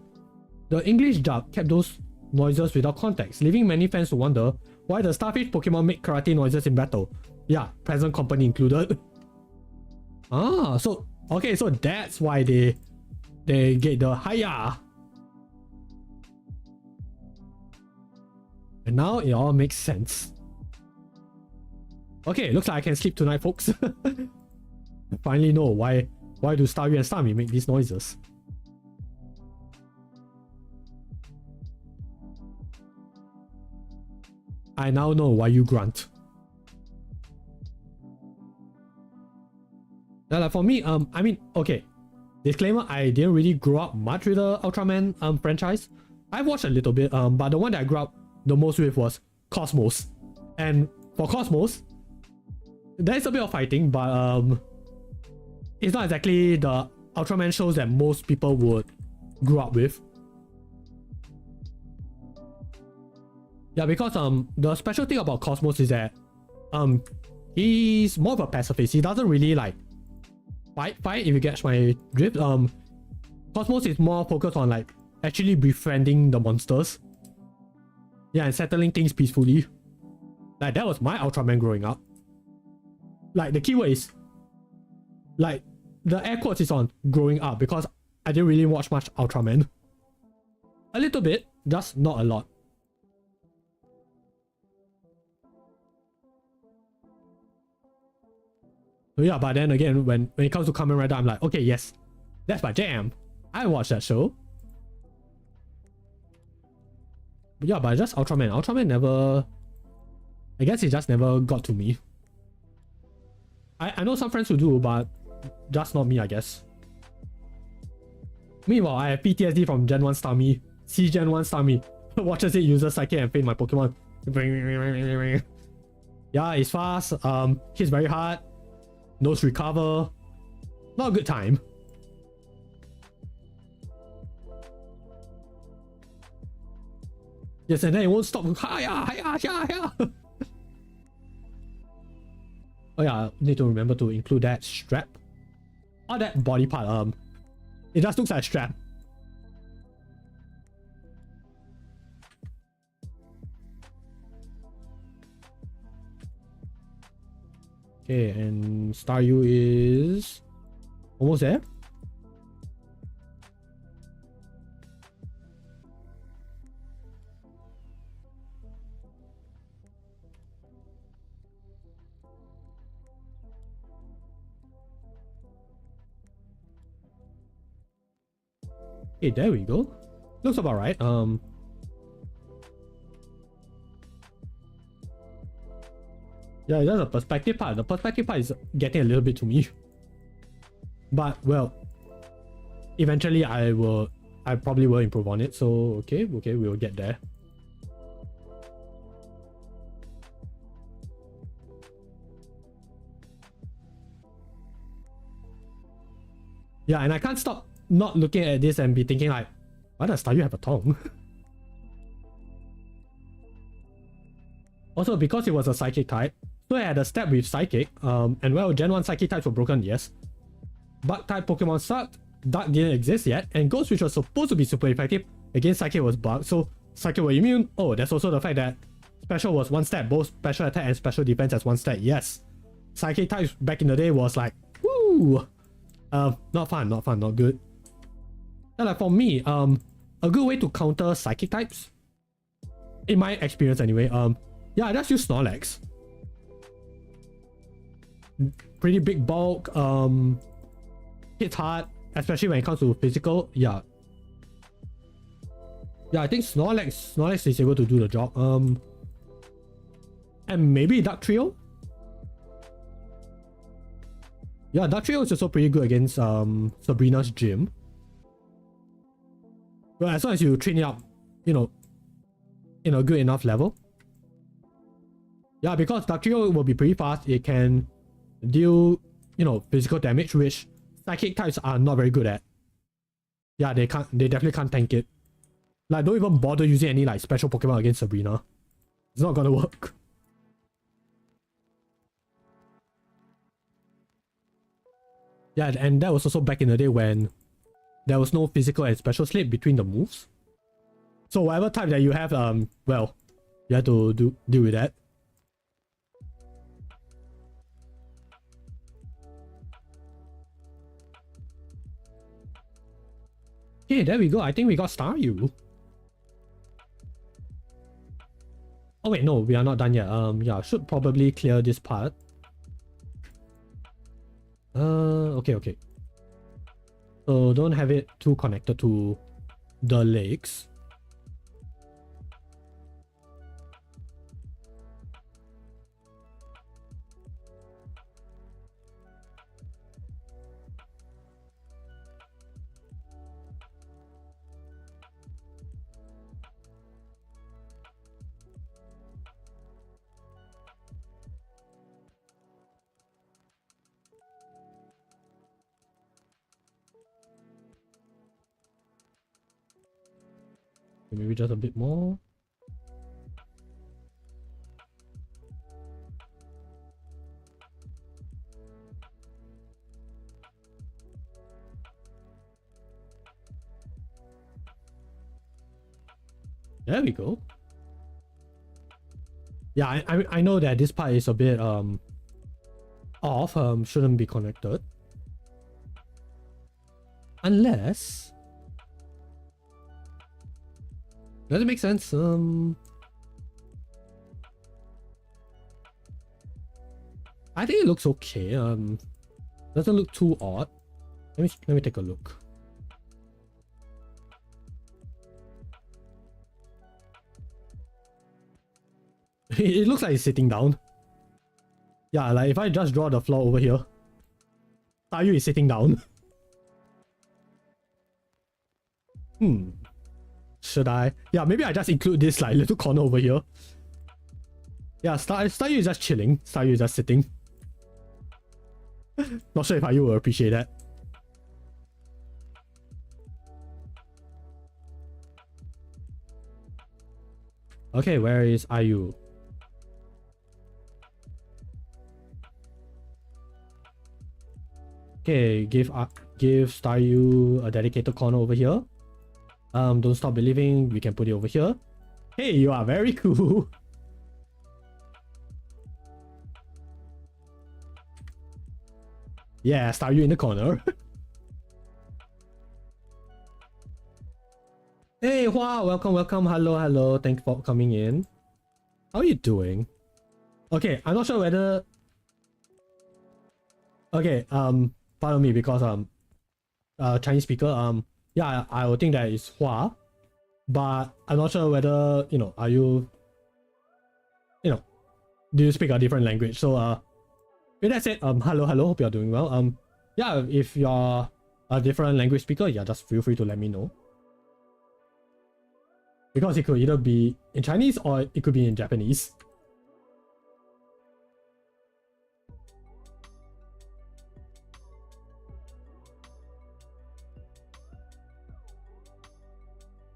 The English dub kept those noises without context, leaving many fans to wonder why the Starfish Pokemon make karate noises in battle. Yeah, present company included. Ah, so okay, so that's why they get the hiya. And now it all makes sense. Okay, looks like I can sleep tonight, folks. I finally know why do Staryu and Starmie make these noises. I now know why you grunt. Now, like for me, I mean, okay. Disclaimer, I didn't really grow up much with the Ultraman franchise. I've watched a little bit, but the one that I grew up the most with was Cosmos. And for Cosmos, there's a bit of fighting, but it's not exactly the Ultraman shows that most people would grow up with. Yeah, because the special thing about Cosmos is that he's more of a pacifist. He doesn't really like fight if you catch my drift. Cosmos is more focused on like actually befriending the monsters. Yeah, and settling things peacefully. Like that was my Ultraman growing up. Like the keyword is like the air quotes is on growing up because I didn't really watch much Ultraman. A little bit, just not a lot. So yeah, but then again, when it comes to Kamen Rider, I'm like, okay, yes, that's my jam. I watched that show. But yeah, but just Ultraman. Ultraman never... I guess it just never got to me. I know some friends who do, but just not me, I guess. Meanwhile, I have PTSD from Gen 1 Starmie. See Gen 1 Starmie. Watches it, uses Psychic and faint my Pokemon. Yeah, it's fast. Hits very hard. Nose recover. Not a good time. Yes, and then it won't stop. Hiya, hiya, hiya, hiya. Oh yeah, need to remember to include that strap. Or that body part. It just looks like a strap. Okay, and Staryu is almost there. Okay, there we go. Looks about right. Yeah, that's a perspective part. The perspective part is getting a little bit to me. But well, eventually I probably will improve on it. So okay, we'll get there. Yeah, and I can't stop not looking at this and be thinking like, why does Staryu have a tongue? Also, because it was a psychic type, so it had a step with psychic, and well, Gen 1 psychic types were broken, yes. Bug type Pokemon sucked, Dark didn't exist yet, and Ghost, which was supposed to be super effective against psychic, was bugged, so psychic were immune. Oh, there's also the fact that special was one stat, both special attack and special defense as one stat, yes. Psychic types back in the day was like, woo! Not fun, not good. And like for me, a good way to counter psychic types, in my experience anyway, yeah, I just use Snorlax. Pretty big bulk, hits hard, especially when it comes to physical. Yeah, I think Snorlax is able to do the job. And maybe Dark Trio. Yeah, Dark Trio is also pretty good against Sabrina's gym. Well, as long as you train it up, you know, in a good enough level. Yeah, because Dark Trio will be pretty fast. It can deal, you know, physical damage, which psychic types are not very good at. Yeah, they definitely can't tank it. Like, don't even bother using any like special Pokemon against Sabrina. It's not gonna work. Yeah, and that was also back in the day when there was no physical and special slip between the moves. So whatever type that you have, well, you have to deal with that. Okay, there we go. I think we got Staryu. Oh wait, no, we are not done yet. Yeah, should probably clear this part. Okay. So don't have it too connected to the legs. Maybe just a bit more. There we go. Yeah, I know that this part is a bit off, shouldn't be connected. Unless, does it make sense? I think it looks okay. Doesn't look too odd. Let me take a look. It looks like it's sitting down. Yeah, like if I just draw the floor over here, Staryu is sitting down. Should I? Yeah, maybe I just include this like little corner over here. Yeah, Staryu is just chilling. Staryu is just sitting. Not sure if you will appreciate that. Okay, where is IU? Okay, give Staryu a dedicated corner over here. Don't stop believing. We can put it over here. Hey, you are very cool. Yeah, Staryu in the corner. Hey, Hua, welcome. Hello. Thanks for coming in. How are you doing? Okay, I'm not sure whether. Okay, pardon me because Chinese speaker. Yeah, I would think that is Hua, but I'm not sure whether, you know, are you, you know, do you speak a different language? So with that said, hello, hope you're doing well. Yeah, if you're a different language speaker, yeah, just feel free to let me know. Because it could either be in Chinese or it could be in Japanese.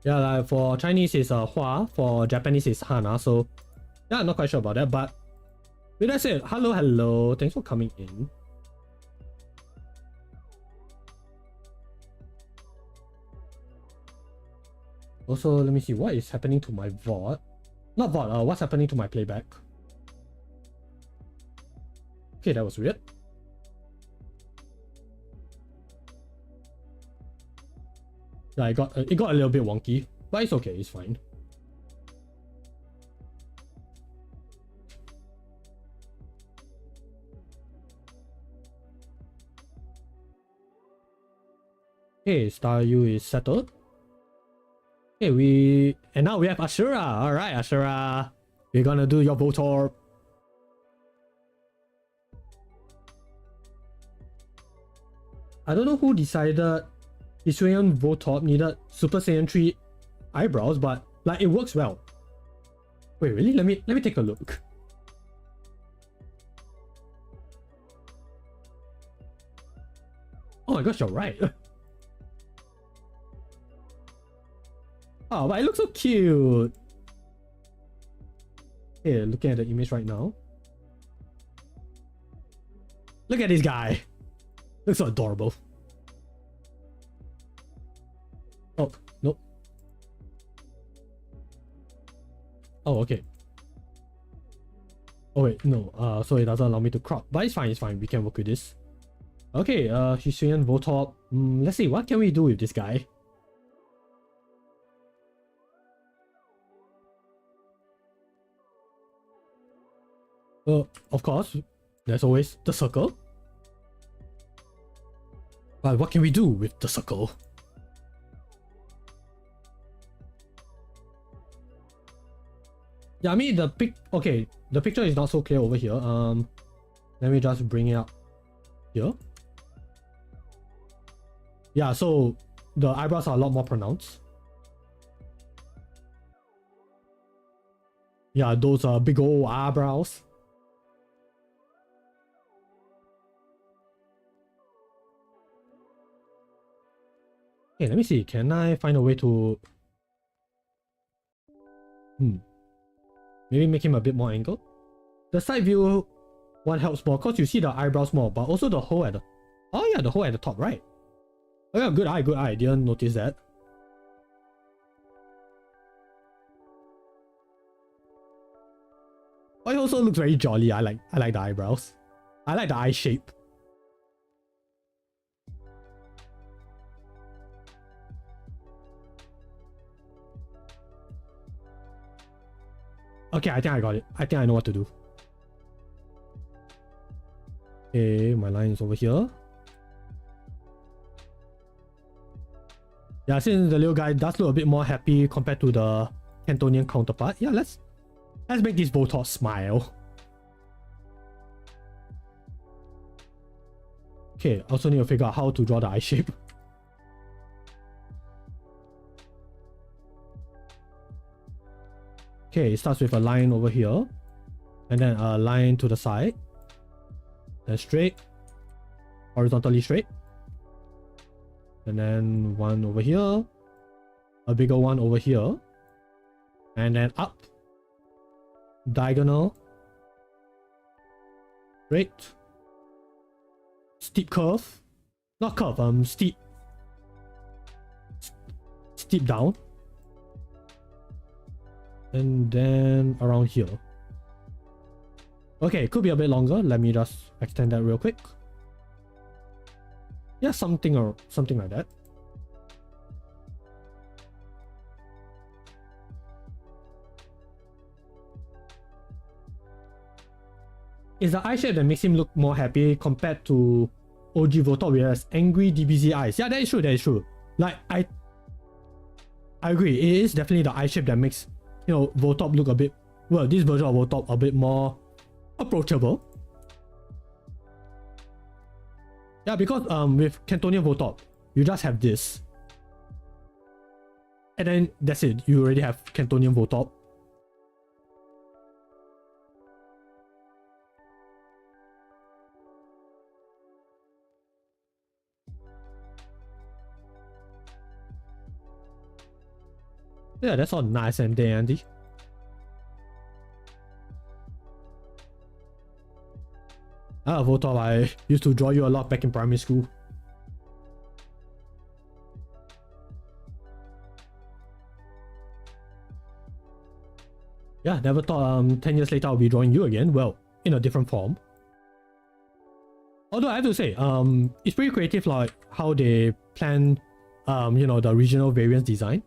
Yeah, like for Chinese is Hua, for Japanese is Hana, so yeah, I'm not quite sure about that, but with that said, hello, thanks for coming in. Also, let me see what is happening to my VOD. Not VOD, what's happening to my playback? Okay, that was weird. Yeah, it got a little bit wonky, but it's okay, it's fine. Okay, Star U is settled. Okay, and now we have Ashura. Alright, Ashura. We're gonna do your Votorb. I don't know who decided Hisuian Votorb needed Super Saiyan 3 eyebrows, but like it works well. Wait, really? Let me take a look. Oh my gosh, you're right. Oh, but it looks so cute. Here, looking at the image right now. Look at this guy. Looks so adorable. Oh, nope. Oh, okay. Oh wait, no. So it doesn't allow me to crop. But it's fine. We can work with this. Okay, Hisuian Votorb. Let's see, what can we do with this guy? Of course, there's always the circle. But what can we do with the circle? Yeah, I mean the picture is not so clear over here. Let me just bring it up here. Yeah, so the eyebrows are a lot more pronounced. Yeah, those are big old eyebrows. Okay, let me see. Can I find a way to... Maybe make him a bit more angled? The side view one helps more because you see the eyebrows more, but also the hole at the... Oh yeah, the hole at the top, right? Oh yeah, good eye. Didn't notice that. Oh, it also looks very jolly. I like the eyebrows. I like the eye shape. Okay, I think I got it. I think I know what to do. Okay, my line is over here. Yeah, since the little guy does look a bit more happy compared to the Cantonian counterpart. Yeah, let's make this Votorb smile. Okay, I also need to figure out how to draw the eye shape. Okay, it starts with a line over here, and then a line to the side, then straight, horizontally straight, and then one over here, a bigger one over here, and then up, diagonal, straight, steep curve, not curve, steep down, and then around here. Okay, it could be a bit longer. Let me just extend that real quick. Yeah, something like that. It's the eye shape that makes him look more happy compared to OG Votorb, whereas angry DBZ eyes. Yeah, that is true. Like, I agree. It is definitely the eye shape that makes, you know, Votorb look a bit, well, this version of Votorb a bit more approachable. Yeah, because with Cantonian Votorb, you just have this. And then that's it. You already have Cantonian Votorb. Yeah, that's all nice and dandy. Votorb, I used to draw you a lot back in primary school. Yeah, never thought 10 years later I'll be drawing you again. Well, in a different form. Although I have to say, it's pretty creative, like how they plan the regional variance design.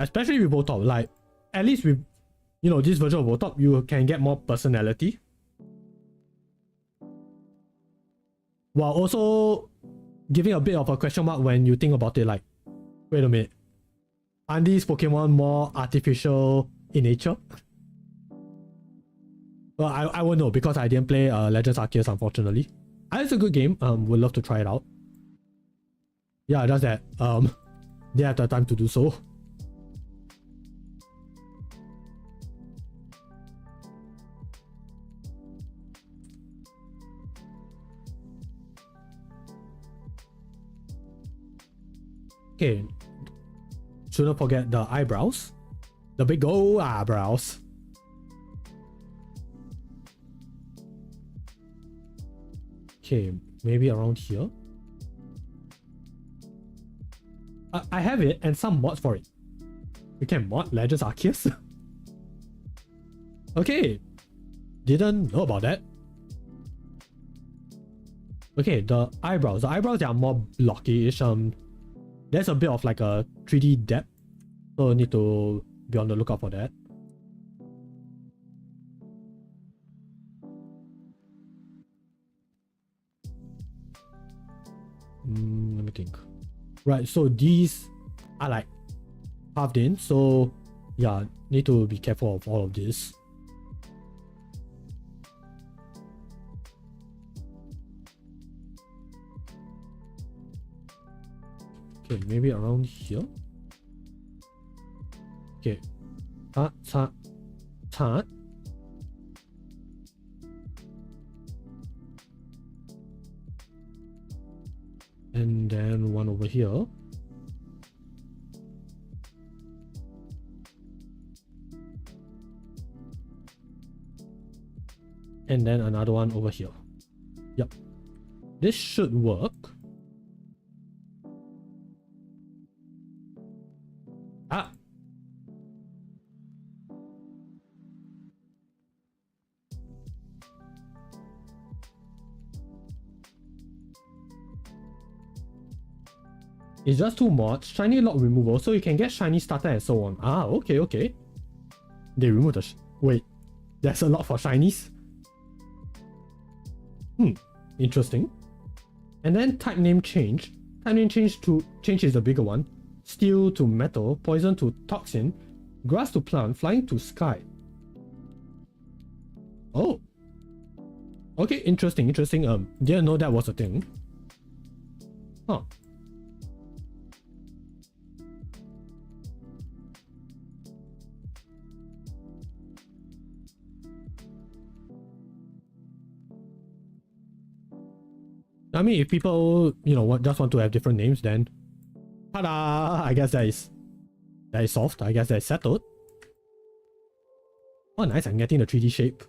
Especially with Vtop, like at least with this version of Vtop, you can get more personality. While also giving a bit of a question mark when you think about it, like, wait a minute, aren't these Pokemon more artificial in nature? Well, I won't know because I didn't play Legends Arceus, unfortunately. It's a good game. Would love to try it out. Yeah, just that they have the time to do so. Okay, shouldn't forget the eyebrows, the big old eyebrows. Okay, maybe around here. I have it and some mods for it. We can mod Legends Arceus. Okay, didn't know about that. Okay, the eyebrows. The eyebrows are more blocky-ish. There's a bit of like a 3D depth, so need to be on the lookout for that. Let me think. Right, so these are like halved in, so yeah, need to be careful of all of this. Okay, maybe around here. Okay. Ta. And then one over here. And then another one over here. Yep. This should work. Ah. It's just 2 mods, shiny lock removal, so you can get shiny starter and so on. Ah, okay. They removed the wait, there's a lot for shinies? Interesting. And then type name change. Type name change is the bigger one. Steel to metal, poison to toxin, grass to plant, flying to sky. Oh. Okay, interesting. Didn't know that was a thing. Huh. I mean, if people, just want to have different names, then ta-da! I guess that is soft. I guess that is settled. Oh, nice. I'm getting the 3D shape.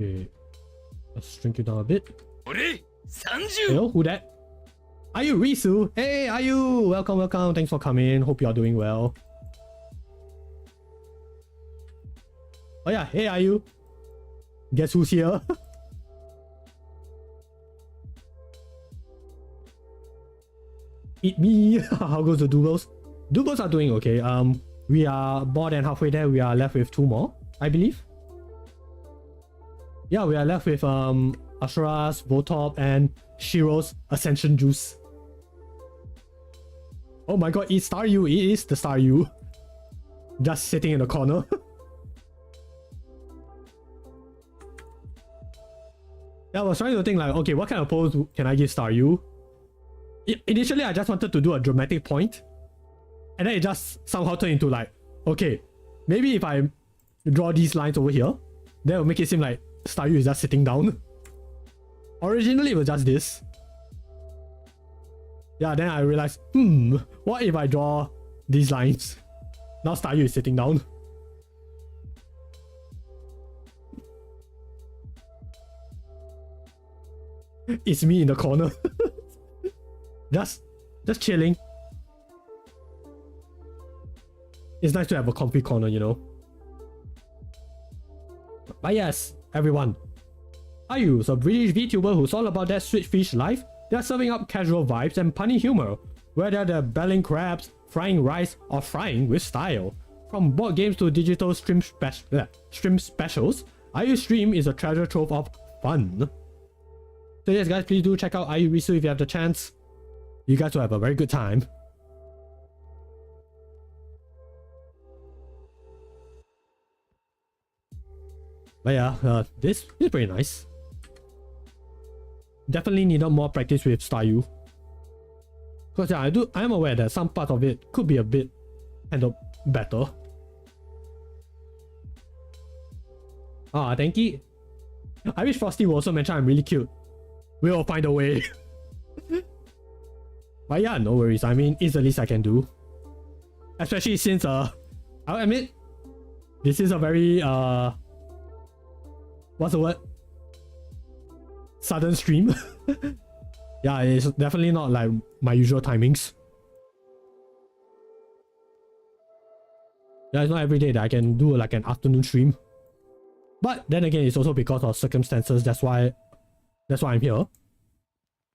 Okay. Let's shrink it down a bit. Hello, who that? Are you Risu? Hey, are you? Welcome. Thanks for coming. Hope you are doing well. Oh yeah, hey, are you? Guess who's here? Eat me. How goes the Doodles? Doodles are doing okay. We are more than halfway there. We are left with 2 more, I believe. Yeah, we are left with Ashura's, Vtop, and Shiro's Ascension Juice. Oh my god, it's Staryu. It is the Staryu. Just sitting in the corner. Yeah, I was trying to think like, okay, what kind of pose can I give Staryu? Initially, I just wanted to do a dramatic point. And then it just somehow turned into like, okay, maybe if I draw these lines over here, that will make it seem like Staryu is just sitting down. Originally, it was just this. Yeah, then I realized, what if I draw these lines? Now Staryu is sitting down. It's me in the corner. just chilling. It's nice to have a comfy corner, you know. But yes, everyone. Ayu's a British VTuber who's all about that sweet fish life. They're serving up casual vibes and punny humor, whether they're belling crabs, frying rice, or frying with style. From board games to digital stream specials, Ayu's stream is a treasure trove of fun. So yes guys, please do check out Ayu Risu if you have the chance. You guys will have a very good time. But yeah, this is pretty nice. Definitely needed more practice with Staryu. Because yeah, I am aware that some part of it could be a bit handled better. Ah, thank you. I wish Frosty will also mention I'm really cute. We'll find a way. But yeah, no worries. I mean, it's the least I can do. Especially since I'll admit, this is a very what's the word? Sudden stream. Yeah, it's definitely not like my usual timings. Yeah, it's not every day that I can do like an afternoon stream. But then again, it's also because of circumstances. That's why I'm here.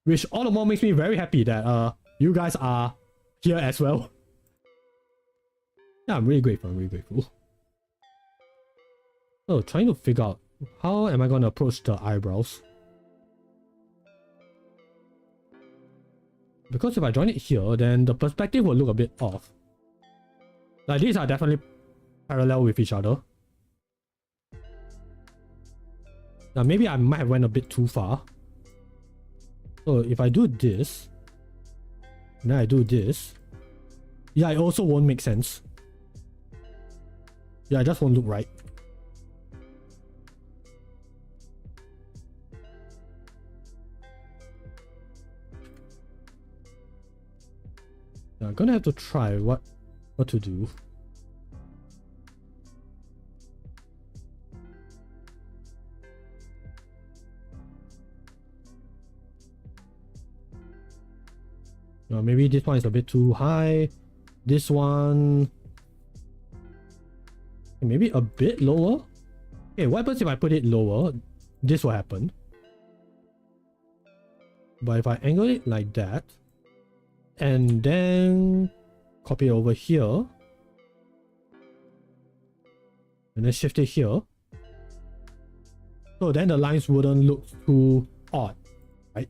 Which all the more makes me very happy that you guys are here as well. Yeah, I'm really grateful. So trying to figure out how am I gonna approach the eyebrows. Because if I join it here, then the perspective will look a bit off. Like these are definitely parallel with each other. Now maybe I might have went a bit too far. So if I do this, and then I do this, yeah, it also won't make sense. Yeah, it just won't look right. Yeah, I'm gonna have to try what to do. Maybe this one is a bit too high. This one maybe a bit lower. Okay, what happens if I put it lower? This will happen. But if I angle it like that and then copy it over here and then shift it here, so then the lines wouldn't look too odd, right?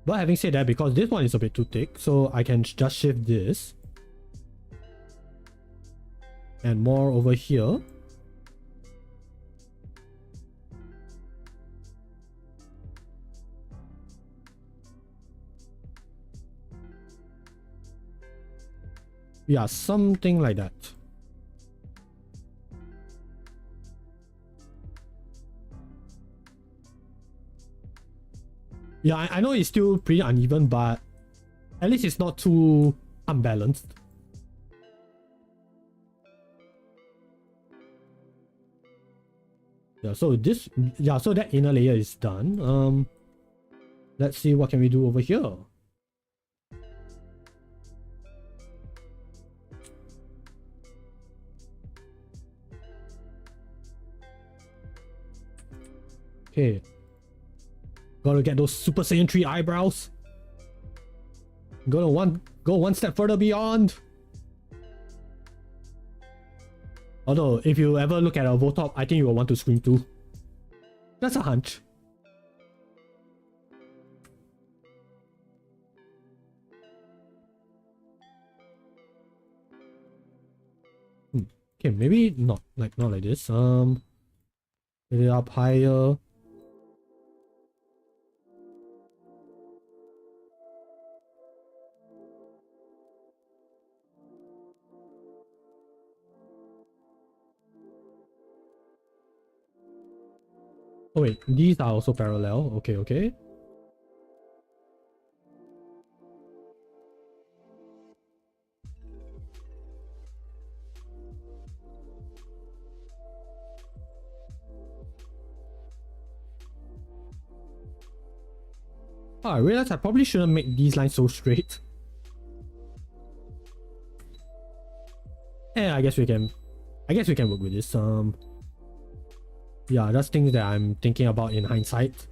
But having said that, because this one is a bit too thick, so I can just shift this and more over here. Yeah, something like that. Yeah, I know it's still pretty uneven, but at least it's not too unbalanced. Yeah, so this, yeah, so that inner layer is done. Let's see what can we do over here. Okay. Gotta get those Super Saiyan 3 eyebrows. Go one step further beyond. Although, if you ever look at a Vtop, I think you will want to scream too. That's a hunch. Okay, maybe not like this. Get it up higher. Oh wait, these are also parallel. Okay. Oh, I realized I probably shouldn't make these lines so straight. Yeah, I guess we can work with this. Yeah, that's things that I'm thinking about in hindsight.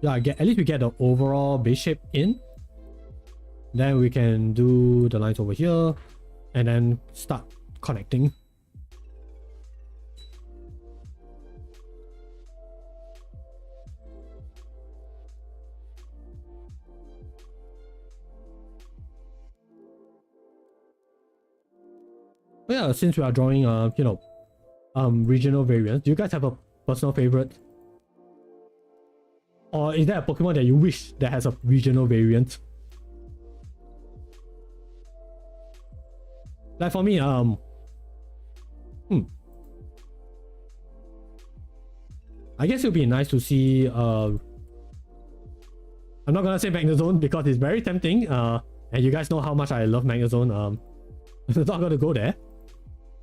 Yeah, at least we get the overall base shape in. Then we can do the lines over here and then start connecting. But yeah, since we are drawing regional variants, do you guys have a personal favorite? Or is there a Pokemon that you wish that has a regional variant? Like for me, I guess it would be nice to see I'm not gonna say Magnezone because it's very tempting. And you guys know how much I love Magnezone. I'm not gonna go there.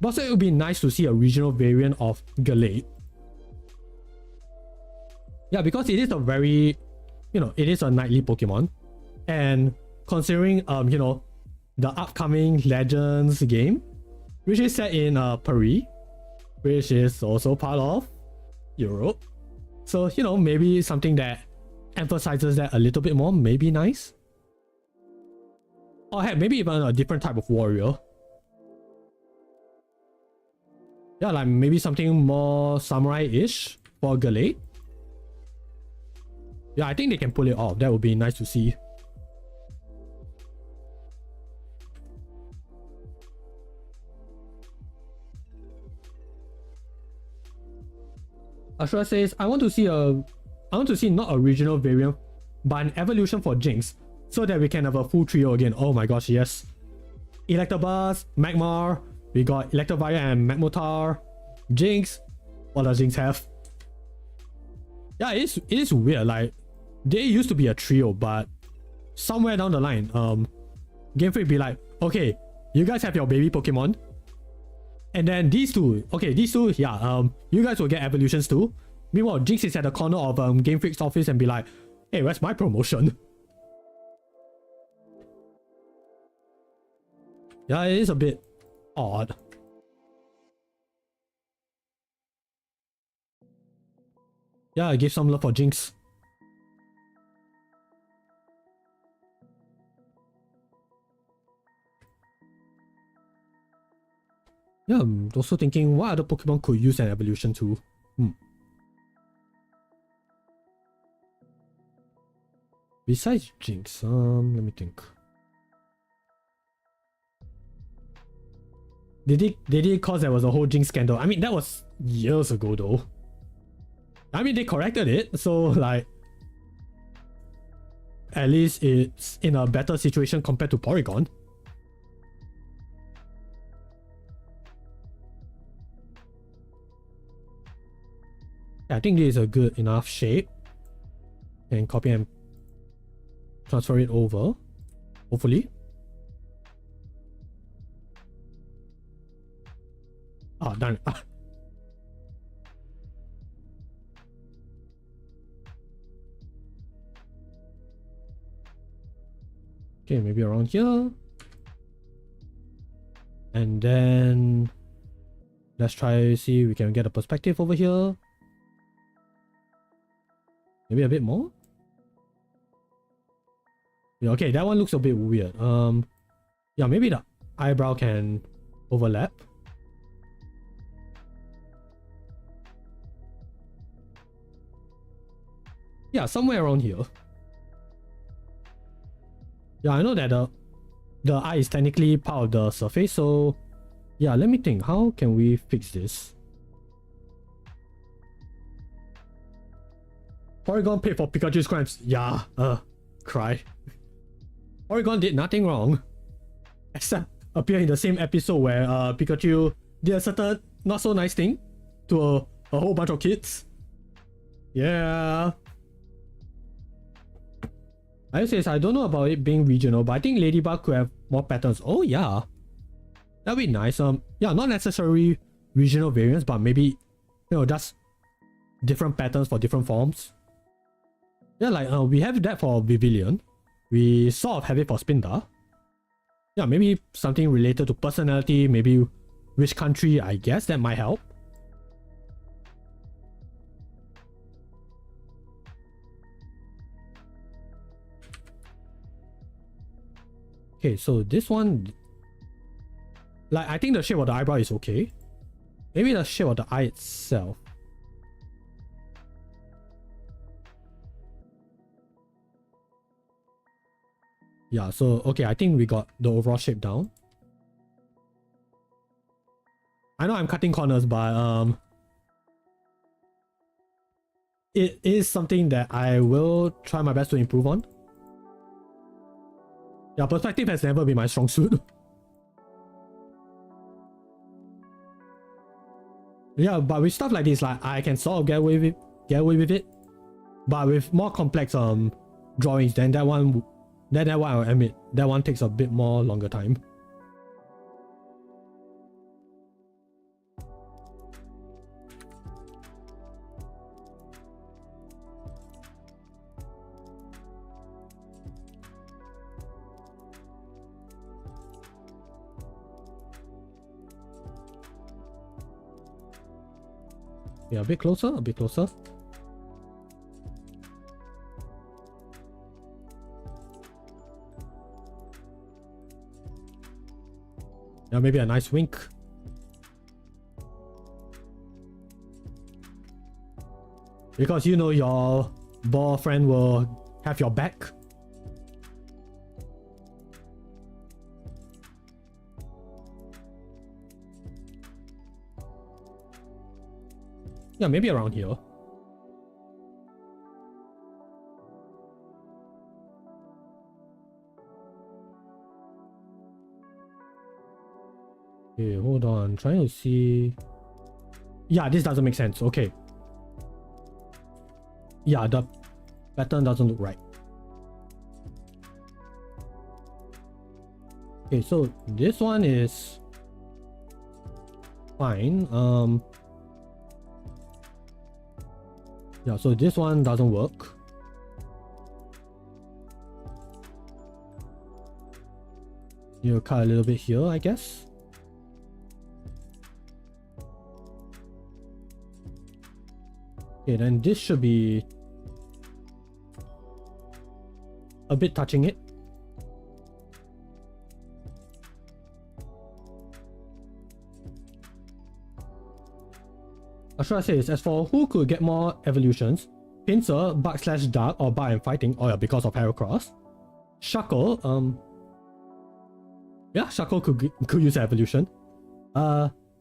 But also it would be nice to see a regional variant of Gallade. Yeah, because it is a very, it is a nightly Pokemon. And considering, the upcoming Legends game, which is set in Paris, which is also part of Europe. So, maybe something that emphasizes that a little bit more may be nice. Or heck, maybe even a different type of warrior. Yeah, like maybe something more samurai-ish for Gallade. Yeah, I think they can pull it off. That would be nice to see. Ashura says, I want to see not a regional variant, but an evolution for Jinx, so that we can have a full trio again. Oh my gosh, yes. Electabuzz, Magmar, we got Electivire and Magmortar, Jinx. What does Jinx have? Yeah, it is weird. Like, they used to be a trio, but somewhere down the line, Game Freak be like, okay, you guys have your baby Pokemon, and then these two, yeah, you guys will get evolutions too. Meanwhile, Jinx is at the corner of Game Freak's office and be like, hey, where's my promotion? Yeah, it is a bit odd. Yeah, I give some love for Jinx. Yeah, I'm also thinking what other Pokemon could use an evolution to. Besides Jinx, let me think. Did it cause there was a whole Jinx scandal? I mean, that was years ago though. I mean, they corrected it, so like, at least it's in a better situation compared to Porygon. I think this is a good enough shape. And copy and transfer it over, hopefully. Ah, darn it. Okay, maybe around here. And then let's try see if we can get a perspective over here. Maybe a bit more. Yeah, okay, that one looks a bit weird. Yeah, maybe the eyebrow can overlap. Yeah, somewhere around here. Yeah, I know that the eye is technically part of the surface, so yeah, let me think. How can we fix this? Porygon paid for Pikachu's crimes. Yeah, cry. Porygon did nothing wrong, except appear in the same episode where Pikachu did a certain not so nice thing to a whole bunch of kids. Yeah. I says I don't know about it being regional, but I think Ladybug could have more patterns. Oh yeah, that'd be nice. Yeah, not necessarily regional variants, but maybe just different patterns for different forms. Yeah, like we have that for Vivillion. We sort of have it for Spinda. Yeah, maybe something related to personality, maybe which country, I guess that might help. Okay, so this one, like, I think the shape of the eyebrow is okay. Maybe the shape of the eye itself. Yeah, so, okay, I think we got the overall shape down. I know I'm cutting corners, but it is something that I will try my best to improve on. Yeah, perspective has never been my strong suit. Yeah, but with stuff like this, like, I can sort of get away with it. But with more complex drawings, then that one I'll admit, that one takes a bit more longer time. Yeah, a bit closer, a bit closer. Yeah, maybe a nice wink. Because you know your ball friend will have your back. Yeah, maybe around here. Okay, hold on. Trying to see. Yeah, this doesn't make sense. Okay. Yeah, the pattern doesn't look right. Okay, so this one is fine. Yeah, so this one doesn't work. You cut a little bit here, I guess. Okay, then this should be a bit touching it. Or should I say this, as for who could get more evolutions, Pincer, Bug/Dark, or Bar and Fighting, oh yeah, because of Heracross. Shuckle, yeah, Shuckle could use evolution.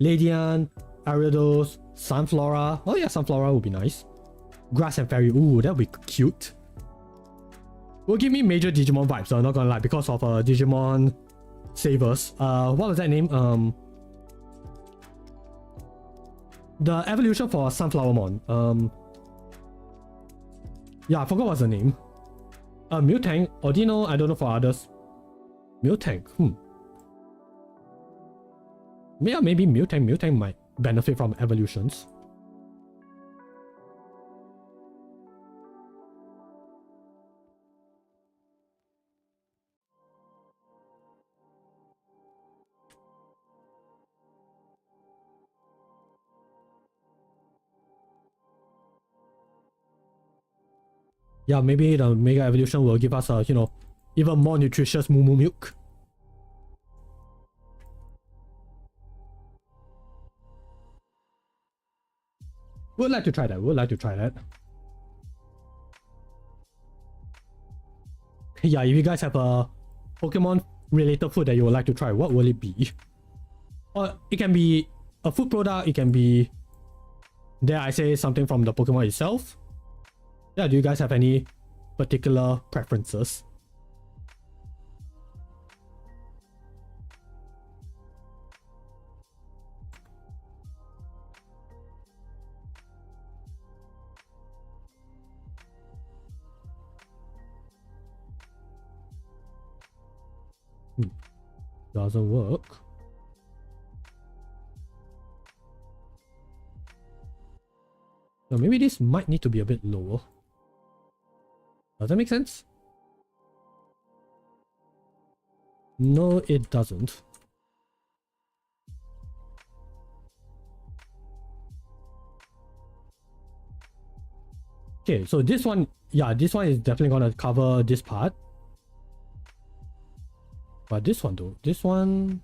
Ladian, Ariados, Sunflora, oh yeah, Sunflora would be nice. Grass and Fairy, ooh, that would be cute. Will give me major Digimon vibes, so I'm not gonna lie, because of Digimon Savers. What was that name? The evolution for Sunflowermon. Yeah, I forgot what's the name. Miltank, Ordino, I don't know for others. Miltank, yeah, maybe Miltank might benefit from evolutions. Yeah, maybe the Mega Evolution will give us a, you know, even more nutritious Moo Moo Milk. Would like to try that, Yeah, if you guys have a Pokemon related food that you would like to try, what will it be? Or it can be a food product, it can be, dare I say, something from the Pokemon itself. Yeah, do you guys have any particular preferences? Doesn't work. So maybe this might need to be a bit lower. Does that make sense? No, it doesn't. Okay, so this one, yeah, this one is definitely gonna cover this part. But this one though, this one...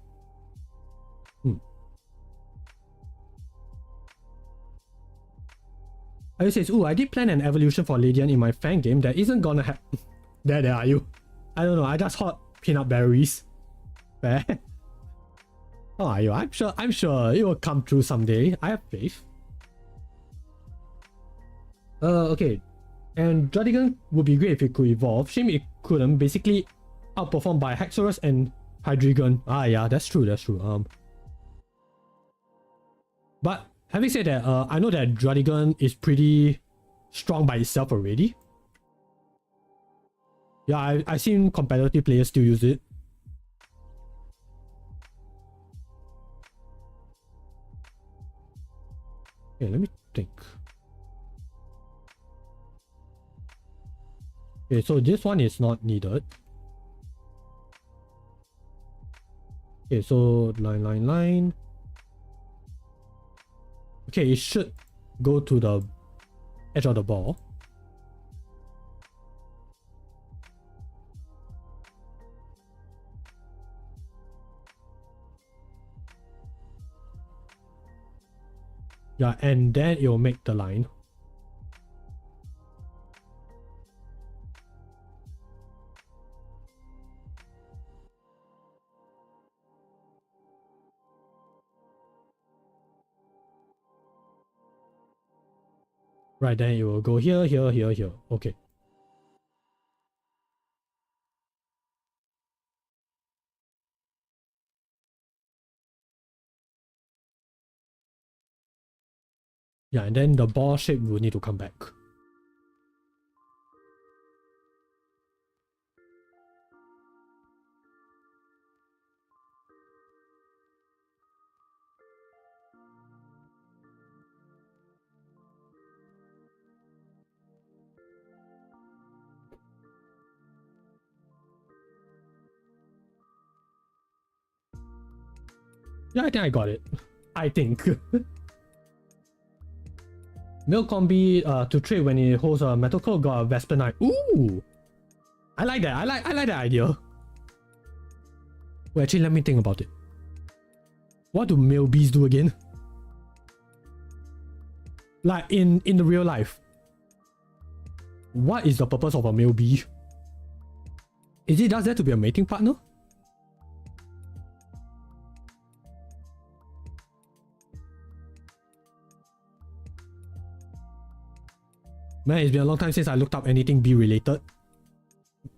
I says, ooh, I did plan an evolution for Lydian in my fan game that isn't gonna happen. There are you. I don't know, I just thought peanut berries. Fair. How are you? I'm sure it will come true someday. I have faith. Okay. And Drodigan would be great if it could evolve. Shame it couldn't. Basically outperformed by Haxorus and Hydreigon. Ah yeah, that's true, that's true. But having said that, I know that Drodigan is pretty strong by itself already. Yeah, I've seen competitive players still use it. Okay, let me think. Okay, so this one is not needed. Okay, so line. Okay, it should go to the edge of the ball. Yeah, and then it will make the line. Right, then it will go here. Okay. Yeah, and then the ball shape will need to come back. Yeah, I think I got it. I think. Milk combi to trade when it holds a metal coat, got a Vesper Knight. Ooh! I like that. I like that idea. Well, actually, let me think about it. What do male bees do again? Like in the real life. What is the purpose of a male bee? Is it just there to be a mating partner? Man, it's been a long time since I looked up anything bee related.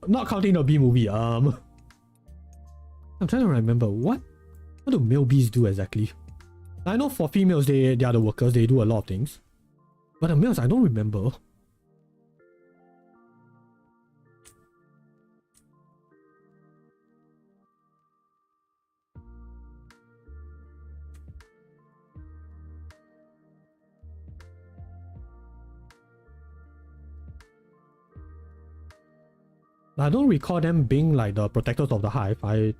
Not counting the bee movie. I'm trying to remember what do male bees do exactly? I know for females they are the workers, they do a lot of things. But the males I don't remember. I don't recall them being like the protectors of the hive. I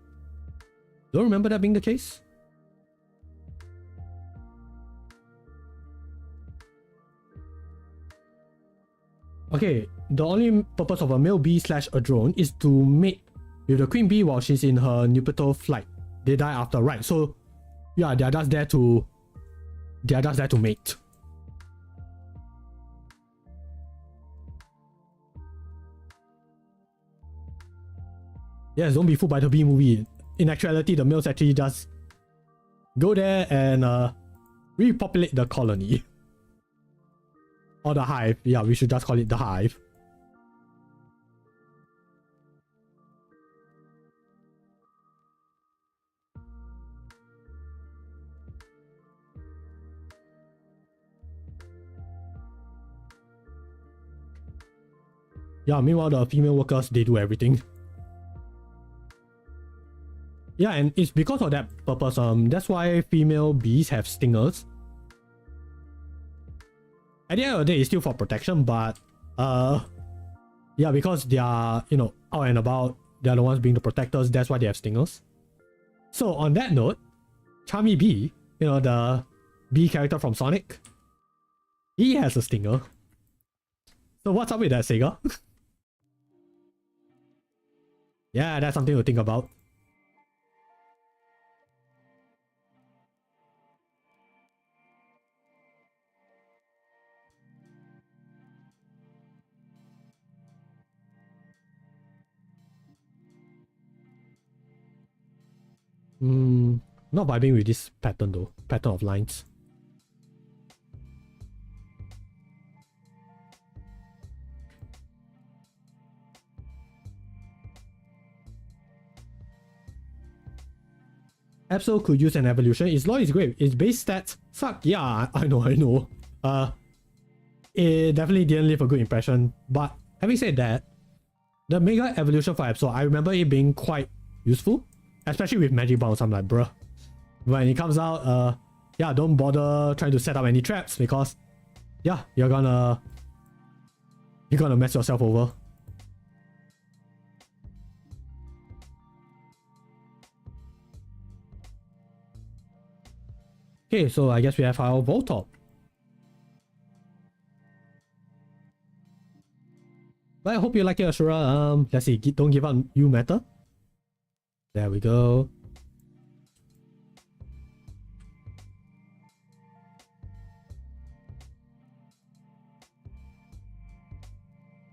don't remember that being the case. Okay, the only purpose of a male bee / a drone is to mate with the queen bee while she's in her nuptial flight. They die after, right? So yeah, they are just there to mate. Yes, don't be fooled by the bee movie. In actuality, the males actually just go there and repopulate the colony. Or the hive. Yeah, we should just call it the hive. Yeah, meanwhile the female workers, they do everything. Yeah, and it's because of that purpose, that's why female bees have stingers. At the end of the day, it's still for protection, but yeah, Yeah, because they are, you know, out and about. They're the ones being the protectors. That's why they have stingers. So on that note, Charmy B, you know, the B character from Sonic, he has a stinger. So what's up with that, Sega? Yeah, that's something to think about. Not vibing with this pattern though. Pattern of lines. Capsule could use an evolution. Its law is great. Its base stats suck. Yeah, I know. It definitely didn't leave a good impression. But having said that, the Mega Evolution for Capsule, I remember it being quite useful. Especially with Magic Bounce. I'm like, bruh. When it comes out, yeah, don't bother trying to set up any traps because, yeah, you're gonna mess yourself over. Okay, so I guess we have our Voltop. But I hope you like it, Ashura. Let's see, don't give up you matter. There we go.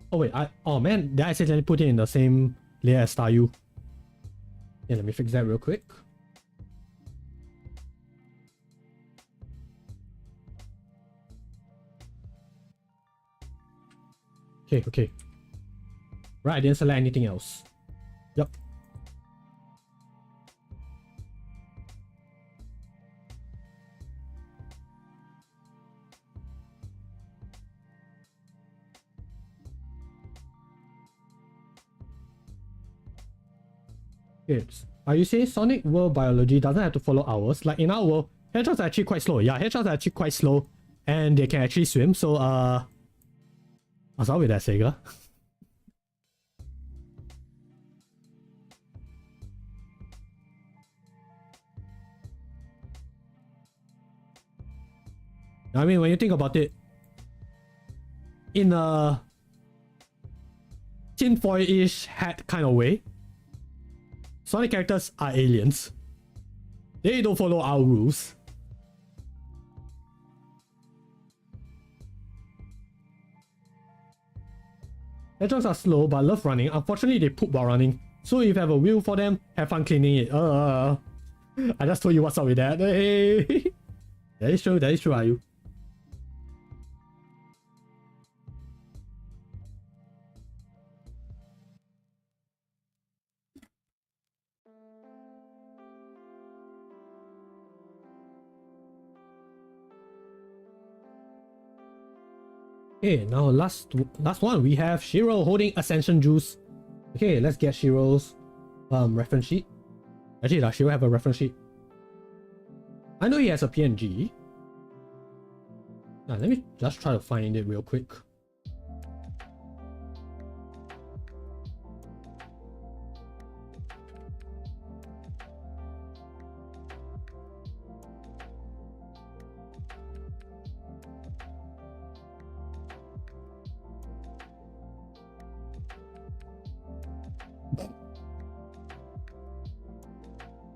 Oh wait, oh man, did I accidentally put it in the same layer as Staryu? Yeah, let me fix that real quick. Okay. Right, I didn't select anything else. Yup. Are you saying Sonic World biology doesn't have to follow ours? Like in our world, hedgehogs are actually quite slow. Yeah, hedgehogs are actually quite slow and they can actually swim. So what's up with that, Sega? I mean, when you think about it, in a tinfoil-ish hat kind of way, Sonic characters are aliens. They don't follow our rules. Hedgehogs are slow but love running. Unfortunately, they poop while running. So if you have a wheel for them, have fun cleaning it. I just told you what's up with that. Hey. That is true, are you? Okay, now last one, we have Shiro holding Ascension Juice. Okay, let's get Shiro's reference sheet. Actually, does Shiro have a reference sheet? I know he has a PNG. Let me just try to find it real quick.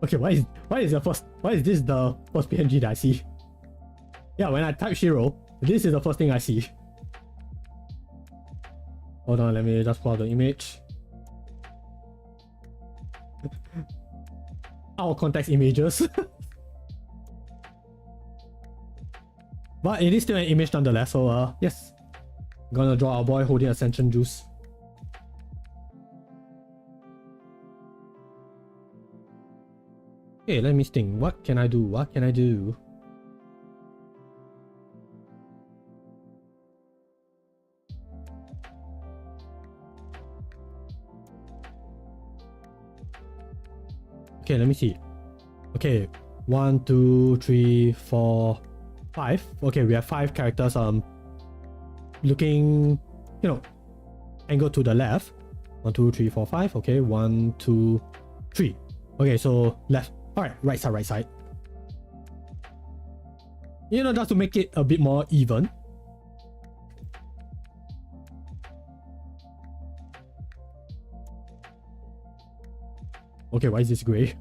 Okay, why is this the first PNG that I see? Yeah, when I type Shiro, this is the first thing I see. Hold on, let me just pull out the image. Our context images. But it is still an image nonetheless, so yes. I'm gonna draw our boy holding Ascension Juice. Okay, let me think. What can I do? Okay, let me see. Okay, 1, 2, 3, 4, 5. Okay, we have 5 characters looking, you know, angle to the left. 1, 2, 3, 4, 5. Okay, 1, 2, 3. Okay, so left. Alright, right side, right side. You know, just to make it a bit more even. Okay, why is this gray?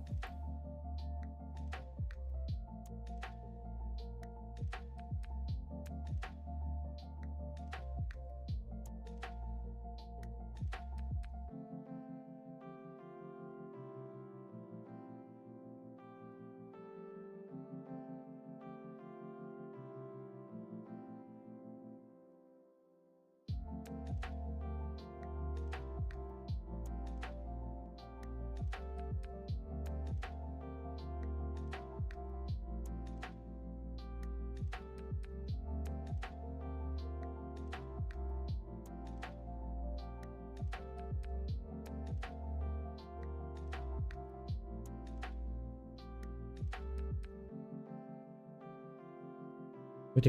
Wait,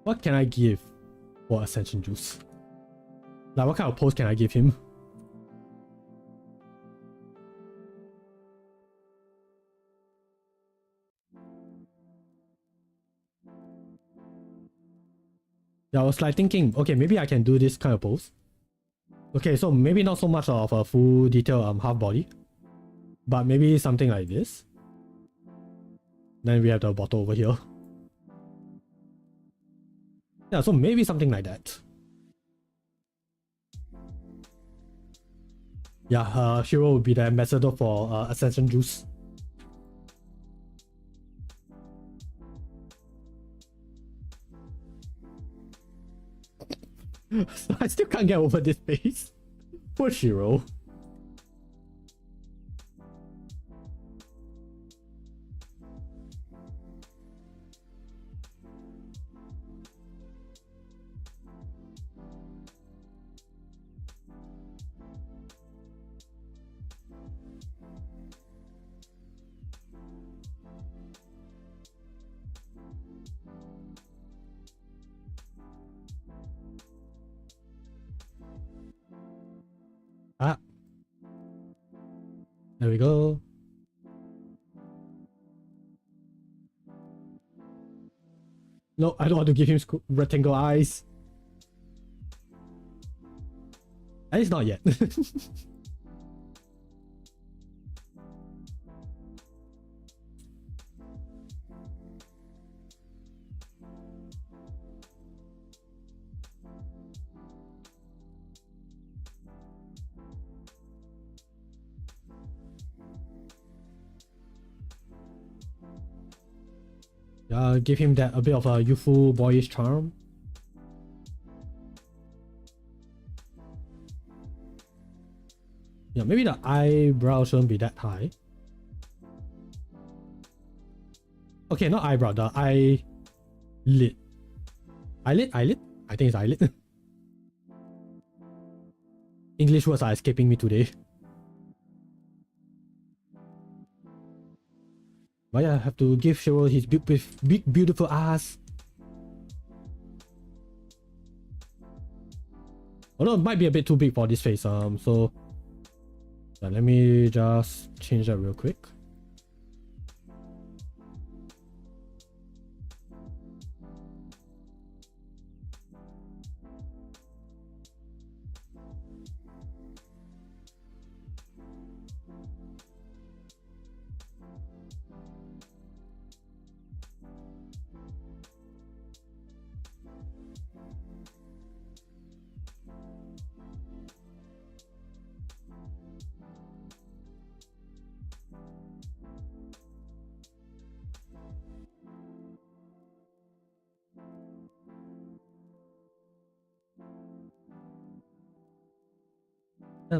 what can I give for Ascension Juice? Like, what kind of pose can I give him? Yeah, I was like thinking, okay, maybe I can do this kind of pose. Okay, so maybe not so much of a full detail half body, but maybe something like this. Then we have the bottle over here. Yeah, so maybe something like that. Yeah, Shiro will be the ambassador for Ascension Juice. I still can't get over this face. Poor Shiro. Ah. There we go. No, I don't want to give him rectangle eyes. At least not yet. Give him that a bit of a youthful boyish charm. Yeah, maybe the eyebrow shouldn't be that high. Okay, not eyebrow, the eyelid. Eyelid? Eyelid? I think it's eyelid. English words are escaping me today. But yeah, I have to give Shiro his big beautiful ass. Although it might be a bit too big for this face. So yeah, let me just change that real quick.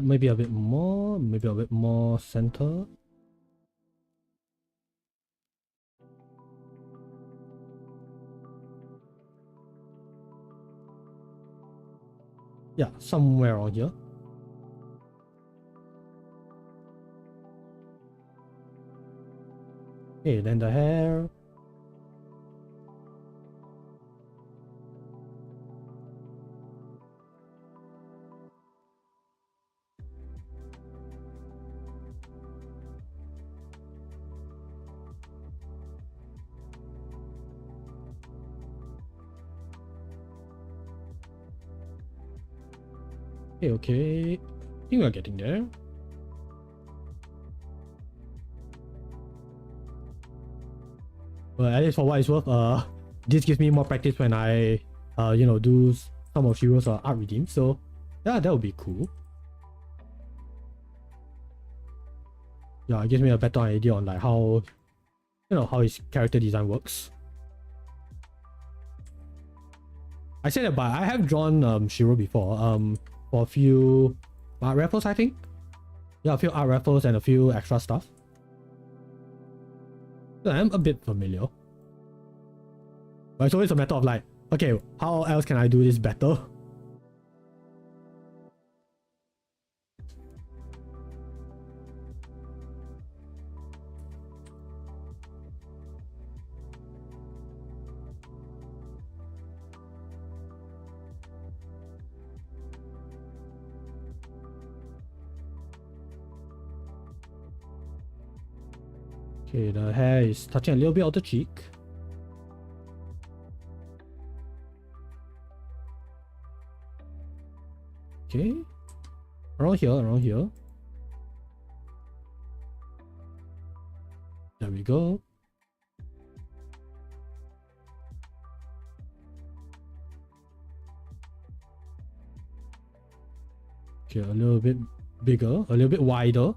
Maybe a bit more center. Yeah, somewhere around here. Okay, then the hair. Okay. I think we're getting there. But at least for what it's worth, this gives me more practice when I, do some of Shiro's art redeem. So yeah, that would be cool. Yeah, it gives me a better idea on like how, how his character design works. I say that, but I have drawn Shiro before. For a few art raffles, I think. Yeah, a few art raffles and a few extra stuff. So I'm a bit familiar. But it's always a matter of like, okay, how else can I do this better? Okay, the hair is touching a little bit of the cheek. Okay. Around here. There we go. Okay, a little bit bigger, a little bit wider.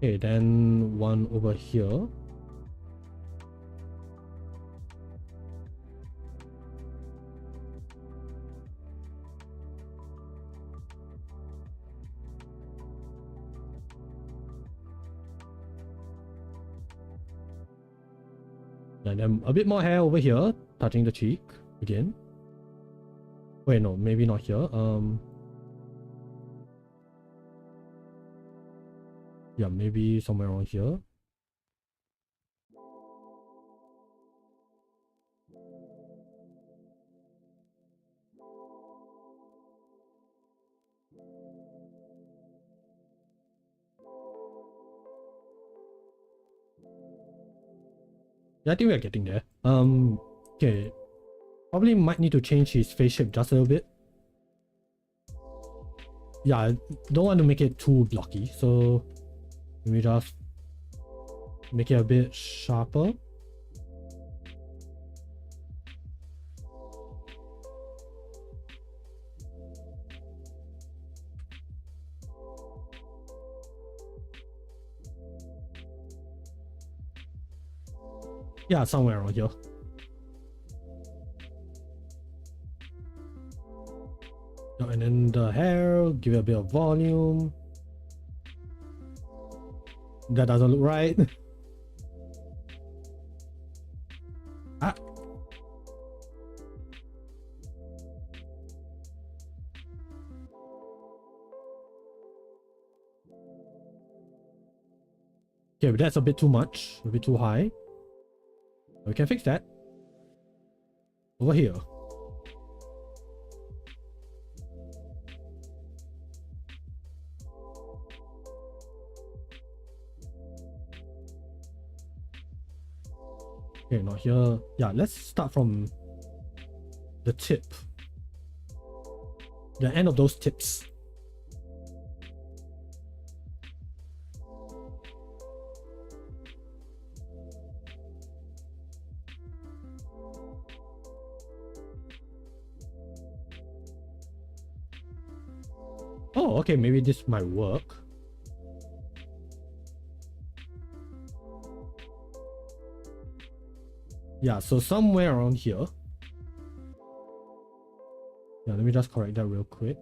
Okay, then one over here. And then a bit more hair over here, touching the cheek again. Wait, no, maybe not here. Yeah, maybe somewhere around here. Yeah, I think we're getting there. Okay. Probably might need to change his face shape just a little bit. Yeah, don't want to make it too blocky, so let me just make it a bit sharper. Yeah, somewhere around here. And then the hair, give it a bit of volume. That doesn't look right. Ah. Okay, but that's a bit too much, a bit too high. We can fix that. Over here. Okay, not here. Yeah, let's start from the tip. The end of those tips. Oh, okay, maybe this might work. Yeah, so somewhere around here. Yeah, let me just correct that real quick.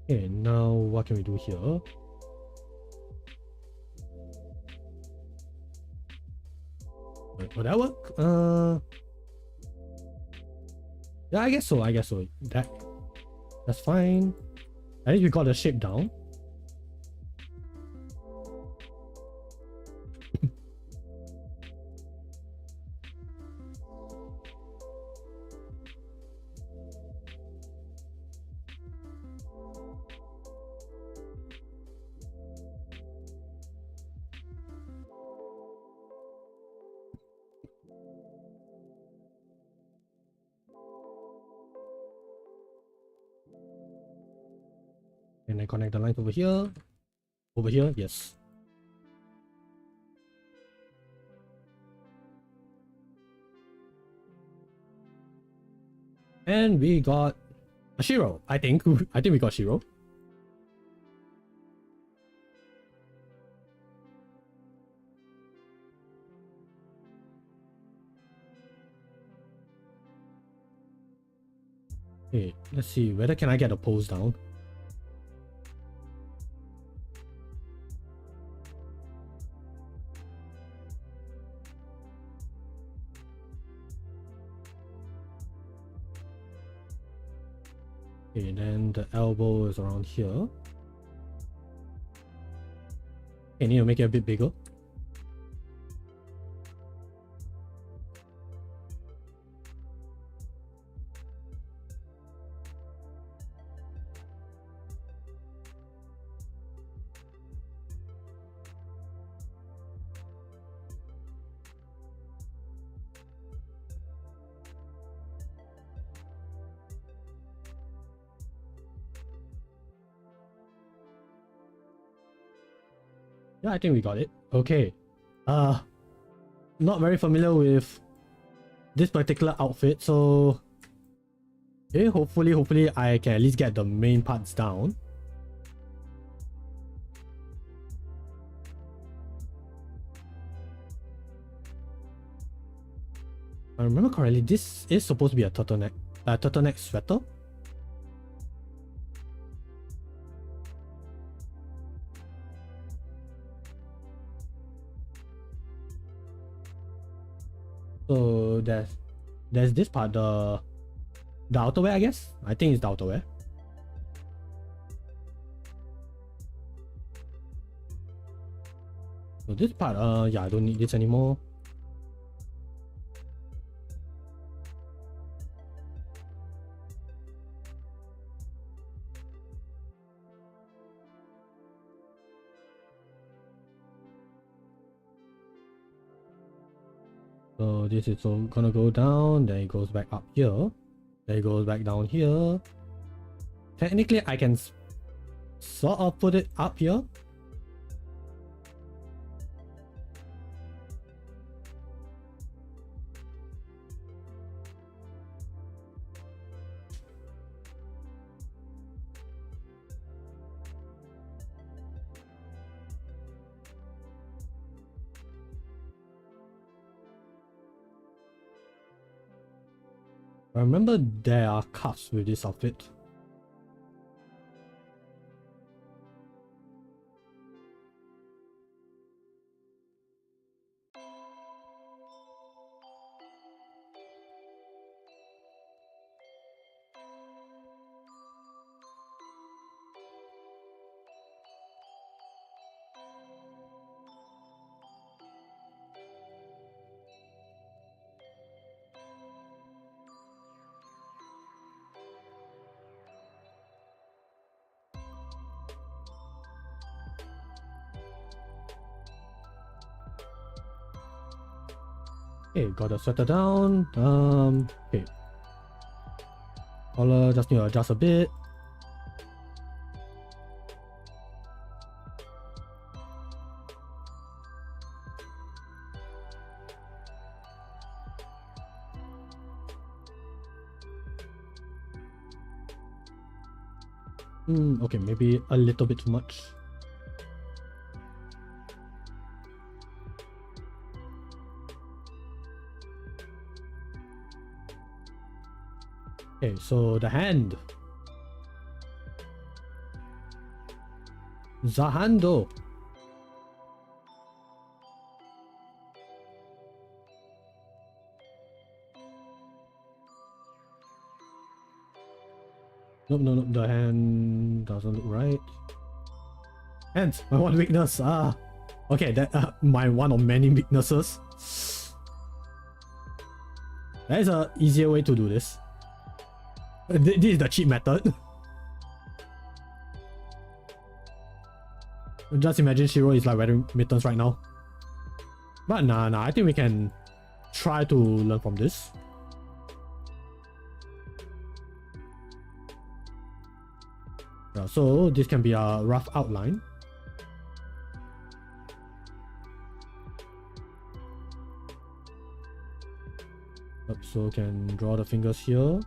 Okay, now what can we do here? Will that work? Yeah, I guess so. That's fine. I think we got the shape down. And I connect the lines over here. Over here, yes. And we got a Shiro. I think we got Shiro. Okay, let's see. Whether can I get a pose down? Okay, then the elbow is around here. Okay, need to make it a bit bigger. Yeah, I think we got it. Okay. Not very familiar with this particular outfit, so okay, hopefully I can at least get the main parts down. If I remember correctly, this is supposed to be a turtleneck sweater. So there's this part, the outerwear, I guess. I think it's the outerwear. So this part, yeah, I don't need this anymore. So this is all gonna go down, then it goes back up here, then it goes back down here. Technically, I can sort of put it up here. I remember there are cuffs with this outfit. Okay, got the sweater down. Okay. Collar just need to adjust a bit. Okay, maybe a little bit too much. Okay, so the hand. Zahando. Nope, no, no, the hand doesn't look right. Hands, my one weakness. Ah, okay, that my one of many weaknesses. There is a easier way to do this. This is the cheap method. Just imagine Shiro is like wearing mittens right now. But nah, I think we can try to learn from this. Yeah, so this can be a rough outline. Yep, so can draw the fingers here.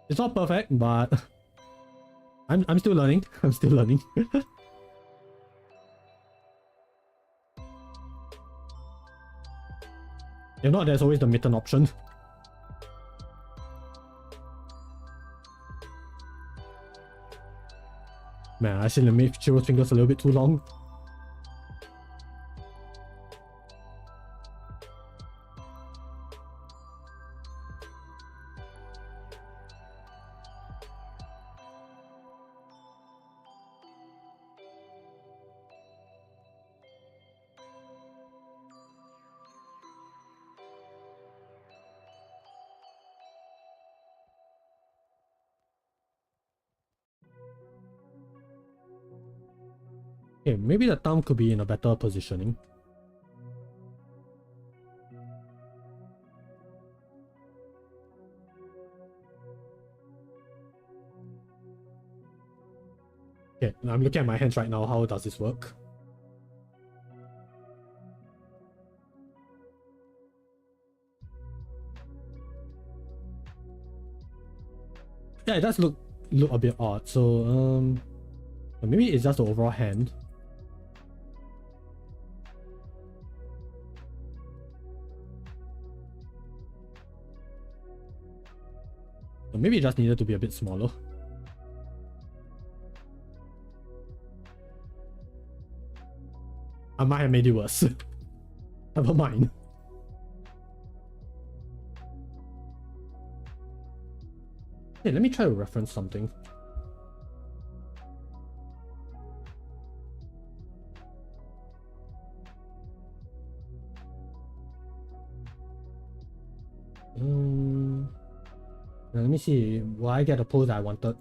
It's not perfect, but I'm still learning. I'm still learning. If not, there's always the mitten option. Man, I actually made Chiro's fingers a little bit too long. Okay, maybe the thumb could be in a better positioning. Okay, I'm looking at my hands right now. How does this work? Yeah, it does look a bit odd. So maybe it's just the overall hand. Or maybe it just needed to be a bit smaller. I might have made it worse. Never mind. Hey, let me try to reference something. Let me see. Will I get the pose I wanted?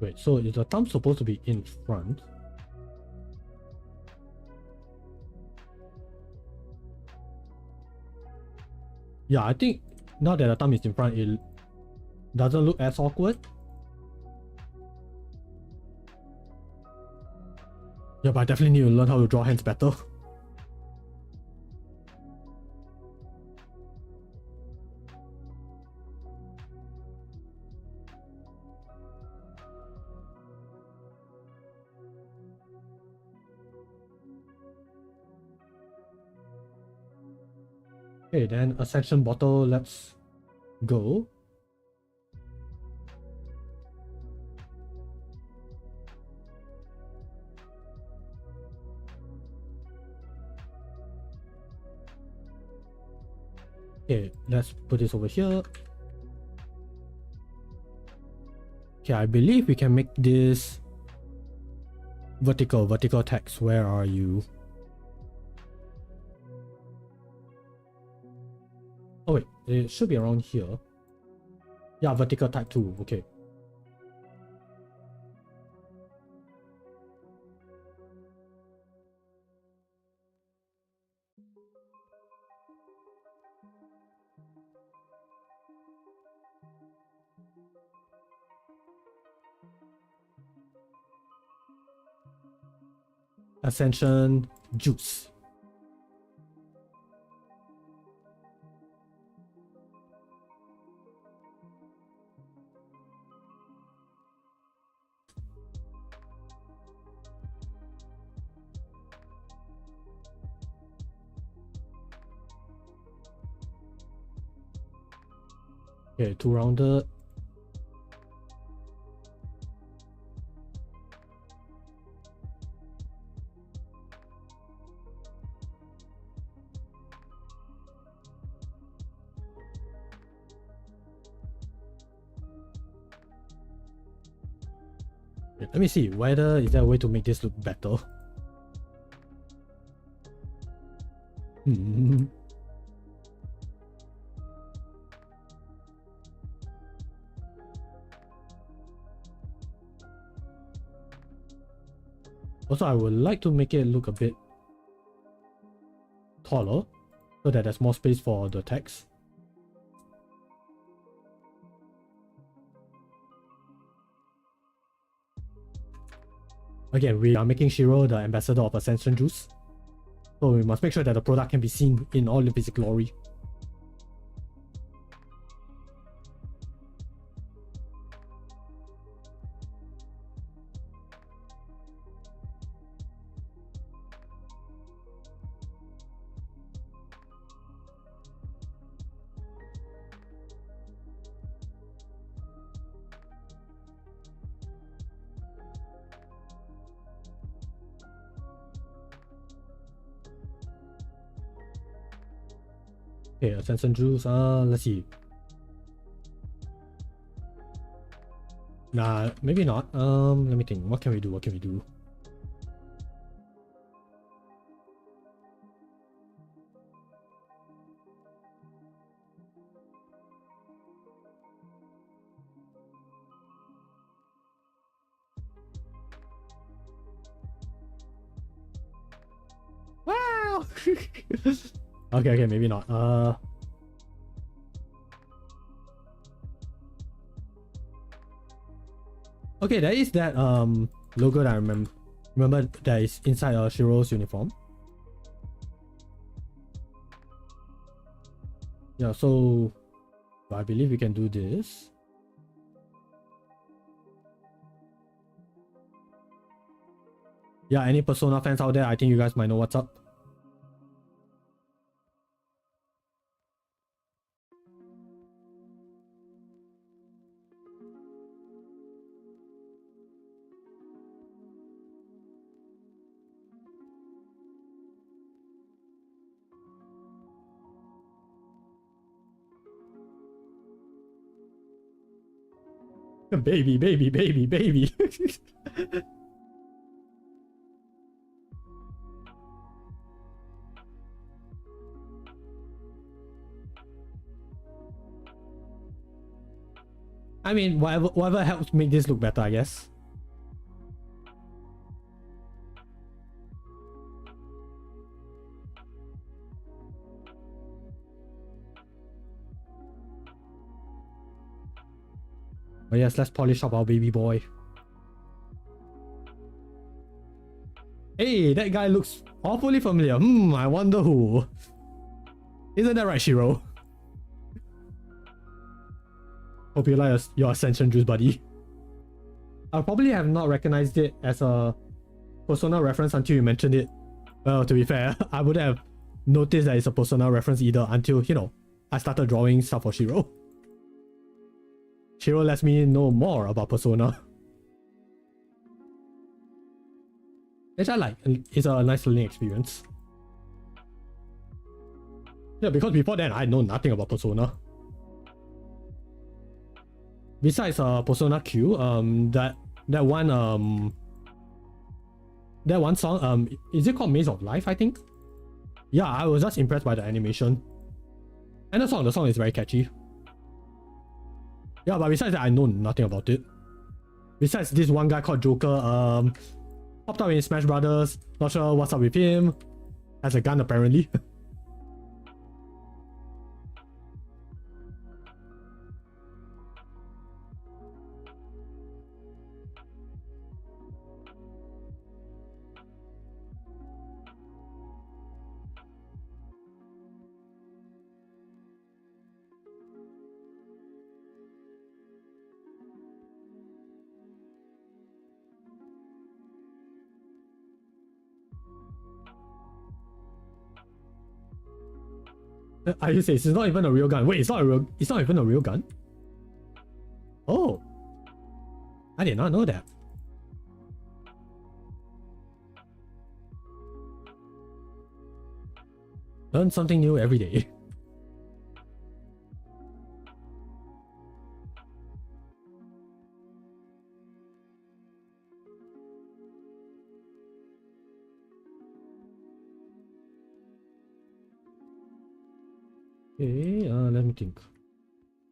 Wait, so is the thumb supposed to be in front? Yeah, I think now that the thumb is in front, it doesn't look as awkward. Yeah, but I definitely need to learn how to draw hands better. Okay, then ascension bottle, let's go. Okay, let's put this over here. Okay, I believe we can make this vertical text. Where are you? Oh wait, it should be around here. Yeah, vertical type 2, okay. Ascension juice. Okay, two rounded. Let me see whether is there a way to make this look better. Also, I would like to make it look a bit taller so that there's more space for the text. Again, we are making Shiro the ambassador of Ascension Juice, so we must make sure that the product can be seen in all of its glory. Okay, Ascension Juice, let's see. Nah, maybe not. Let me think. What can we do? What can we do? Wow! Okay, maybe not. Okay, there is that logo that I remember that is inside Shiro's uniform. Yeah, so I believe we can do this. Yeah, any Persona fans out there, I think you guys might know what's up. Baby, baby, baby, baby. I mean, whatever helps make this look better, I guess. Oh yes, let's polish up our baby boy. Hey, that guy looks awfully familiar. I wonder who. Isn't that right, Shiro? Hope you like your Ascension Juice, buddy. I probably have not recognized it as a Persona reference until you mentioned it. Well, to be fair, I wouldn't have noticed that it's a Persona reference either until, you know, I started drawing stuff for Shiro. Shiro lets me know more about Persona. Which I like. It's a nice learning experience. Yeah, because before then, I know nothing about Persona. Besides Persona Q, that one song, is it called Maze of Life, I think? Yeah, I was just impressed by the animation. And the song is very catchy. Yeah, but besides that, I know nothing about it. Besides this one guy called Joker, popped up in Smash Brothers, not sure what's up with him. Has a gun apparently. Are you saying it's not even a real gun? Wait, it's not even a real gun? Oh, I did not know that. Learn something new every day. Okay, let me think.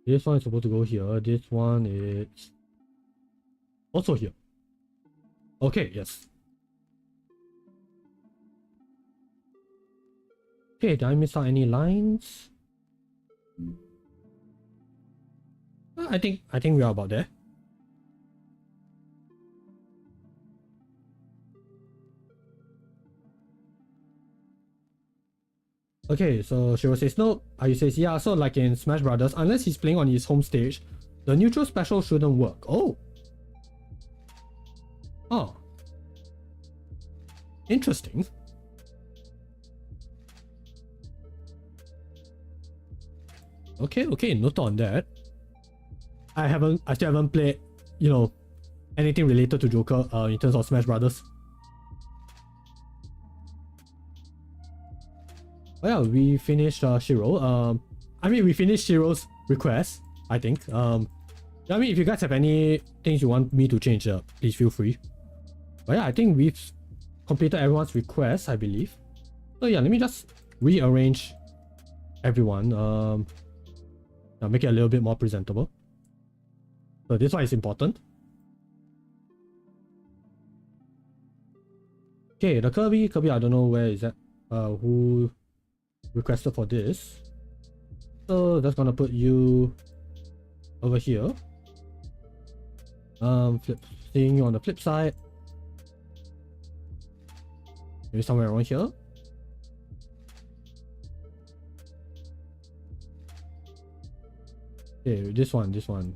This one is supposed to go here. This one is also here. Okay, yes. Okay, did I miss out any lines? I think we are about there. Okay, so Shiro says no. Ayu says yeah. So like in Smash Brothers, unless he's playing on his home stage, the neutral special shouldn't work. Oh. Oh. Interesting. Okay, note on that. I still haven't played, you know, anything related to Joker in terms of Smash Brothers. Oh yeah, we finished Shiro. I mean we finished Shiro's request, I think. I mean if you guys have any things you want me to change, please feel free. But yeah, I think we've completed everyone's request, I believe. So yeah, let me just rearrange everyone. Now make it a little bit more presentable. So this one is important. Okay, the Kirby, I don't know where is that. Who requested for this? So that's gonna put you over here. Seeing you on the flip side. Maybe somewhere around here. Okay, this one.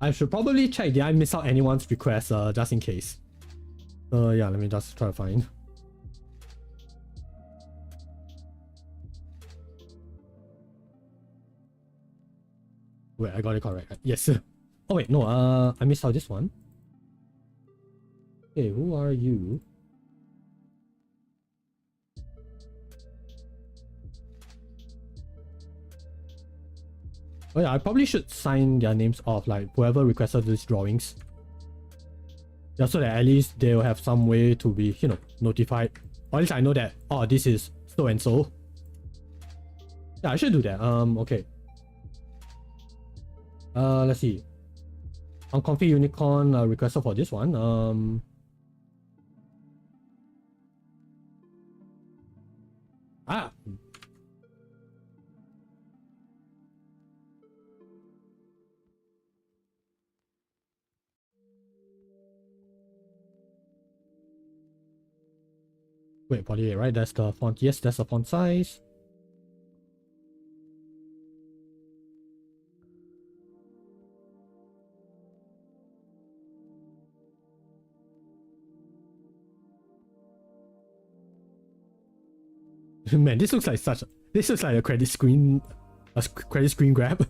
I should probably check, did I miss out anyone's request just in case. Yeah, let me just try to find. Wait, I got it correct. Yes. Oh wait, no, I missed out this one. Okay, who are you? Oh yeah, I probably should sign their names off, like whoever requested these drawings. Just so that at least they'll have some way to be, you know, notified. Or at least I know that, oh, this is so and so. Yeah, I should do that. Okay. Let's see. Uncomfy Unicorn requested for this one. Ah. Wait, 48, right? That's the font. Yes, that's the font size. Man, this looks like a credit screen grab.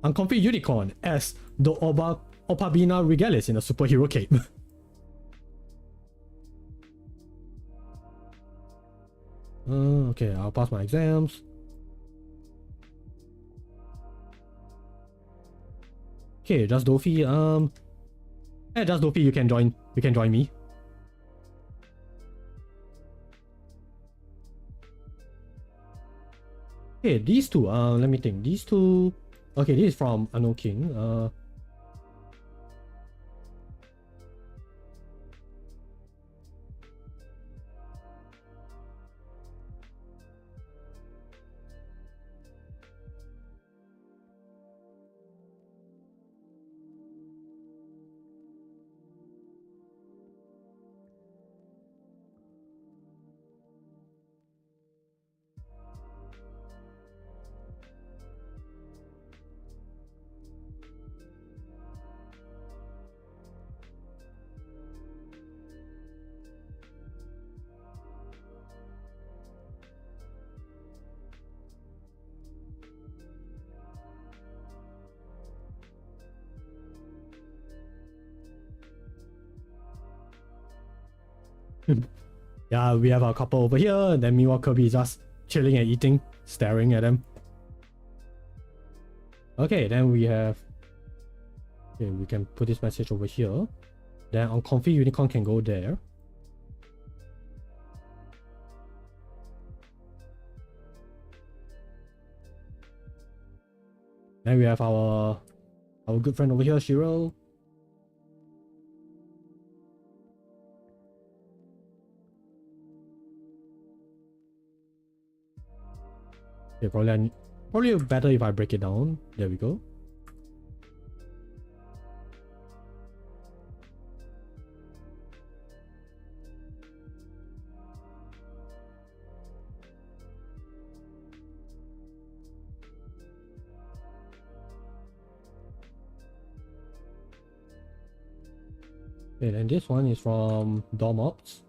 Uncomfy Unicorn as the Opabina Regalis in a superhero cape. Okay, I'll pass my exams. Okay, just Dofi. Hey, just Dofi, you can join me. Okay, these two, let me think. These two, okay, this is from Ano King. Yeah, we have our couple over here, and then meanwhile Kirby is just chilling and eating, staring at them. Okay, then we have... Okay, we can put this message over here. Then on Comfy Unicorn can go there. Then we have our good friend over here, Shiro. Okay, probably better if I break it down. There we go. Okay, then this one is from Dormops.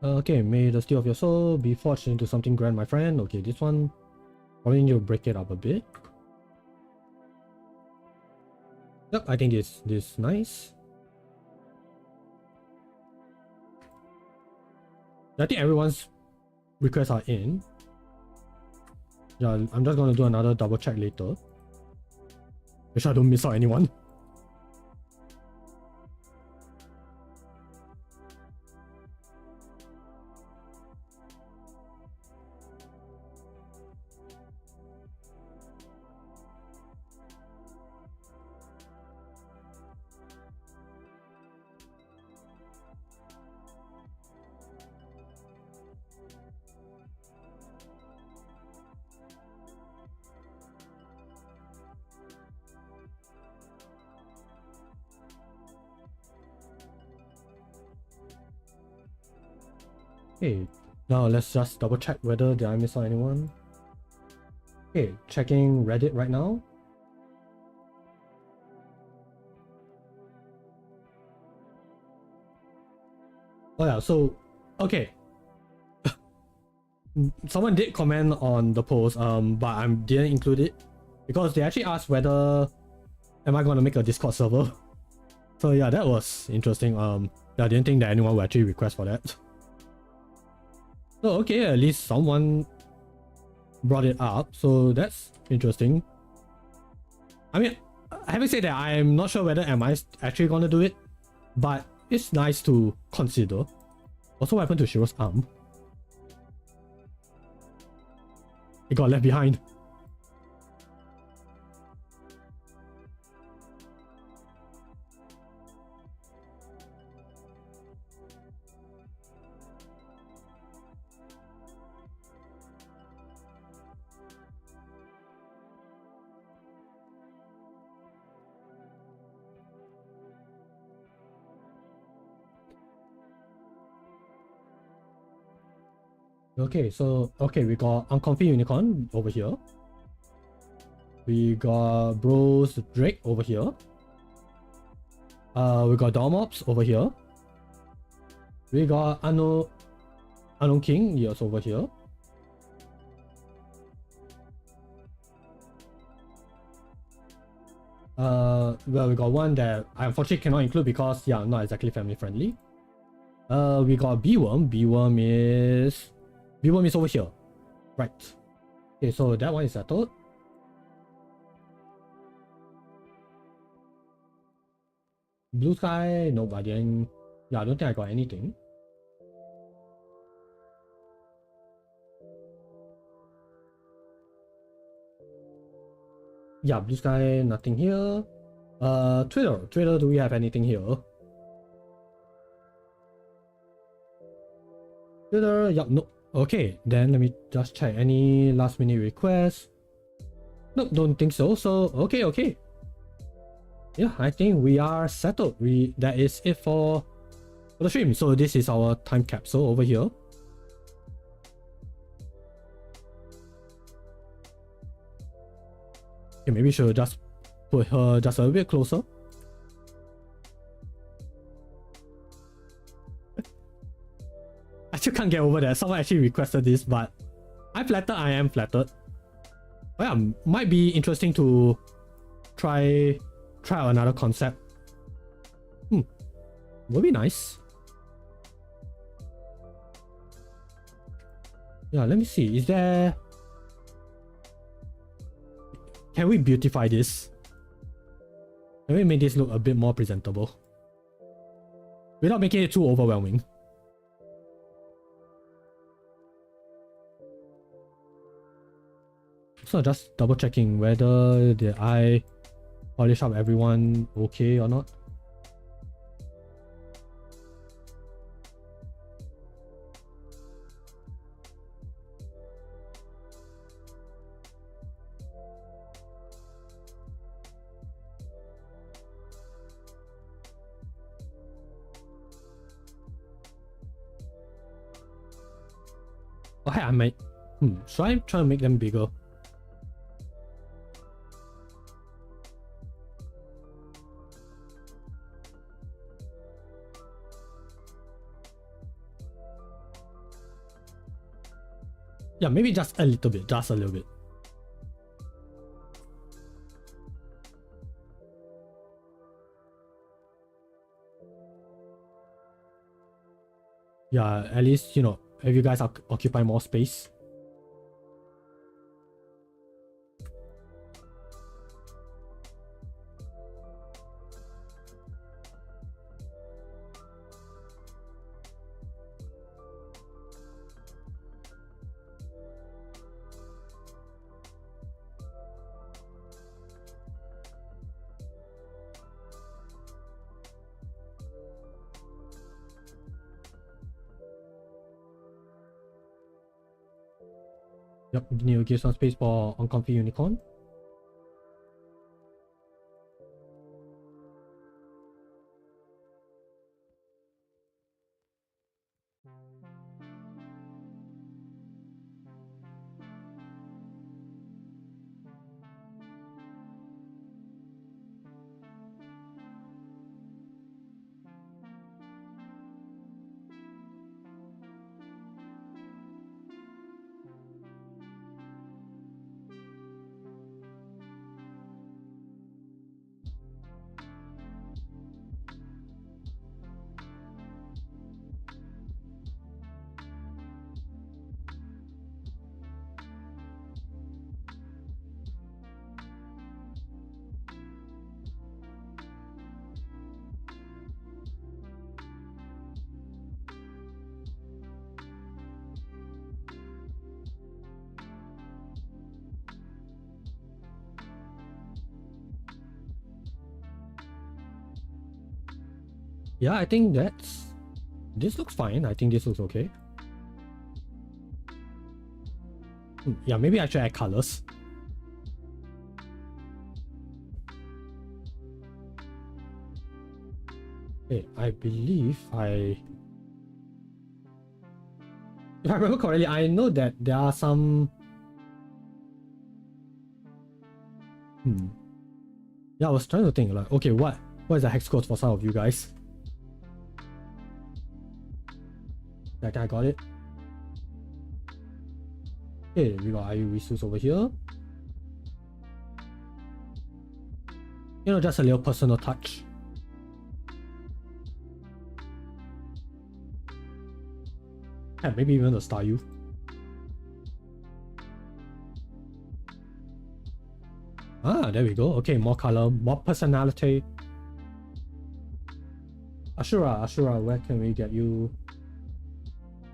Okay, may the steel of your soul be forged into something grand, my friend. Okay, this one probably need to break it up a bit. Yep, I think this nice. I think everyone's requests are in. Yeah, I'm just gonna do another double check later. Make sure I don't miss out anyone. Okay, now let's just double check whether did I miss out anyone. Okay, checking Reddit right now. Oh yeah, so okay. Someone did comment on the post, but I didn't include it because they actually asked whether am I gonna make a Discord server. So yeah, that was interesting. I didn't think that anyone would actually request for that. So okay, at least someone brought it up, so that's interesting. I mean, having said that, I'm not sure whether am I actually gonna do it, but it's nice to consider. Also, what happened to Shiro's arm? It got left behind. Okay, so we got Uncomfy Unicorn over here. We got Bros Drake over here. We got Dormops over here. We got Unknown King, yes, over here. Well, we got one that I unfortunately cannot include because yeah, not exactly family friendly. We got B-Worm. B-Worm is over here. Right. Okay, so that one is settled. Blue Sky, no, I didn't. Yeah, I don't think I got anything. Yeah, Blue Sky, nothing here. Twitter, do we have anything here? Twitter, yep, no. Okay, then let me just check any last minute requests. Nope, don't think so. So okay. Yeah, I think we are settled. That is it for the stream. So this is our time capsule over here. Okay, maybe we should just put her just a little bit closer. still can't get over that. Someone actually requested this, but I'm flattered. I am flattered. But yeah, might be interesting to try out another concept. Would be nice. Yeah, let me see. Is there... Can we beautify this? Can we make this look a bit more presentable? Without making it too overwhelming. So just double checking whether did I polish up everyone okay or not. Oh, hey, I might. Should I try to make them bigger? Yeah, maybe just a little bit, just a little bit. Yeah, at least, you know, if you guys occupy more space. Yep, we need to give some space for uncomfy unicorn. Yeah, I think this looks fine. I think this looks okay. Yeah, maybe I should add colors. Okay, I believe if I remember correctly, I know that there are some... Yeah, I was trying to think like, okay, what is the hex code for some of you guys? I think I got it. Okay, we got IU resource over here. You know, just a little personal touch. Yeah, maybe even the star U. Ah, there we go. Okay, more color, more personality. Ashura, where can we get you?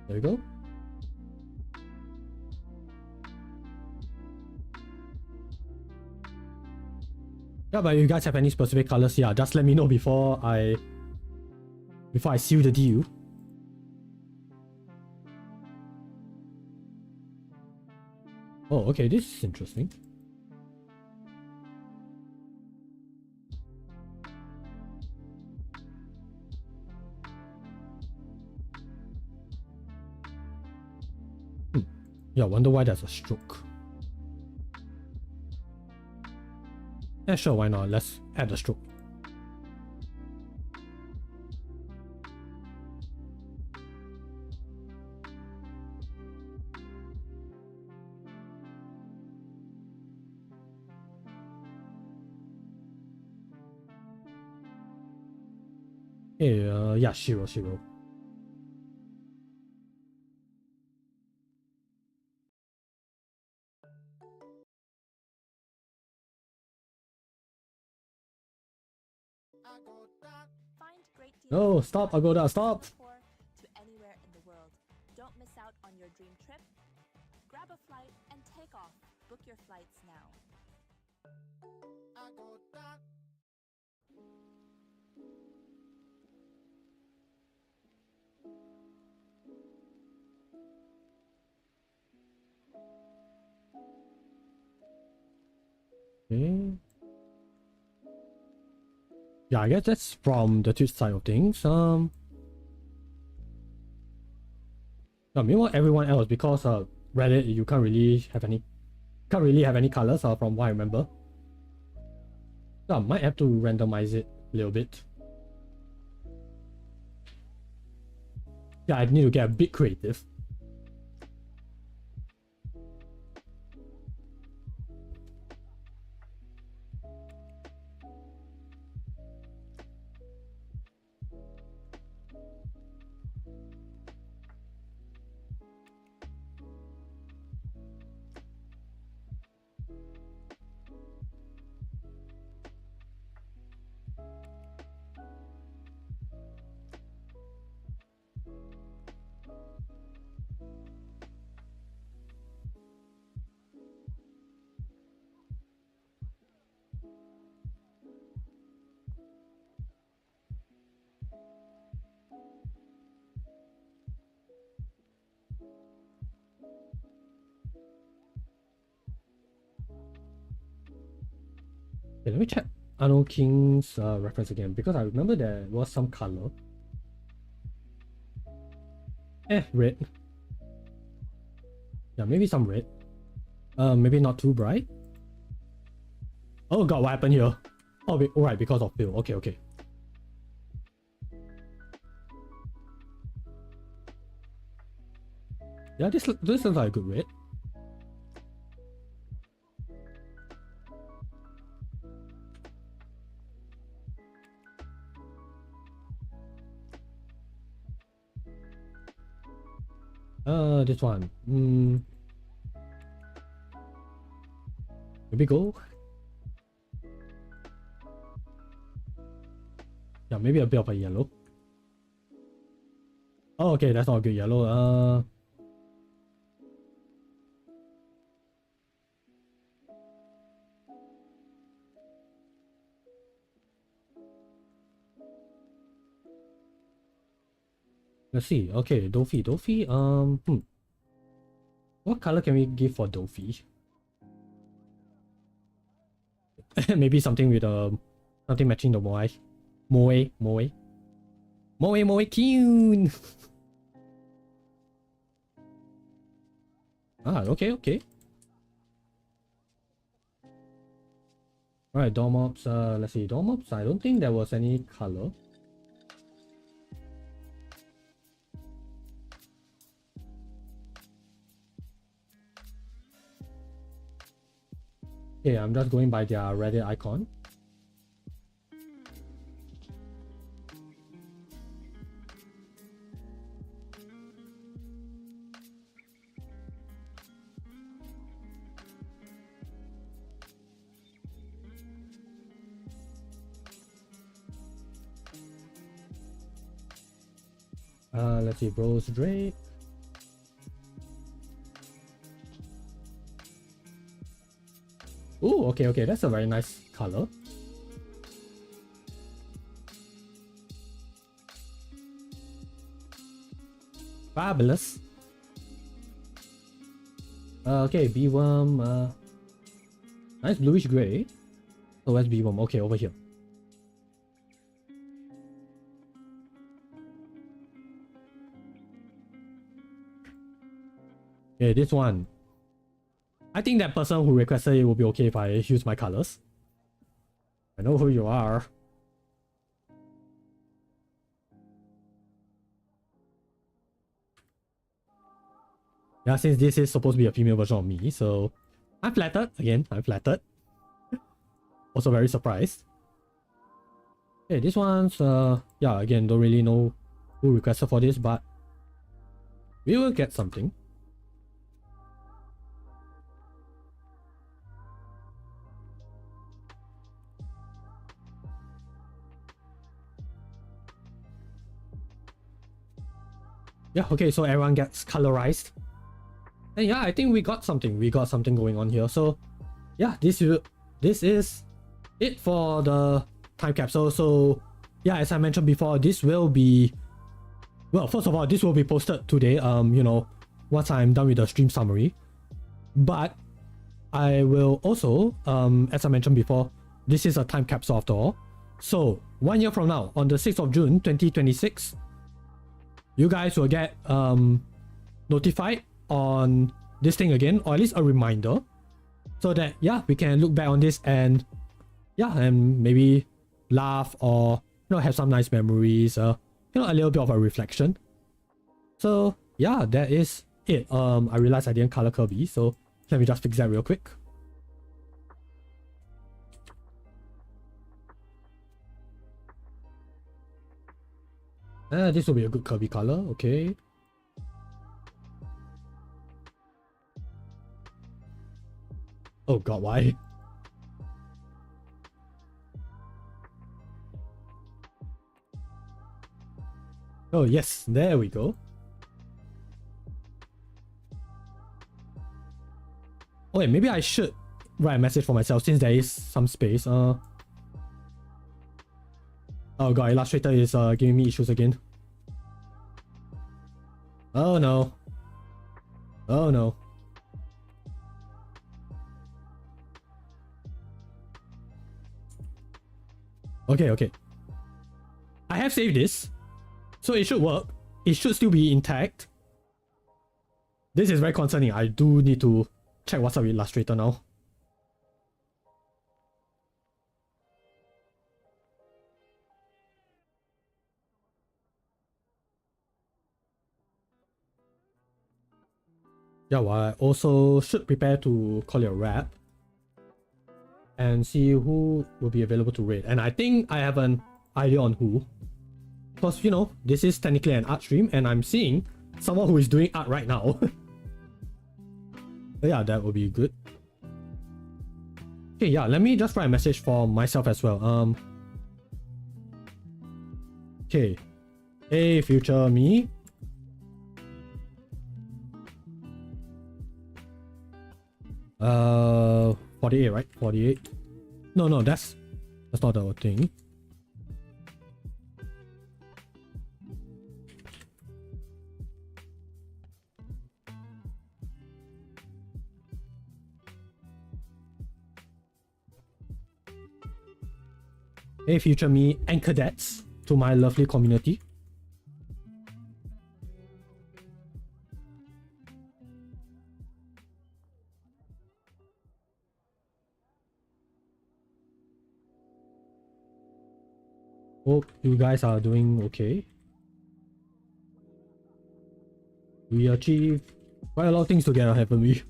There we go. Yeah, but if you guys have any specific colors, yeah, just let me know before I seal the deal. Oh, okay, this is interesting. Yeah, wonder why there's a stroke. Yeah, sure, why not? Let's add a stroke. Okay, yeah, Shiro. Find great deals No, on stop, flights Agoda, from stop! Singapore to anywhere in the world. Don't miss out on your dream trip. Grab a flight and take off. Book your flights now. Okay. Yeah, I guess that's from the Twitch side of things. Meanwhile, everyone else, because Reddit, you can't really have any colors from what I remember. So I might have to randomize it a little bit. Yeah, I need to get a bit creative. Okay, let me check Ano King's reference again, because I remember there was some color. Red. Yeah, maybe some red. Maybe not too bright. Oh god, what happened here? Oh, alright, because of fill. Okay. Yeah, this looks like a good red. This one. Maybe go. Yeah, maybe a bit of a yellow. Oh, okay, that's not a good yellow. Let's see. Okay, Dofi. What color can we give for Dofi? Maybe something with something matching the Moe Tune. Okay. Alright, door mobs. Let's see. Door mobs. I don't think there was any color. Okay, I'm just going by their Reddit icon. Let's see, Bros Drake. Oh, okay, that's a very nice color. Fabulous. Okay, B1. Nice bluish gray. So where's B1? Okay, over here. Okay, this one. I think that person who requested it will be okay if I use my colors. I know who you are. Yeah, since this is supposed to be a female version of me, so I'm flattered. Again, I'm flattered. Also very surprised. Okay, this one's yeah, again, don't really know who requested for this, but we will get something. Yeah, okay, so everyone gets colorized. And yeah, I think we got something. We got something going on here. So yeah, this is it for the time capsule. So yeah, as I mentioned before, this will be, well, first of all, this will be posted today, you know, once I'm done with the stream summary. But I will also, as I mentioned before, this is a time capsule after all. So 1 year from now, on the 6th of June 2026, you guys will get notified on this thing again, or at least a reminder, so that yeah, we can look back on this and yeah, and maybe laugh or, you know, have some nice memories, you know, a little bit of a reflection. So yeah, that is it. I realized I didn't color Kirby, so let me just fix that real quick. This will be a good Kirby color. Okay. Oh god, why? Oh yes, there we go. Oh wait, maybe I should write a message for myself since there is some space. Oh god, Illustrator is giving me issues again. Oh no. Oh no. Okay, okay. I have saved this, so it should work. It should still be intact. This is very concerning. I do need to check what's up with Illustrator now. Yeah, well, I also should prepare to call it a wrap and see who will be available to raid. And I think I have an idea on who. Because, you know, this is technically an art stream and I'm seeing someone who is doing art right now. Yeah, that would be good. Okay, yeah, let me just write a message for myself as well. Okay. Hey, future me. Uh, 48, right? 48. No, that's not the thing. Hey, future me and cadets to my lovely community. Hope you guys are doing okay. We achieved quite a lot of things together, haven't we?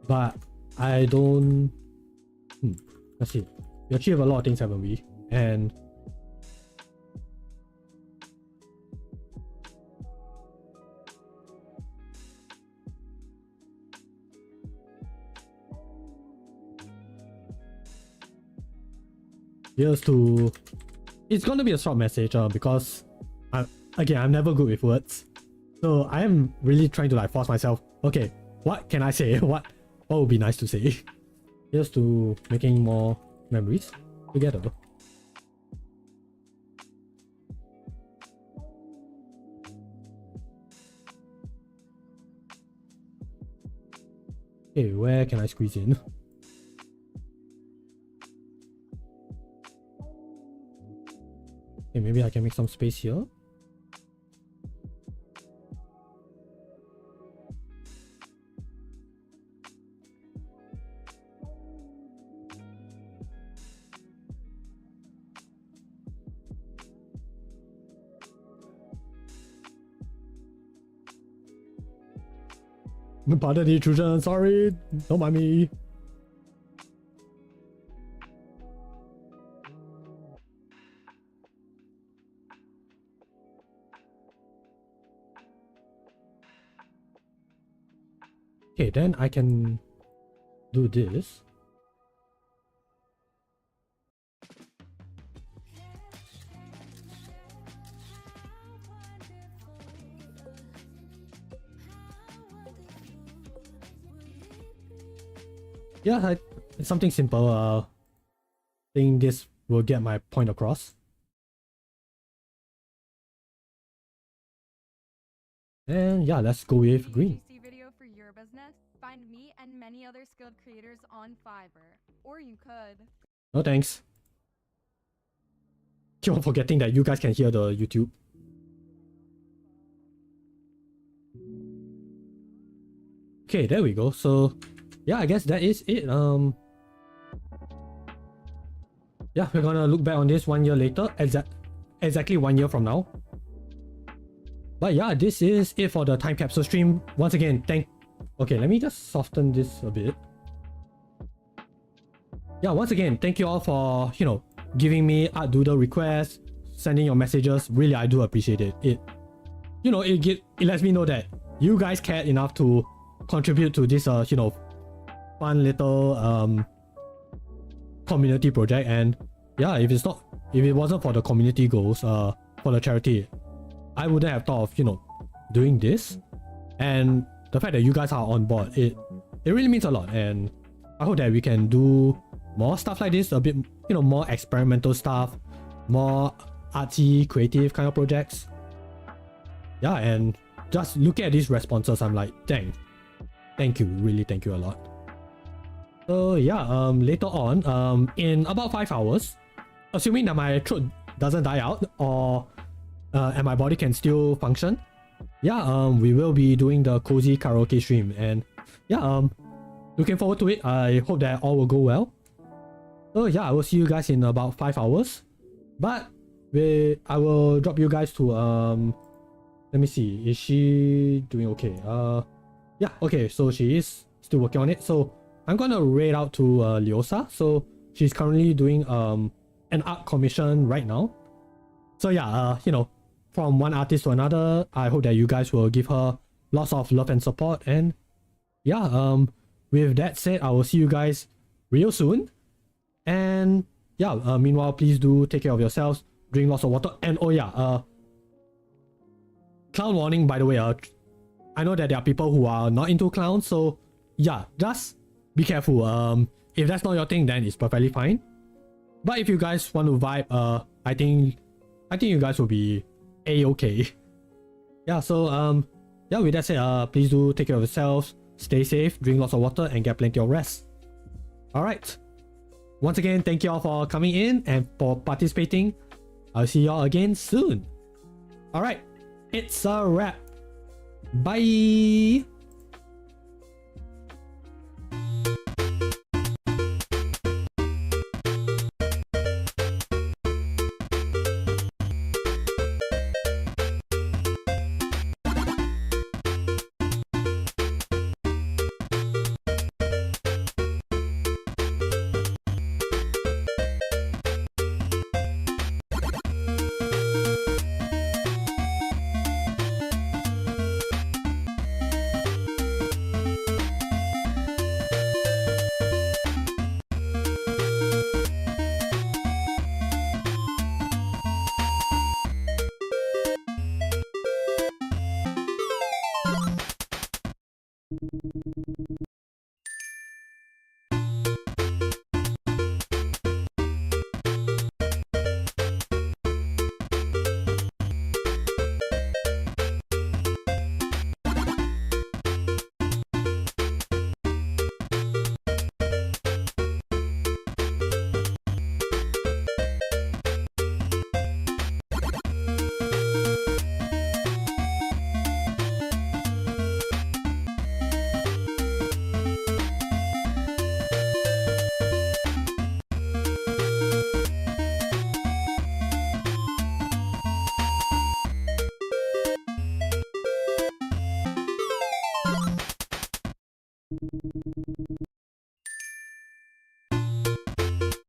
But I don't... Let's see. We achieved a lot of things, haven't we? And... here's to... It's gonna be a short message because... I'm never good with words. So I am really trying to like force myself. Okay, what can I say? What would be nice to say? Here's to making more memories together. Okay, where can I squeeze in? Okay, maybe I can make some space here. Pardon the intrusion, sorry, don't mind me. Okay, then I can do this. Yeah, it's something simple. I think this will get my point across. And yeah, let's go with green. UGC video for your business? Find me and many other skilled creators on Fiverr. Or you could. No thanks. Keep on forgetting that you guys can hear the YouTube. Okay, there we go. So yeah, I guess that is it. Yeah, we're gonna look back on this 1 year later, exactly 1 year from now. But yeah, this is it for the time capsule stream. Once again, okay, let me just soften this a bit. Yeah, once again, thank you all for, you know, giving me art doodle requests, sending your messages. Really, I do appreciate it. It lets me know that you guys care enough to contribute to this you know, fun little community project. And yeah, if it wasn't for the community goals for the charity, I wouldn't have thought of, you know, doing this. And the fact that you guys are on board, it really means a lot. And I hope that we can do more stuff like this, a bit, you know, more experimental stuff, more artsy, creative kind of projects. Yeah, and just looking at these responses, I'm like, dang, thank you, really thank you a lot. So yeah, later on, in about 5 hours, assuming that my throat doesn't die out or and my body can still function, yeah, we will be doing the cozy karaoke stream. And yeah, looking forward to it. I hope that all will go well. So yeah, I will see you guys in about 5 hours. But I will drop you guys to let me see, is she doing okay? Yeah, okay, so she is still working on it. So I'm gonna raid out to Leosa. So she's currently doing an art commission right now. So yeah, you know, from one artist to another, I hope that you guys will give her lots of love and support. And yeah, with that said, I will see you guys real soon. And yeah, meanwhile, please do take care of yourselves, drink lots of water. And oh yeah, clown warning, by the way. I know that there are people who are not into clowns, so yeah, just be careful. If that's not your thing, then it's perfectly fine. But if you guys want to vibe, I think you guys will be a-okay. Yeah, so yeah, with that said, please do take care of yourselves, stay safe, drink lots of water, and get plenty of rest. Alright. Once again, thank you all for coming in and for participating. I'll see y'all again soon. Alright, it's a wrap. Bye.